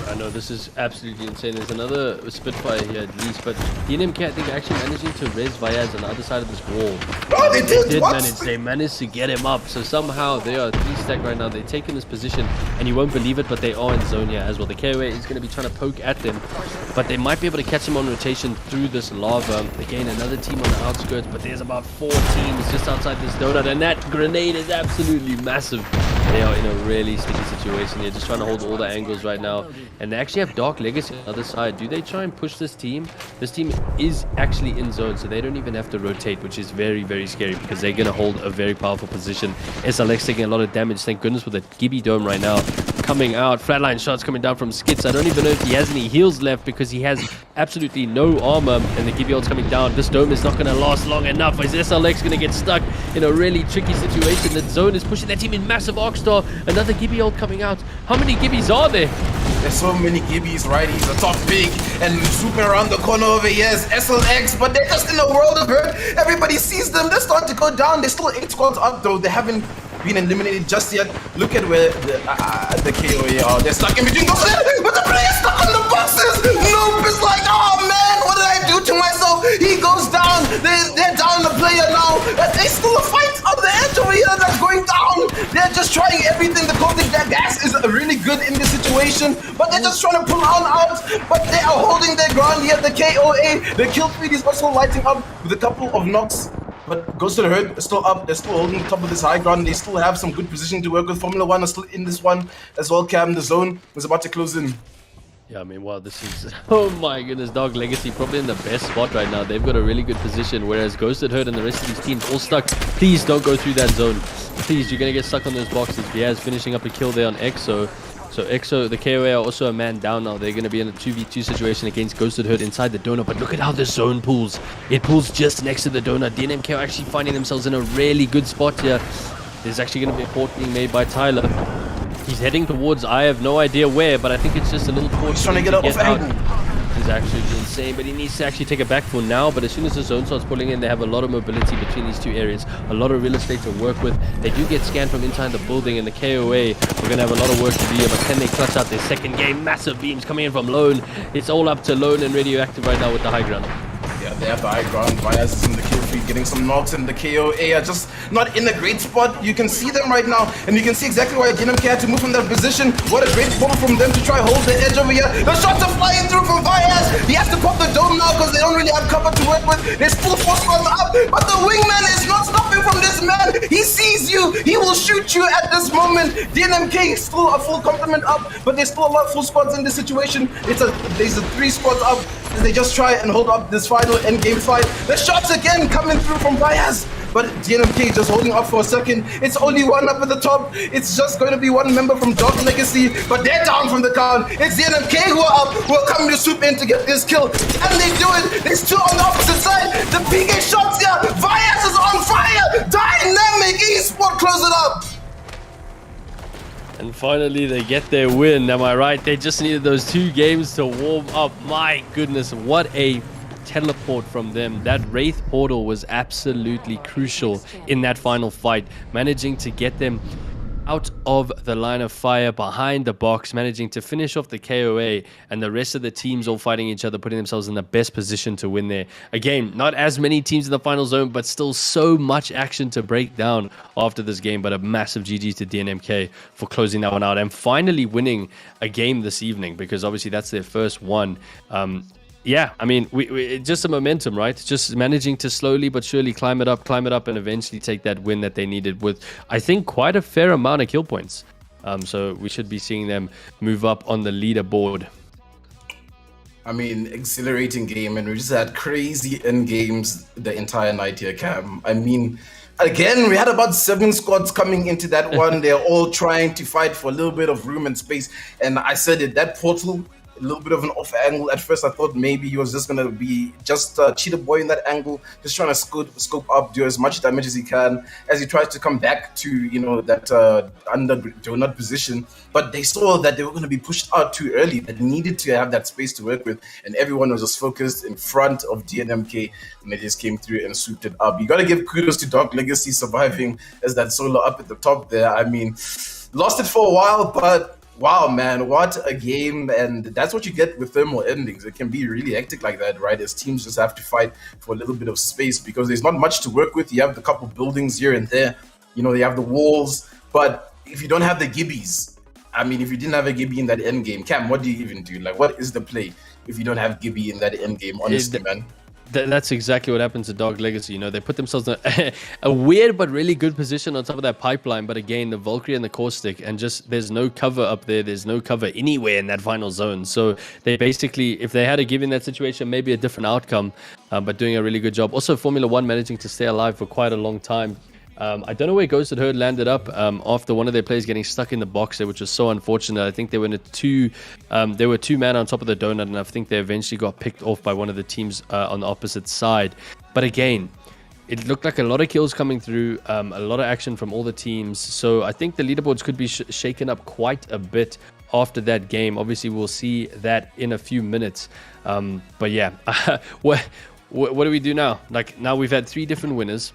I know, this is absolutely insane. There's another Spitfire here at least, but DNMK, I think, actually managing to res Viaz on the other side of this wall. Oh, they did manage. They managed to get him up. So somehow they are 3-stack right now. They're taking this position, and you won't believe it, but they are in zone here as well. The KOA is going to be trying to poke at them, but they might be able to catch them on rotation through this lava. Again, another team on the outskirts, but there's about 4 teams just outside this donut, and that grenade is absolutely massive. They are in a really sticky situation here, just trying to hold all the angles right now. And they actually have Dark Legacy on the other side. Do they try and push this team? This team is actually in zone, so they don't even have to rotate, which is very, very scary because they're going to hold a very powerful position. SLX taking a lot of damage, thank goodness, with a Gibby Dome right now. Coming out, flatline shots coming down from Skits. I don't even know if he has any heals left because he has absolutely no armor, and the Gibby ult's coming down. This dome is not going to last long enough. Is SLX going to get stuck in a really tricky situation? The zone is pushing that team in massive Arcstar. Another Gibby ult coming out. How many Gibbies are there? There's so many Gibbies, right? He's a top pick, and swooping around the corner over here is SLX, but they're just in a world of hurt. Everybody sees them. They're starting to go down. They're still 8 squads up, though. They haven't been eliminated just yet. Look at where the KOA are. They're stuck in between those, but the player's stuck on the boxes. Nope, it's like, oh man, what did I do to myself? He goes down. They're down the player now. They still a fight on the edge over here that's going down. They're just trying everything. The caustic gas is really good in this situation, but they're just trying to pull on out. But they are holding their ground here. The KOA, the kill feed is also lighting up with a couple of knocks. But Ghosted Herd is still up. They're still holding the top of this high ground. They still have some good position to work with. Formula 1 are still in this one as well, Cam. The zone was about to close in. Yeah, I mean, wow, this is... Oh my goodness, Dark Legacy probably in the best spot right now. They've got a really good position, whereas Ghosted Herd and the rest of these teams all stuck. Please don't go through that zone. Please, you're going to get stuck on those boxes. Viaz finishing up a kill there on EXO. So EXO, the KOA are also a man down now. They're going to be in a 2v2 situation against Ghosted Herd inside the donut. But look at how the zone pulls. It pulls just next to the donut. DNMK are actually finding themselves in a really good spot here. There's actually going to be a port being made by Tyler. He's heading towards, I have no idea where, but I think it's just a little port. He's trying to get off angle. Is absolutely insane, but he needs to actually take a back for now. But as soon as the zone starts pulling in, they have a lot of mobility between these two areas, a lot of real estate to work with. They do get scanned from inside the building, and the KOA are going to have a lot of work to do here. But can they clutch out their second game? Massive beams coming in from Lone. It's all up to Lone and Radioactive right now with the high ground. Yeah, they have the high ground. Vyas is in the kill feed, getting some knocks, and the KOA are just not in a great spot. You can see them right now, and you can see exactly why DNMK had to move from that position. What a great pull from them to try hold the edge over here. The shots are flying through from Vyas. He has to pop the dome now because they don't really have cover to work with. There's full force squads up, but the wingman is not stopping from this man. He sees you. He will shoot you at this moment. DNMK is still a full complement up, but there's still a lot of full squads in this situation. There's a 3 squads up. They just try and hold up this final end game fight. The shots again coming through from Vyas, but DNMK just holding up for a second. It's only one up at the top. It's just going to be one member from Dark Legacy, but they're down from the count. It's DNMK who are up, who are coming to swoop in to get this kill, and they do it. There's 2 on the opposite side. The PK shots here. Vyas is on fire. Dynamic Esports close it up. And finally, they get their win. Am I right? They just needed those 2 games to warm up. My goodness, what a teleport from them. That Wraith portal was absolutely crucial in that final fight, managing to get them out of the line of fire behind the box, managing to finish off the KOA, and the rest of the teams all fighting each other, putting themselves in the best position to win there. Again, not as many teams in the final zone, but still so much action to break down after this game. But a massive GG to DNMK for closing that one out and finally winning a game this evening, because obviously that's their first one. Yeah, I mean, we just a momentum, right? Just managing to slowly but surely climb it up, and eventually take that win that they needed with, I think, quite a fair amount of kill points. So we should be seeing them move up on the leaderboard. I mean, exhilarating game, and we just had crazy end games the entire night here, Cam. I mean, again, we had about 7 squads coming into that one. They're all trying to fight for a little bit of room and space. And I said it, that portal, a little bit of an off angle. At first I thought maybe he was just going to be just Cheetah Boy in that angle, just trying to scope up, do as much damage as he can as he tries to come back to, you know, that under donut position. But they saw that they were going to be pushed out too early. They needed to have that space to work with, and everyone was just focused in front of DNMK, and they just came through and swooped it up. You got to give kudos to Dark Legacy surviving as that solo up at the top there. I mean, lost it for a while, but wow, man, what a game. And that's what you get with thermal endings. It can be really hectic like that, right? As teams just have to fight for a little bit of space because there's not much to work with. You have the couple buildings here and there. You know, they have the walls. But if you don't have the Gibbies, I mean, if you didn't have a Gibby in that end game, Cam, what do you even do? Like, what is the play if you don't have Gibby in that end game, honestly, man? That's exactly what happens to Dark Legacy. You know, they put themselves in a weird but really good position on top of that pipeline. But again, the Valkyrie and the Caustic, and just there's no cover up there. There's no cover anywhere in that final zone. So they basically, if they had a give in that situation, maybe a different outcome, but doing a really good job. Also, Formula 1 managing to stay alive for quite a long time. I don't know where Ghosted Herd landed up after one of their players getting stuck in the box there, which was so unfortunate. I think they were in they were 2 man on top of the donut, and I think they eventually got picked off by one of the teams on the opposite side. But again, it looked like a lot of kills coming through, a lot of action from all the teams. So I think the leaderboards could be shaken up quite a bit after that game. Obviously, we'll see that in a few minutes. But yeah, what do we do now? Like, now we've had 3 different winners.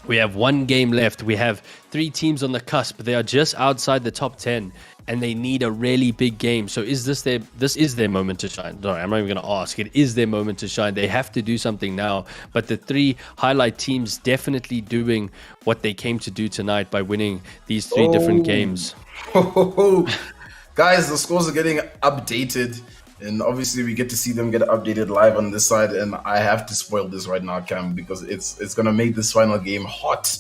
We have 1 game left. We have 3 teams on the cusp. They are just outside the top 10, and they need a really big game. So is this is their moment to shine? Sorry, I'm not even going to ask. It is their moment to shine. They have to do something now. But the 3 highlight teams definitely doing what they came to do tonight by winning these 3 different games. Guys, the scores are getting updated. And obviously we get to see them get updated live on this side, and I have to spoil this right now, Cam, because it's gonna make this final game hot.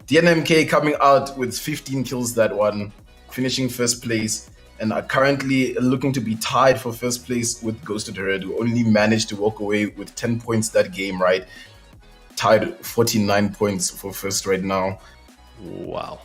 DNMK coming out with 15 kills that one, finishing first place, and are currently looking to be tied for first place with Ghosted Herd, who only managed to walk away with 10 points that game, right? Tied 49 points for first right now. Wow.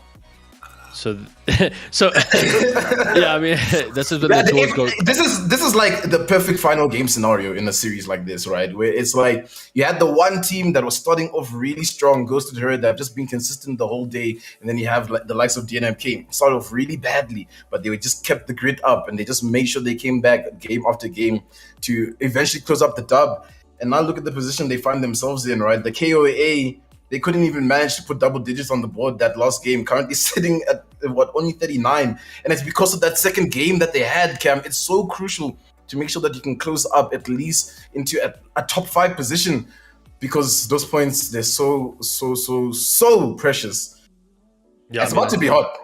So yeah, I mean, this is when the tours go. This is like the perfect final game scenario in a series like this, right? Where it's like you had the one team that was starting off really strong, goes to her, that have just been consistent the whole day, and then you have like the likes of DNMK started off really badly, but they just kept the grit up and they just made sure they came back game after game to eventually close up the dub. And now look at the position they find themselves in, right? The KOA, they couldn't even manage to put double digits on the board that last game, currently sitting at only 39. And it's because of that second game that they had, Cam. It's so crucial to make sure that you can close up at least into a top 5 position, because those points, they're so precious. Yeah, it's about to be hot.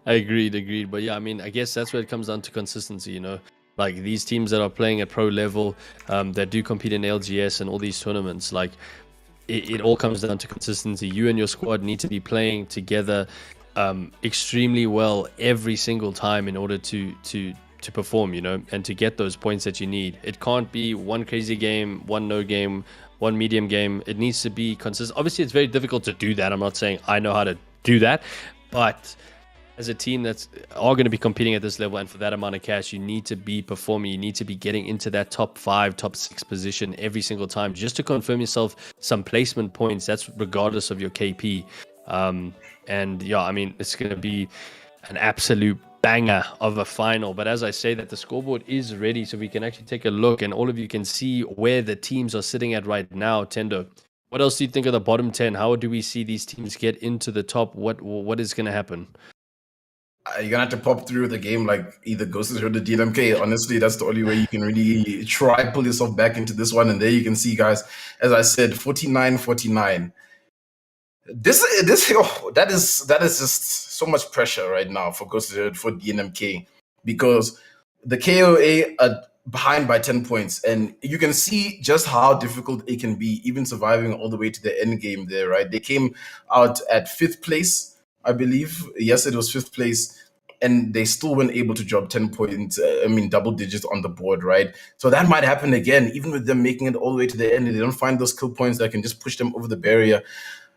Agreed. But yeah, I mean, I guess that's where it comes down to consistency, you know? Like these teams that are playing at pro level, that do compete in LGS and all these tournaments, like it all comes down to consistency. You and your squad need to be playing together extremely well every single time in order to perform, you know, and to get those points that you need. It can't be one crazy game, one no game, one medium game. It needs to be consistent. Obviously, it's very difficult to do that. I'm not saying I know how to do that, but as a team that's all going to be competing at this level and for that amount of cash, you need to be performing. You need to be getting into that top 5, top 6 position every single time just to confirm yourself some placement points. That's regardless of your KP. And yeah, I mean, it's going to be an absolute banger of a final. But as I say that, the scoreboard is ready, so we can actually take a look and all of you can see where the teams are sitting at right now. Thendo, what else do you think of the bottom 10? How do we see these teams get into the top? What is going to happen? You're gonna have to pop through the game like either Ghosts or the DMK. Honestly, that's the only way you can really try pull yourself back into this one. And there you can see, guys, as I said, 49-49. This that is just so much pressure right now for Ghosts for DNMK, because the KOA are behind by 10 points, and you can see just how difficult it can be, even surviving all the way to the end game there, right? They came out at 5th place, I believe. Yes, it was 5th place, and they still weren't able to drop 10 points, double digits on the board, right? So that might happen again, even with them making it all the way to the end, and they don't find those kill points that can just push them over the barrier.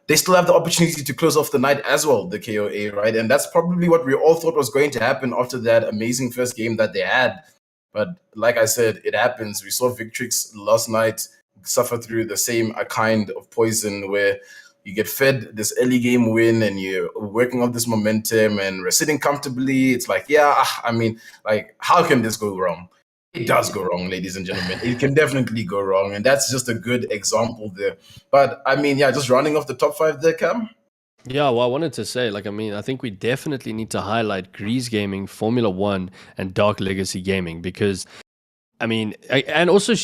They still have the opportunity to close off the night as well, the KOA, right? And that's probably what we all thought was going to happen after that amazing first game that they had. But like I said, it happens. We saw Victrix last night suffer through the same kind of poison where you get fed this early game win and you're working on this momentum and we're sitting comfortably. It's like, yeah, I mean, like, how can this go wrong? It does go wrong, ladies and gentlemen. It can definitely go wrong. And that's just a good example there. But I mean, yeah, just rounding off the top 5 there, Cam. Yeah, well, I wanted to say, like, I mean, I think we definitely need to highlight Grease Gaming, Formula One, and Dark Legacy Gaming, because I mean, and also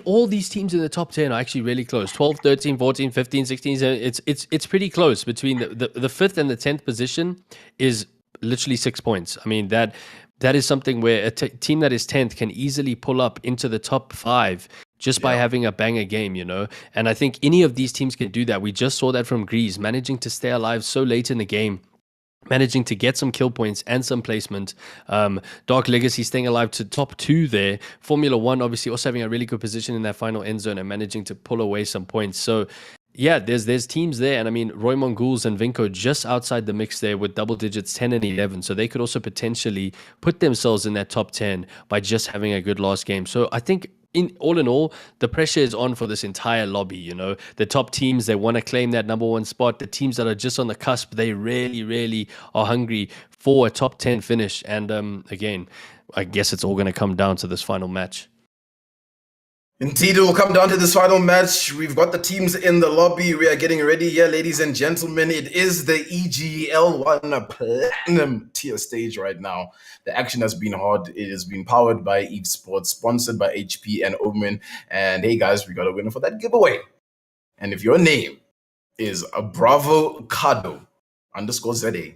all these teams in the top 10 are actually really close. 12, 13, 14, 15, 16. It's pretty close between the 5th and the 10th position is literally 6 points. I mean, that is something where a team that is 10th can easily pull up into the top 5 just by having a banger game, you know? And I think any of these teams can do that. We just saw that from Grease, managing to stay alive so late in the game, managing to get some kill points and some placement. Dark Legacy staying alive to top 2 there. Formula One obviously also having a really good position in that final end zone and managing to pull away some points. So yeah, there's teams there. And I mean, Roy Mongols and Vinco just outside the mix there with double digits 10 and 11. So they could also potentially put themselves in that top 10 by just having a good last game. So I think in all, the pressure is on for this entire lobby, you know. The top teams, they want to claim that number 1 spot. The teams that are just on the cusp, they really are hungry for a top 10 finish. And again, I guess it's all going to come down to this final match. Indeed, it will come down to this final match. We've got the teams in the lobby. We are getting ready here, ladies and gentlemen. It is the EGL 1 Platinum tier stage right now. The action has been hard. It has been powered by Evesports, sponsored by HP and Omen. And hey, guys, we got a winner for that giveaway. And if your name is a Bravo Cado _ZA,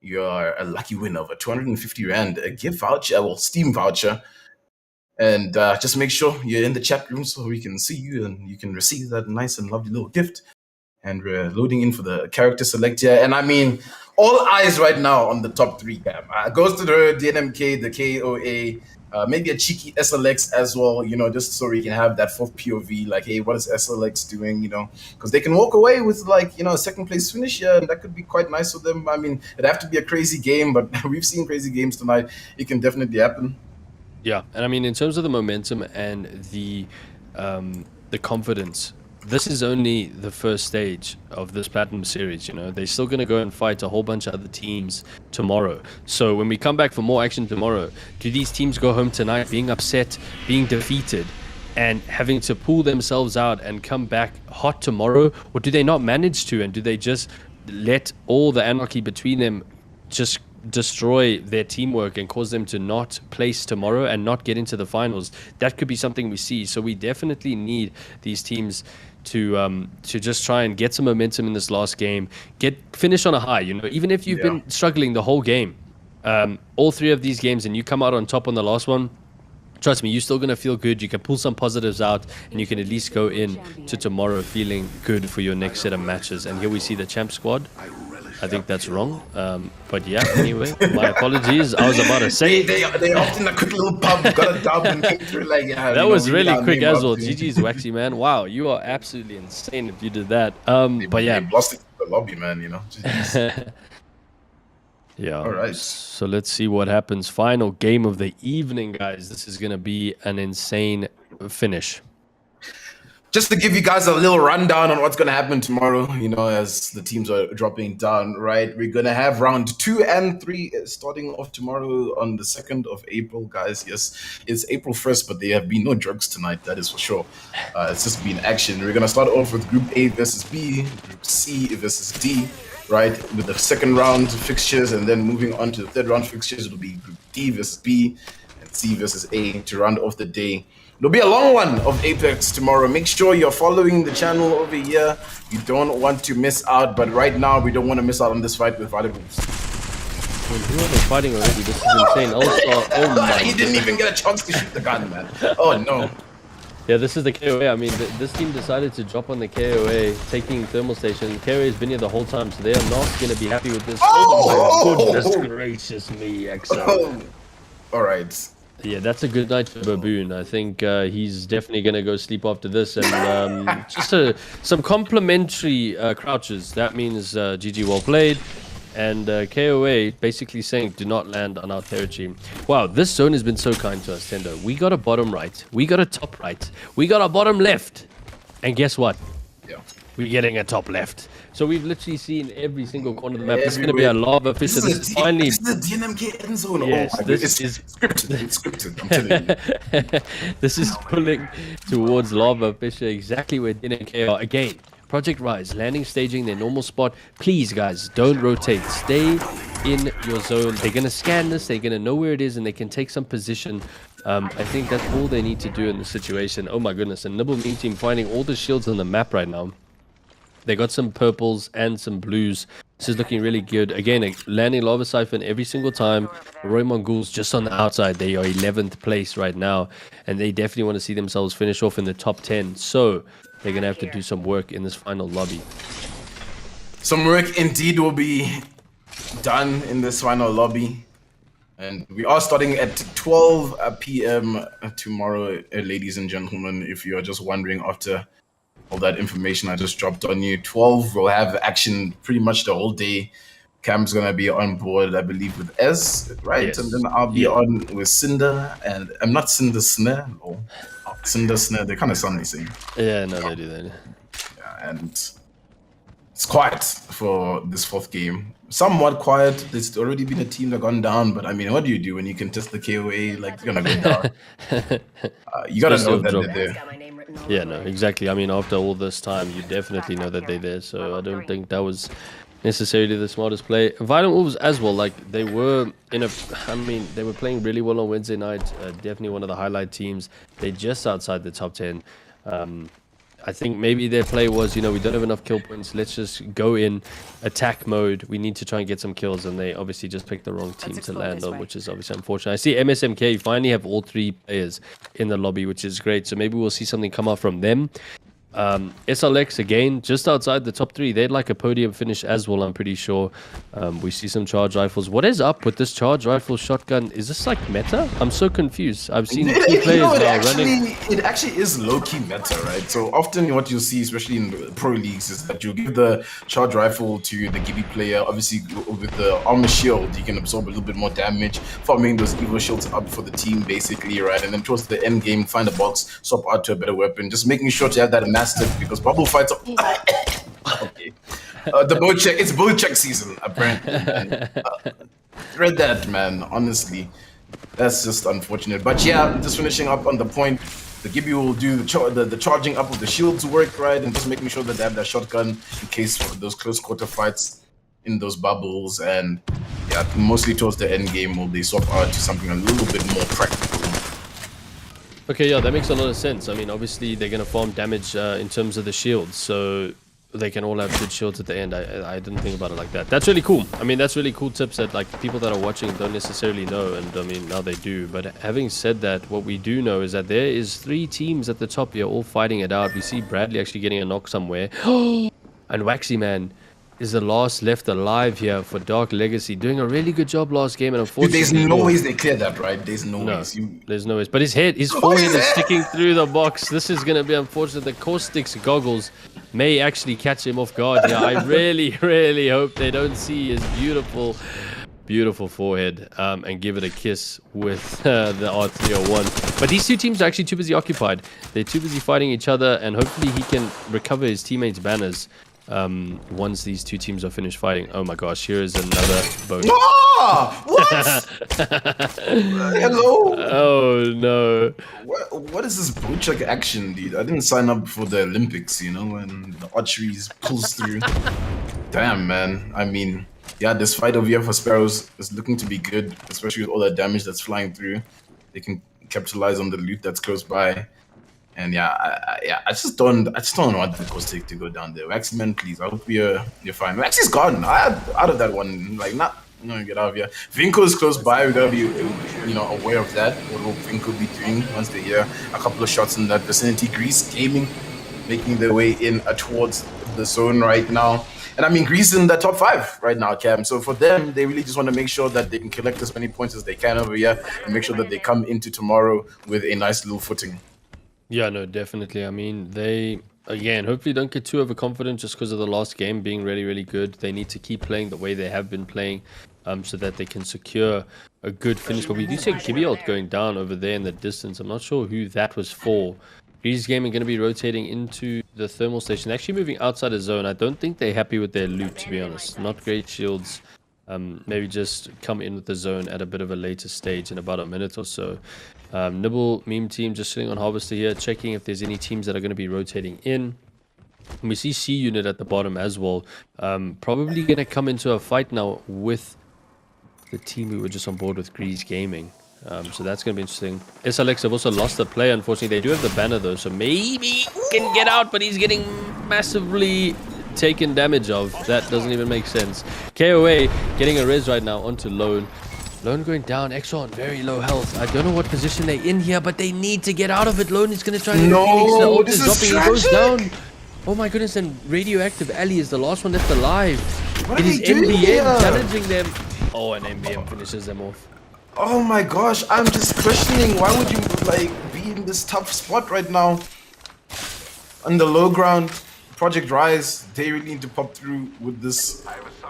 you're a lucky winner of a 250 Rand a gift voucher, well, Steam voucher. And just make sure you're in the chat room so we can see you and you can receive that nice and lovely little gift. And we're loading in for the character select here. And I mean, all eyes right now on the top 3, Cam. Goes to the DNMK, the KOA. maybe a cheeky SLX as well, just so we can have that fourth POV, like, hey, what is SLX doing, because they can walk away with, like, a second place finish here, and that could be quite nice for them. I mean, it'd have to be a crazy game, but we've seen crazy games tonight. It can definitely happen. Yeah, and I mean, in terms of the momentum and the confidence, this is only the first stage of this Platinum Series. They're still going to go and fight a whole bunch of other teams tomorrow. So when we come back for more action tomorrow, do these teams go home tonight being upset, being defeated, and having to pull themselves out and come back hot tomorrow? Or do they not manage to, and do they just let all the anarchy between them just destroy their teamwork and cause them to not place tomorrow and not get into the finals? That could be something we see. So we definitely need these teams to just try and get some momentum in this last game, finish on a high. Even if you've been struggling the whole game, all three of these games, and you come out on top on the last one, trust me, you're still going to feel good. You can pull some positives out, and you can at least go in to tomorrow feeling good for your next set of matches. And here we see the champ squad. I think that's wrong. But yeah, anyway, my apologies. I was about to say... They often a quick little pub, got a dub, and like... that was really quick as well. GG's Waxy, man. Wow, you are absolutely insane if you did that. But yeah. They lost it to the lobby, man, Yeah. All right. So let's see what happens. Final game of the evening, guys. This is going to be an insane finish. Just to give you guys a little rundown on what's going to happen tomorrow, as the teams are dropping down, right? We're going to have round 2 and 3 starting off tomorrow on the 2nd of April, guys. Yes, it's April 1st, but there have been no drugs tonight, that is for sure. It's just been action. We're going to start off with Group A versus B, Group C versus D, right? With the second round fixtures, and then moving on to the third round fixtures, it'll be Group D versus B and C versus A to round off the day. It'll be a long one of Apex tomorrow. Make sure you're following the channel over here. You don't want to miss out, but right now we don't want to miss out on this fight with Violent Wolves. You are fighting already. This is insane. Oh my! He didn't even get a chance to shoot the gun, man. Oh no. Yeah, this is the KOA. I mean, this team decided to drop on the KOA, taking thermal station. KOA has been here the whole time, so they are not going to be happy with this. Oh my goodness gracious me, XO. All right. Yeah, that's a good night for Baboon. I think he's definitely going to go sleep after this. And just some complimentary crouches. That means GG well played. And KOA basically saying, do not land on our territory. Wow, this zone has been so kind to us, Thendo. We got a bottom right. We got a top right. We got a bottom left. And guess what? Yeah. We're getting a top left. So we've literally seen every single corner of the map. This is going to be a lava fish. This is finally... This is the DNMK end zone. Yes, this is scripted. It's scripted, I'm telling you. This is pulling towards lava fisher, exactly where DNMK are. Again, Project Rise, landing, staging their normal spot. Please, guys, don't rotate. Stay in your zone. They're going to scan this. They're going to know where it is, and they can take some position. I think that's all they need to do in this situation. Oh, my goodness. And Nibble Meme Team finding all the shields on the map right now. They got some purples and some blues. This is looking really good. Again, landing Lava Siphon every single time. Roy Mongols just on the outside. They are 11th place right now. And they definitely want to see themselves finish off in the top 10. So they're going to have to do some work in this final lobby. Some work indeed will be done in this final lobby. And we are starting at 12 p.m. tomorrow, ladies and gentlemen, if you are just wondering after all that information I just dropped on you. 12, we'll have action pretty much the whole day. Cam's going to be on board, I believe, with Ez, right? Yes. And then I'll be on with Cinder, and I'm not Cinder Snare, no. Cinder Snare, they kind of sound the same. Yeah, no, they do that. Yeah, and it's quiet for this fourth game. Somewhat quiet. There's already been a team that gone down, but I mean, what do you do when you can test the KOA? Like, you're going to go down. You got to know that they're there. Yeah, no, exactly. I mean, after all this time, you definitely know that they're there. So I don't think that was necessarily the smartest play. Violent Wolves as well, like they were they were playing really well on Wednesday night. Definitely one of the highlight teams. They're just outside the top 10. I think maybe their play was, we don't have enough kill points. Let's just go in attack mode. We need to try and get some kills. And they obviously just picked the wrong team to land on, which is obviously unfortunate. I see MSMK finally have all three players in the lobby, which is great. So maybe we'll see something come out from them. SLX again, just outside the top 3. They'd like a podium finish as well, I'm pretty sure. We see some charge rifles. What is up with this charge rifle shotgun? Is this like meta? I'm so confused. I've seen 2 players now running. It actually is low-key meta, right? So often what you'll see, especially in pro leagues, is that you'll give the charge rifle to the Gibby player. Obviously, with the armor shield, you can absorb a little bit more damage, farming those Evo shields up for the team, basically, right? And then towards the end game, find a box, swap out to a better weapon, just making sure to have that mastiff, because bubble fights are... okay. The bow check, it's bow check season, apparently. Read that, man, honestly. That's just unfortunate. But yeah, just finishing up on the point, the Gibby will do the charging up of the shields work, right? And just making sure that they have that shotgun in case for those close quarter fights in those bubbles. And yeah, mostly towards the end game will they swap out to something a little bit more practical. Okay, yeah, that makes a lot of sense. I mean, obviously they're going to farm damage in terms of the shields, so they can all have good shields at the end. I didn't think about it like that. That's really cool. I mean, that's really cool tips that like people that are watching don't necessarily know, and I mean, now they do. But having said that, what we do know is that there is 3 teams at the top here all fighting it out. We see Bradley actually getting a knock somewhere. And Waxy Man is the last left alive here for Dark Legacy, doing a really good job last game, and unfortunately... Dude, there's no ways they clear that, right? There's no ways. There's no ways. But his forehead is sticking through the box. This is going to be unfortunate. The Caustic's goggles may actually catch him off guard. Yeah, I really, really hope they don't see his beautiful forehead and give it a kiss with the R301. But these 2 teams are actually too busy occupied. They're too busy fighting each other, and hopefully he can recover his teammates' banners once these 2 teams are finished fighting. Oh my gosh, here is another boat. Ah! What? Hello? Oh no. What is this boat check action, dude? I didn't sign up for the Olympics, you know, and the archery pulls through. Damn, man. I mean, yeah, this fight over here for Sparrows is looking to be good, especially with all that damage that's flying through. They can capitalize on the loot that's close by. And yeah, I just don't want the Caustic to go down there. Waxman, please. I hope you're fine. Waxy's gone. Out of that one. Like, get out of here. Vinko is close by. We gotta be, aware of that. What will Vinko be doing once they hear a couple of shots in that vicinity? Greece Gaming making their way in towards the zone right now. And I mean, Greece in the top 5 right now, Cam. So for them, they really just want to make sure that they can collect as many points as they can over here and make sure that they come into tomorrow with a nice little footing. Yeah, no, definitely. I mean, they, again, hopefully don't get too overconfident just because of the last game being really, really good. They need to keep playing the way they have been playing so that they can secure a good finish. But we do see Gibealt going down over there in the distance. I'm not sure who that was for. Grease Gaming going to be rotating into the thermal station, actually moving outside the zone. I don't think they're happy with their loot, to be honest. Not great shields. Maybe just come in with the zone at a bit of a later stage in about a minute or so. Nibble meme team just sitting on Harvester here, checking if there's any teams that are going to be rotating in. And we see C unit at the bottom as well. Probably going to come into a fight now with the team we were just on board with, Grease Gaming. So that's going to be interesting. SLX have also lost a player, unfortunately. They do have the banner though, so maybe he can get out, but he's getting massively taken damage of. That doesn't even make sense. KOA getting a res right now onto Lone. Lone going down, Extra on very low health. I don't know what position they're in here, but they need to get out of it. Lone is going to try and no, this is dropping. He goes down. Oh my goodness, and Radioactive Ali is the last one left alive. It is NBM challenging them. Oh, and NBM finishes them off. Oh my gosh, I'm just questioning, why would you be in this tough spot right now? On the low ground, Project Rise, they really need to pop through with this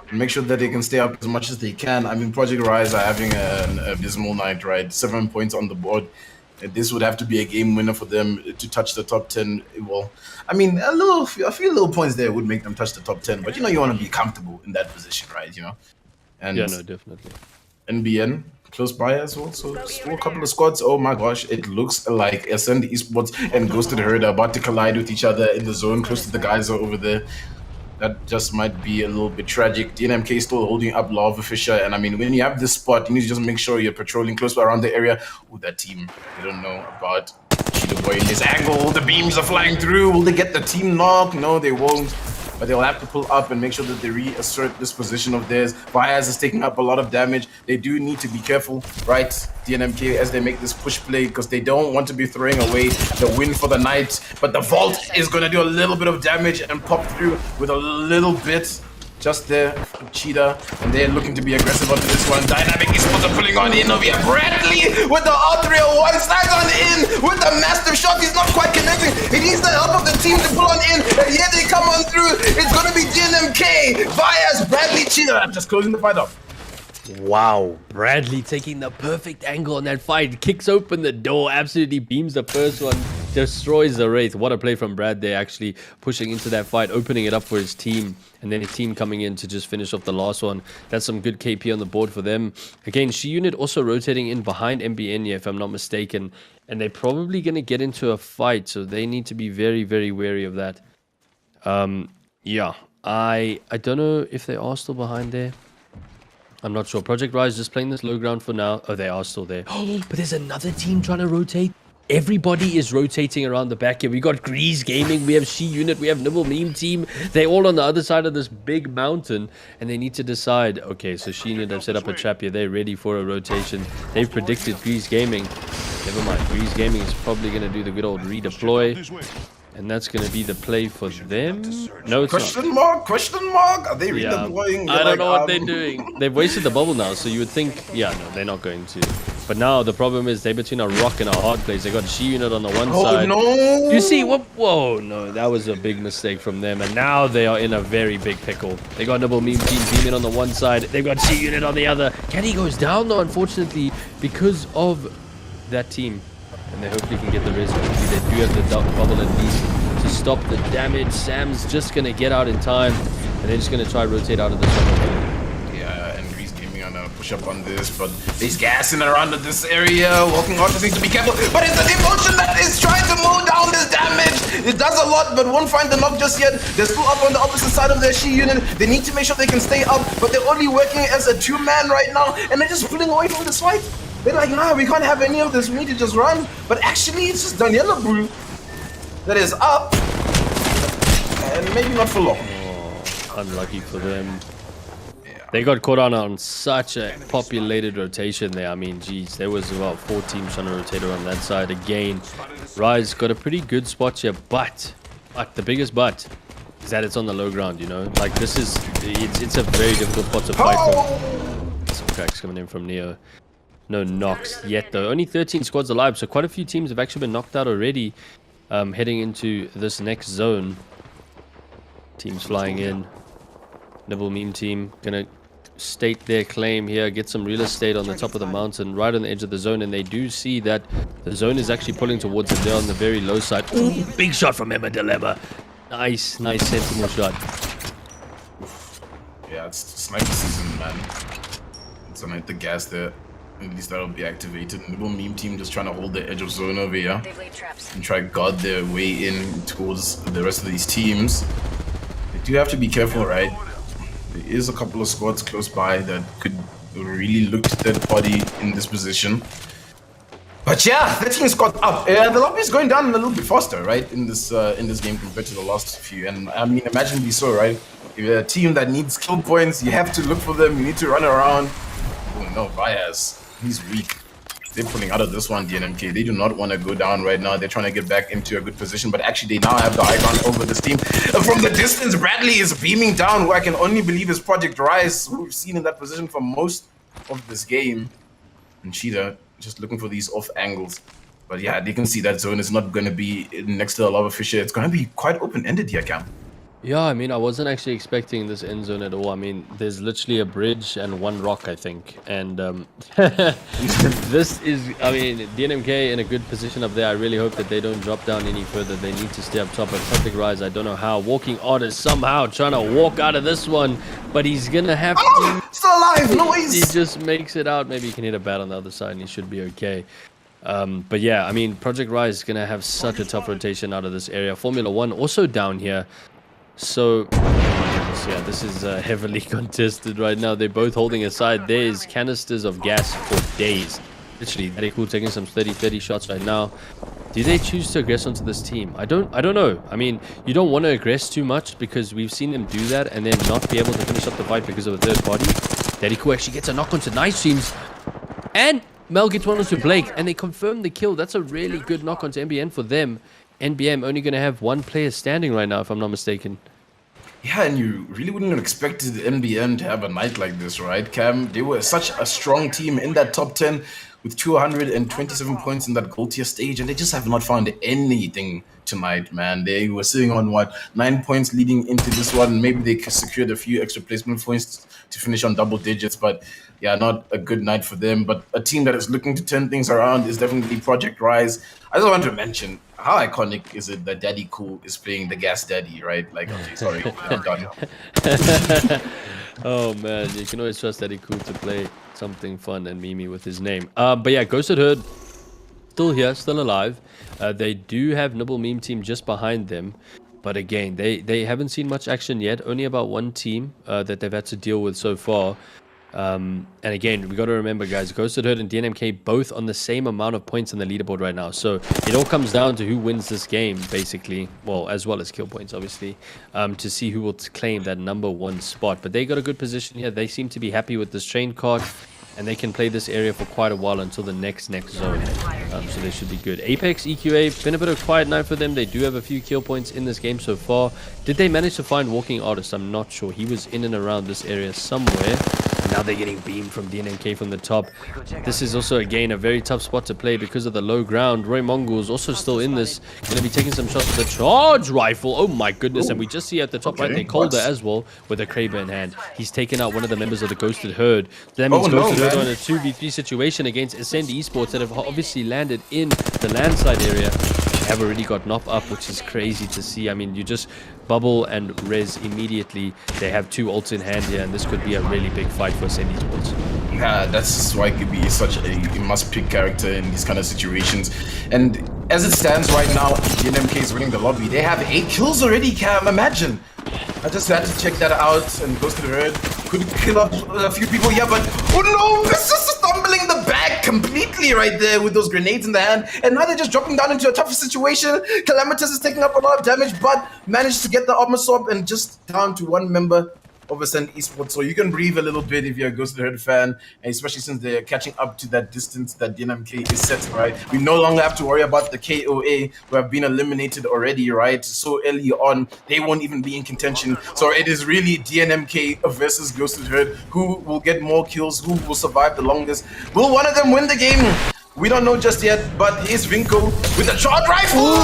and make sure that they can stay up as much as they can. I mean, Project Rise are having an abysmal night, right? 7 points on the board. This would have to be a game winner for them to touch the top 10. Well, I mean, a few little points there would make them touch the top 10, but you want to be comfortable in that position, right? And yeah, no, definitely. NBN close by as well, so still a couple of squads. Oh my gosh, it looks like Ascend Esports and Ghost to the Herd are about to collide with each other in the zone close to the guys over there. That just might be a little bit tragic. DNMK still holding up Lava Fisher, and I mean, when you have this spot, you need to just make sure you're patrolling close around the area. Ooh, that team, we don't know about Cheetah Boy in this angle. The beams are flying through. Will they get the team knock? No, they won't. but they'll have to pull up and make sure that they reassert this position of theirs. Vias is taking up a lot of damage. They do need to be careful, right, DNMK, as they make this push play, because they don't want to be throwing away the win for the night. But the vault is going to do a little bit of damage and pop through with a little bit just there for Cheetah, and they're looking to be aggressive onto this one. Dynamic Esports are pulling on in over here. Bradley with the R301 slides on in with the massive shot. He's not quite connecting. He needs the help of the team to pull on in, and here they come on through. It's going to be DNMK, Vias, Bradley, Cheetah. Just closing the fight off. Wow, Bradley taking the perfect angle on that fight, kicks open the door, absolutely beams the first one, destroys the Wraith. What a play from Brad there, actually pushing into that fight, opening it up for his team, and then his team coming in to just finish off the last one. That's some good KP on the board for them. Again, She Unit also rotating in behind MBN here, if I'm not mistaken, and they're probably going to get into a fight, so they need to be very, very wary of that. Yeah, I don't know if they are still behind there. I'm not sure. Project Rise just playing this low ground for now. Oh, they are still there. Oh, but there's another team trying to rotate. Everybody is rotating around the back here. We got Grease Gaming, we have She Unit, we have Nibble Meme Team. They're all on the other side of this big mountain, and they need to decide. Okay, so She Unit have set up a trap here. They're ready for a rotation. They've predicted Grease Gaming. Never mind. Grease Gaming is probably going to do the good old redeploy. And that's going to be the play for them. No, it's Question not. mark? Are they redeploying? I don't know what they're doing. They've wasted the bubble now, so you would think, yeah, no, they're not going to. But now the problem is they're between a rock and a hard place. They got She Unit on the one side. Oh, no! You see, what? Whoa, no, that was a big mistake from them. And now they are in a very big pickle. They got Nibble Meme Team Beaming on the one side. They've got She Unit on the other. Kenny goes down, though, unfortunately, because of that team. And they hopefully can get the rest. Hopefully they do have the bubble at least to stop the damage. Sam's just going to get out in time. And they're just going to try to rotate out of this one. Yeah, and Grease Gaming on a push up on this, but he's gassing around this area. Walking on just needs to be careful. But it's the devotion that is trying to mow down this damage. It does a lot, but won't find the knock just yet. They're still up on the opposite side of their She Unit. They need to make sure they can stay up, but they're only working as a two-man right now, and they're just pulling away from this fight. They're like, nah, we can't have any of this. We need to just run. But actually, it's just Daniela Brew that is up. And maybe not for long. Oh, unlucky for them. Yeah. They got caught on such a populated rotation there. I mean, geez, there was about 4 teams trying to rotate around that side. Again, Rise got a pretty good spot here. But the biggest but is that it's on the low ground, you know? Like, this is... It's a very difficult spot to fight from. Some cracks coming in from Neo. No knocks yet, though. Only 13 squads alive, so quite a few teams have actually been knocked out already, heading into this next zone. Teams flying in. Nibble Meme Team gonna state their claim here, get some real estate on the top of the mountain, right on the edge of the zone, and they do see that the zone is actually pulling towards them. They're on the very low side. Ooh, big shot from Emma Dilemma. Nice sentinel shot. Yeah, it's sniper season, man. It's gonna hit the gas there. At least that'll be activated. Nibble Meme Team just trying to hold the edge of zone over here and try to guard their way in towards the rest of these teams. They do have to be careful, right? There is a couple of squads close by that could really look to third party in this position. But yeah, 13 squad up. The lobby is going down a little bit faster, right? In this game compared to the last few. And I mean, imaginably so, right? If you're a team that needs kill points, you have to look for them. You need to run around. Oh no, Vias. He's weak. They're pulling out of this one, DNMK. They do not want to go down right now. They're trying to get back into a good position, but actually they now have the high ground over this team. From the distance, Bradley is beaming down, who I can only believe is Project Rise, who we've seen in that position for most of this game. And Cheetah just looking for these off angles. But yeah, they can see that zone is not going to be next to the lava fissure. It's going to be quite open-ended here, Cam. Yeah, I mean, I wasn't actually expecting this end zone at all. I mean, there's literally a bridge and 1 rock, I think. And this is, I mean, DNMK in a good position up there. I really hope that they don't drop down any further. They need to stay up top. But Project Rise, I don't know how. Walking Artist somehow trying to walk out of this one. But he's going to have to... Still alive, noise! He just makes it out. Maybe he can hit a bat on the other side and he should be okay. But yeah, I mean, Project Rise is going to have such a tough rotation out of this area. Formula 1 also down here. So, yeah, this is heavily contested right now. They're both holding aside. There's canisters of gas for days. Literally, very cool, taking some 30-30 shots right now. Do they choose to aggress onto this team? I don't know. I mean, you don't want to aggress too much because we've seen them do that and then not be able to finish up the fight because of a third party. Daddy Cool actually gets a knock onto Nice Streams. And Mel gets one onto Blake and they confirm the kill. That's a really good knock onto NBN for them. NBM only going to have one player standing right now, if I'm not mistaken. Yeah, and you really wouldn't have expected NBN to have a night like this, right, Cam? They were such a strong team in that top 10 with 227 points in that gold tier stage, and they just have not found anything tonight, man. They were sitting on, 9 points leading into this one. Maybe they secured a few extra placement points to finish on double digits, but yeah, not a good night for them. But a team that is looking to turn things around is definitely Project Rise. I just want to mention, how iconic is it that Daddy Cool is playing the Gas Daddy, right? Like, okay, sorry, I'm done. Oh man, you can always trust Daddy Cool to play something fun and memey with his name. But yeah, Ghosted Herd still here, still alive. They do have Nibble Meme Team just behind them. But again, they haven't seen much action yet. Only about one team that they've had to deal with so far. And again, we got to remember, guys, Ghosted Herd and DNMK both on the same amount of points on the leaderboard right now. So it all comes down to who wins this game, basically. Well, as well as kill points, obviously, to see who will claim that #1 spot. But they got a good position here. They seem to be happy with this train card, and they can play this area for quite a while until the next zone. So they should be good. Apex, EQA, been a bit of a quiet night for them. They do have a few kill points in this game so far. Did they manage to find Walking Artist? I'm not sure. He was in and around this area somewhere. Now they're getting beamed from DNMK from the top. This is also, again, a very tough spot to play because of the low ground. Roy Mongol is also still in this. Going to be taking some shots with the charge rifle. Oh my goodness. And we just see at the top right there, Calder as well with a Kraber in hand. He's taken out one of the members of the Ghosted Herd. That means Ghosted Herd are in a 2v3 situation against Ascend Esports that have obviously landed in the landside area. They have already got Nop up, which is crazy to see. I mean, you just bubble and res immediately. They have 2 ults in hand here, and this could be a really big fight for Ascend Esports. Yeah, that's why Gibby is such a must-pick character in these kind of situations. And as it stands right now, DNMK is winning the lobby. They have 8 kills already, Cam. Imagine. I just had to check that out, and Ghosted Herd could kill up a few people here, but oh no, it's just stumbling the back completely right there with those grenades in the hand, and now they're just dropping down into a tougher situation. Calamitous is taking up a lot of damage, but managed to get the armor swap and just down to 1 member of Ascend Esports, so you can breathe a little bit if you're a Ghosted Herd fan, and especially since they're catching up to that distance that DNMK is set, right? We no longer have to worry about the KOA, who have been eliminated already, right? So early on, they won't even be in contention. So it is really DNMK versus Ghosted Herd. Who will get more kills? Who will survive the longest? Will one of them win the game? We don't know just yet, but here's Vinko with a charge rifle.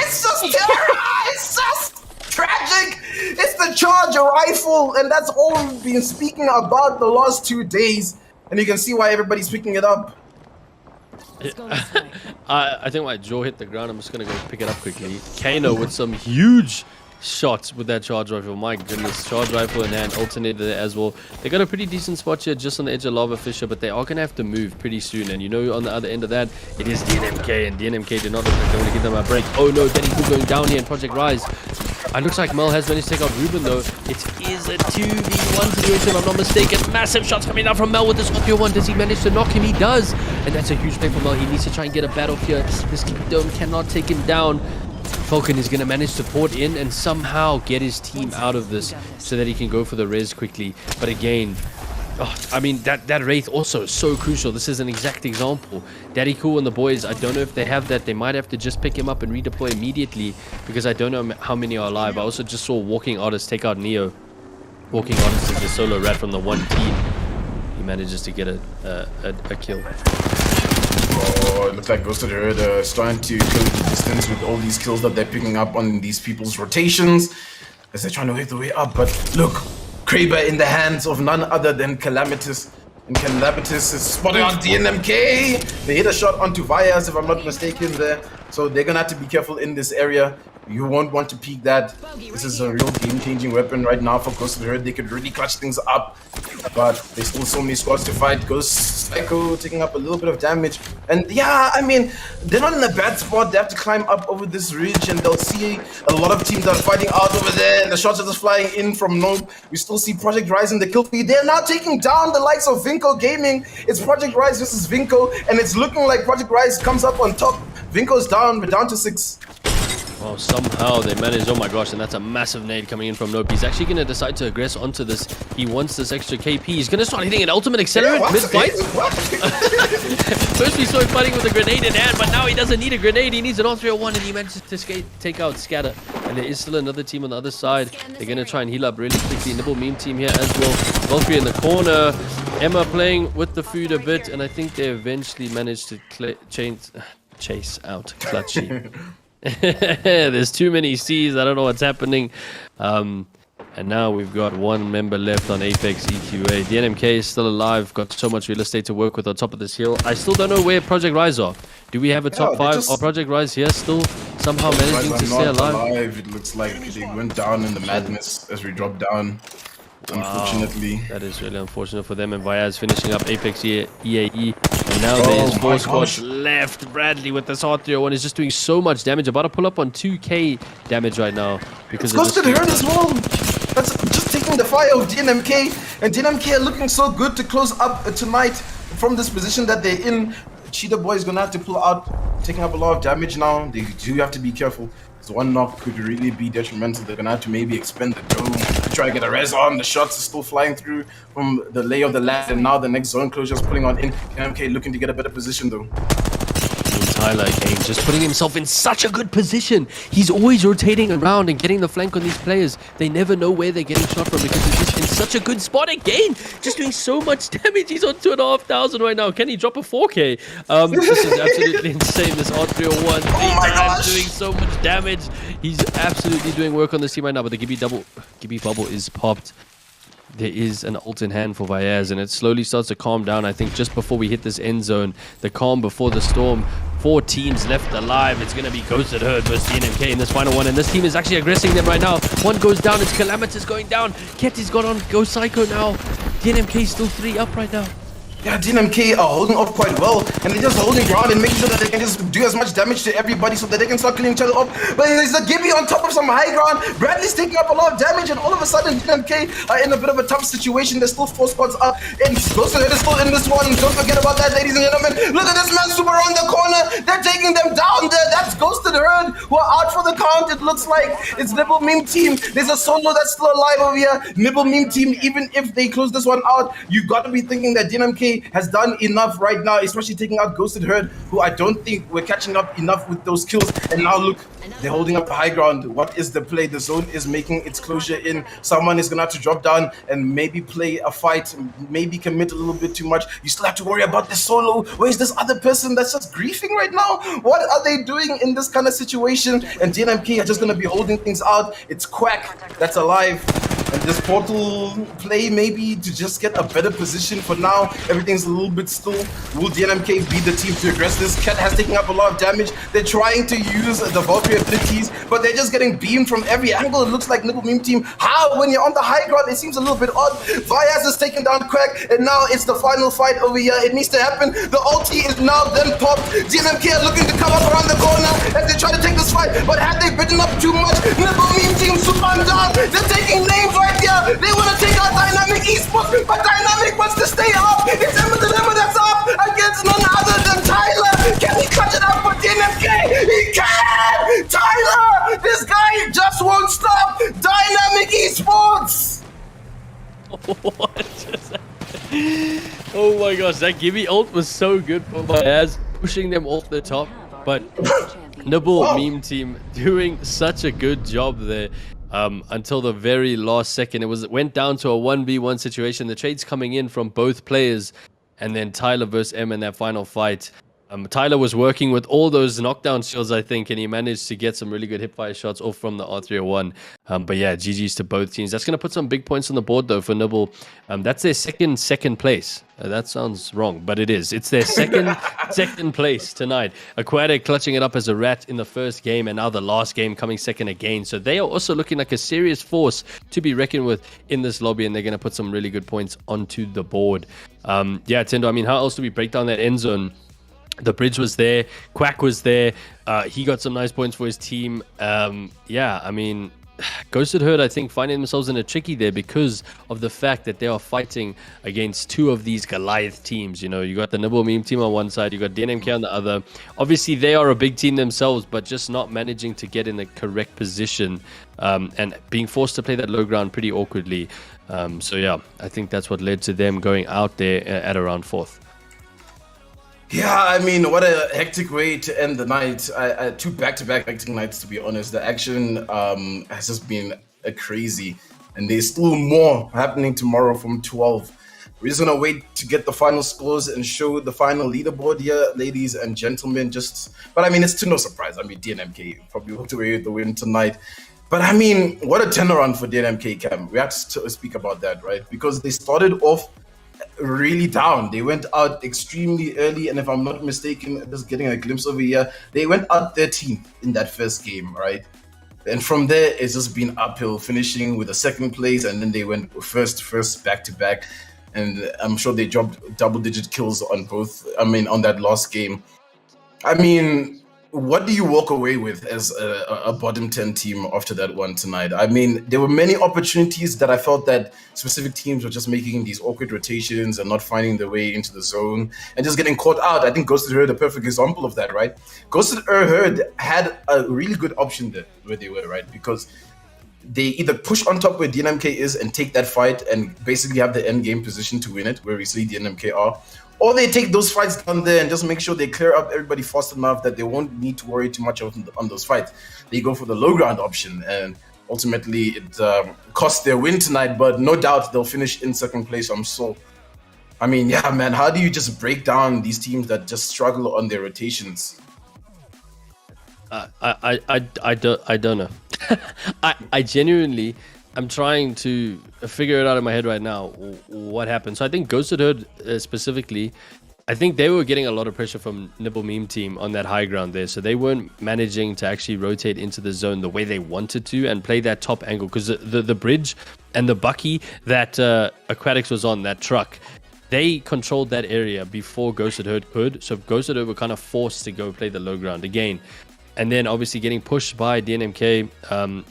It's just terrible. It's just tragic. It's the Charger rifle, and that's all we've been speaking about the last 2 days, and you can see why everybody's picking it up. I think my jaw hit the ground. I'm just gonna go pick it up quickly. Kano with some huge shots with that charge rifle. My goodness, charge rifle in hand, alternator there as well. They got a pretty decent spot here just on the edge of Lava Fisher, but they are going to have to move pretty soon. And you know, on the other end of that, it is DNMK, and DNMK did not look like they want to give them a break. Oh no, Daddy Cool going down here in Project Rise. It looks like Mel has managed to take out Ruben though. It is a 2v1 situation if I'm not mistaken. Massive shots coming out from Mel with the Scorpio 1. Does he manage to knock him? He does. And that's a huge play for Mel. He needs to try and get a battle here. This Dome cannot take him down. Falcon is going to manage to port in and somehow get his team out of this so that he can go for the res quickly. But again, I mean, that Wraith also is so crucial. This is an exact example. Daddy Cool and the boys, I don't know if they have that. They might have to just pick him up and redeploy immediately because I don't know how many are alive. I also just saw Walking Artist take out Neo. Walking Artist is the solo rat from the 1 team. He manages to get a kill. Oh, it looks like Ghosted Herd starting to kill the distance with all these kills that they're picking up on these people's rotations as they're trying to make their way up. But look, Kraber in the hands of none other than Calamitous. And Calamitous is spotting on DNMK. They hit a shot onto Vias, if I'm not mistaken there. So they're gonna have to be careful in this area. You won't want to peek that. This is a real game-changing weapon right now for Ghosted Herd. They could really clutch things up. but there's still so many squads to fight. Goes Psycho taking up a little bit of damage. And yeah, I mean, they're not in a bad spot. They have to climb up over this ridge and they'll see a lot of teams that are fighting out over there. And the shots are just flying in from Nope. We still see Project Rise in the kill feed. They're now taking down the likes of Vinco Gaming. It's Project Rise versus Vinco, and it's looking like Project Rise comes up on top. Vinco's down, we're down to 6. Well, somehow they managed. Oh my gosh, and that's a massive nade coming in from Nope. He's actually going to decide to aggress onto this. He wants this extra KP. He's going to start hitting an ultimate accelerant mid-fight. First we saw him fighting with a grenade in hand, but now he doesn't need a grenade. He needs an R301, and he manages to take out Scatter. And there is still another team on the other side. They're going to try and heal up really quickly. Nibble meme team here as well. Valkyrie in the corner. Emma playing with the food a bit, and I think they eventually managed to chase out Clutchy. There's too many C's. I don't know what's happening. And now we've got one member left on Apex EQA. The NMK is still alive. Got so much real estate to work with on top of this hill. I still don't know where Project Rise are. Do we have a top 5 or Project Rise here still somehow managing to stay alive? It looks like they went down in the madness as we dropped down. Unfortunately. That is really unfortunate for them. And Vyaz finishing up Apex EAE. And now there's 4 squads left. Bradley with this R301 is just doing so much damage. About to pull up on 2k damage right now. Because it's costed her as well. That's just taking the fire of DNMK. And DNMK are looking so good to close up tonight from this position that they're in. Cheetah Boy is going to have to pull out, taking up a lot of damage now. They do have to be careful. One knock could really be detrimental. They're gonna have to maybe expend the dome to try to get a res on. The shots are still flying through from the lay of the land, and now the next zone closure is pulling on in. MK looking to get a better position though. Tyler again, just putting himself in such a good position. He's always rotating around and getting the flank on these players. They never know where they're getting shot from because he's just in such a good spot again. Just doing so much damage. He's on 2,500 right now. Can he drop a 4K? This is absolutely insane. This R301. Oh my gosh. Doing so much damage. He's absolutely doing work on this team right now, but the Gibby bubble is popped. There is an ult in hand for Vyaz, and it slowly starts to calm down. I think just before we hit this end zone, the calm before the storm. 4 teams left alive. It's going to be Ghosted Herd versus DNMK in this final one, and this team is actually aggressing them right now. One goes down. It's Calamitous going down. Ketty's got on Go Psycho now. DNMK is still 3 up right now. Yeah, DNMK are holding off quite well, and they're just holding ground and making sure that they can just do as much damage to everybody so that they can start killing each other off. But there's a Gibby on top of some high ground. Bradley's taking up a lot of damage, and all of a sudden DNMK are in a bit of a tough situation. There's still 4 squads up, and Ghosted Head is still in this one. Don't forget about that, ladies and gentlemen. Look at this man super on the corner. They're taking them down there. That's Ghosted Herd who are out for the count. It looks like it's Nibble Meme Team. There's a solo that's still alive over here. Nibble Meme Team, even if they close this one out, you got to be thinking that DNMK has done enough right now, especially taking out Ghosted Herd, who I don't think we're catching up enough with those kills. And now look, they're holding up the high ground. What is the play? The zone is making its closure in. Someone is gonna have to drop down and maybe play a fight, maybe commit a little bit too much. You still have to worry about the solo. Where's this other person that's just griefing right now? What are they doing in this kind of situation? And DNMK are just gonna be holding things out. It's Quack that's alive. And this portal play maybe to just get a better position. For now, everything's a little bit still. Will DNMK be the team to aggress this? Cat has taken up a lot of damage. They're trying to use the Valkyrie abilities, but they're just getting beamed from every angle. It looks like Nibble Meme Team. How? When you're on the high ground, it seems a little bit odd. Vyaz is taking down Quack, and now it's the final fight over here. It needs to happen. The ulti is now then popped. DNMK are looking to come up around the corner as they try to take this fight, but had they bitten up too much? Nibble Meme Team super down. They're taking names right here. They want to take out Dynamic Esports, but Dynamic wants to stay up. It's Emma Dilemma that's up against none other than Tyler. Can he clutch it up for DNMK? He can! Tyler! This guy just won't stop. Dynamic Esports! What just happened? Oh my gosh, that Gibby ult was so good for Vyaz, pushing them off the top. But Nibble Meme Team doing such a good job there. Until the very last second. It went down to a 1v1 situation. The trades coming in from both players, and then Tyler versus M in that final fight. Tyler was working with all those knockdown shields, I think, and he managed to get some really good hipfire shots off from the R301. But yeah, GG's to both teams. That's going to put some big points on the board, though, for Nibble. That's their second place. That sounds wrong, but it is. It's their second place tonight. Aquatic clutching it up as a rat in the first game, and now the last game coming second again. So they are also looking like a serious force to be reckoned with in this lobby, and they're going to put some really good points onto the board. Yeah, Thendo, I mean, how else do we break down that end zone? The bridge was there. Quack was there. He got some nice points for his team. Yeah, I mean, Ghosted Herd, I think, finding themselves in a tricky there because of the fact that they are fighting against two of these Goliath teams. You know, you got the Nibble Meme team on one side, you got DNMK on the other. Obviously, they are a big team themselves, but just not managing to get in the correct position and being forced to play that low ground pretty awkwardly. So yeah, I think that's what led to them going out there at around 4th. Yeah, I mean, what a hectic way to end the night. Two back-to-back hectic nights, to be honest. The action has just been crazy. And there's still more happening tomorrow from 12. We're just going to wait to get the final scores and show the final leaderboard here, ladies and gentlemen. But I mean, it's to no surprise. I mean, DNMK probably walked away with the win tonight. But I mean, what a turnaround for DNMK, Cam. We have to speak about that, right? Because they started off really down. They went out extremely early, and if I'm not mistaken, just getting a glimpse over here, they went out 13th in that first game, right? And from there, it's just been uphill, finishing with a second place, and then they went first back-to-back, and I'm sure they dropped double-digit kills on both. I mean, on that last game. I mean, what do you walk away with as a bottom 10 team after that one tonight? I mean, there were many opportunities that I felt that specific teams were just making these awkward rotations and not finding their way into the zone and just getting caught out. I think Ghosted Herd, a perfect example of that, right? Ghosted Herd had a really good option there where they were, right? Because they either push on top where DNMK is and take that fight and basically have the end game position to win it, where we see DNMK are, or they take those fights down there and just make sure they clear up everybody fast enough that they won't need to worry too much on those fights. They go for the low ground option, and ultimately it cost their win tonight, but no doubt they'll finish in second place, I'm sure. I mean, yeah, man, how do you just break down these teams that just struggle on their rotations? I don't know. I genuinely, I'm trying to figure it out in my head right now what happened. So I think Ghosted Herd specifically, I think they were getting a lot of pressure from Nibble Meme team on that high ground there. So they weren't managing to actually rotate into the zone the way they wanted to and play that top angle. Because the bridge and the bucky that Aquatics was on, that truck, they controlled that area before Ghosted Herd could. So Ghosted Herd were kind of forced to go play the low ground again. And then obviously getting pushed by DNMK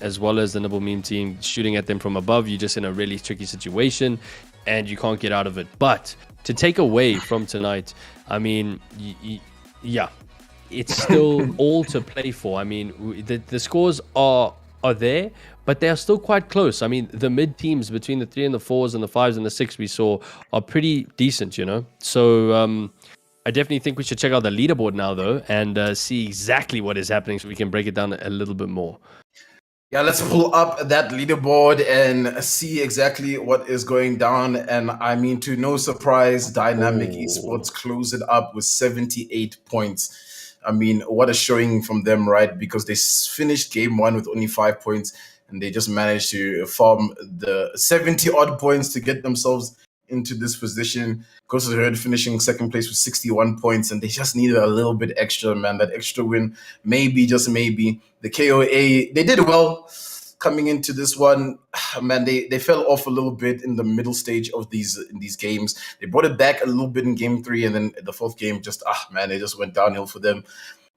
as well as the Nibble Meme team shooting at them from above. You're just in a really tricky situation and you can't get out of it. But to take away from tonight, I mean, yeah, it's still all to play for. I mean, the scores are there, but they are still quite close. I mean, the mid teams between the 3 and the 4s and the 5s and the 6 we saw are pretty decent, you know? So, I definitely think we should check out the leaderboard now, though, and see exactly what is happening so we can break it down a little bit more. Yeah, let's pull up that leaderboard and see exactly what is going down. And I mean, to no surprise, Dynamic Esports closed it up with 78 points. I mean, what a showing from them, right? Because they finished game 1 with only 5 points, and they just managed to farm the 70-odd points to get themselves into this position. Ghosted Herd finishing second place with 61 points, and they just needed a little bit extra, man. That extra win, maybe, just maybe. The KOA, they did well coming into this one. Man, they fell off a little bit in the middle stage of these games. They brought it back a little bit in game 3, and then the 4th game, just, man, they just went downhill for them.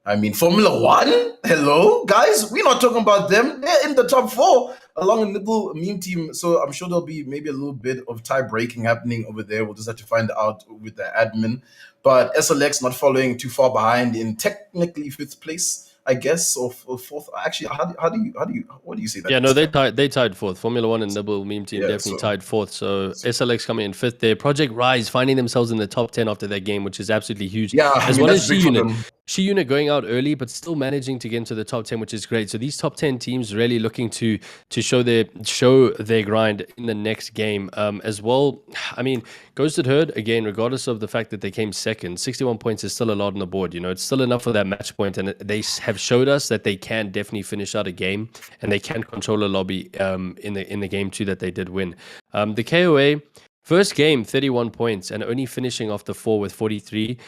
I mean, Formula 1? Hello, guys? We're not talking about them. They're in the top 4 along with Nibble Meme team. So I'm sure there'll be maybe a little bit of tie breaking happening over there. We'll just have to find out with the admin. But SLX not following too far behind in technically 5th place, I guess, or 4th. Actually, what do you say that? Yeah, no, they tied 4th. Formula 1 and Nibble Meme team definitely tied 4th. So SLX coming in 5th there. Project Rise finding themselves in the top 10 after that game, which is absolutely huge. Yeah, as well as G-Unit. She Unit going out early, but still managing to get into the top 10, which is great. So these top 10 teams really looking to show their grind in the next game as well. I mean, Ghosted Herd, again, regardless of the fact that they came second, 61 points is still a lot on the board. You know, it's still enough for that match point, and they have showed us that they can definitely finish out a game, and they can control a lobby in the game too that they did win. The KOA. First game, 31 points, and only finishing off the 4 with 43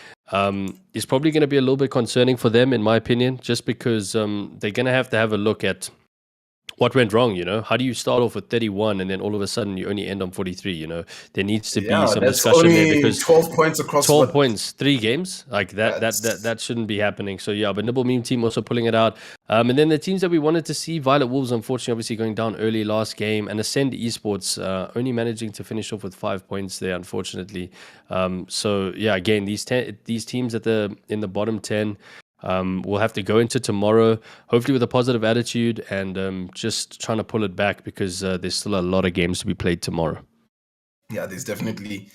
is probably going to be a little bit concerning for them, in my opinion, just because they're going to have a look at what went wrong. You know, how do you start off with 31 and then all of a sudden you only end on 43? You know, there needs to be some discussion there, because 12 points across 12 points, 3 games, like that shouldn't be happening. So yeah, but Nibble Meme team also pulling it out. And then the teams that we wanted to see, Violet Wolves, unfortunately, obviously going down early last game, and Ascend Esports only managing to finish off with 5 points there, unfortunately. So yeah, again, these teams in the bottom 10. We'll have to go into tomorrow, hopefully with a positive attitude, and just trying to pull it back, because there's still a lot of games to be played tomorrow. Yeah, there's definitely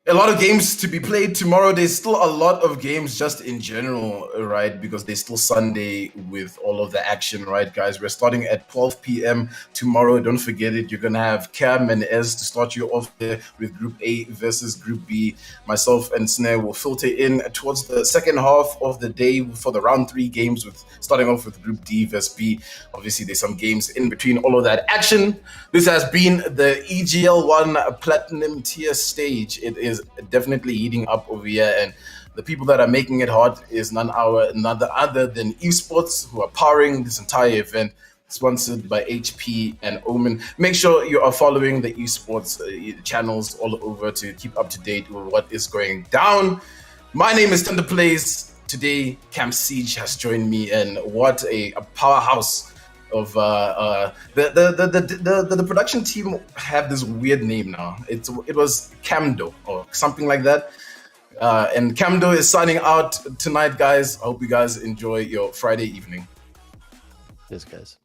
a lot of games to be played tomorrow. There's still a lot of games just in general, right? Because there's still Sunday with all of the action, right, guys? We're starting at 12 p.m. tomorrow. Don't forget it. You're going to have Cam and Ez to start you off there with Group A versus Group B. Myself and Snare will filter in towards the second half of the day for the round 3 games, with starting off with Group D versus B. Obviously, there's some games in between all of that action. This has been the EGL 1 Platinum tier stage. It is definitely heating up over here, and the people that are making it hot is none other than Evesports, who are powering this entire event, sponsored by HP and Omen. Make sure you are following the Evesports channels all over to keep up to date with what is going down. My name is Thendoplays. Today, Camceej has joined me, and what a powerhouse of the production team have this weird name now. It was Camdo or something like that. And Camdo is signing out tonight, guys. I hope you guys enjoy your Friday evening. Yes, guys.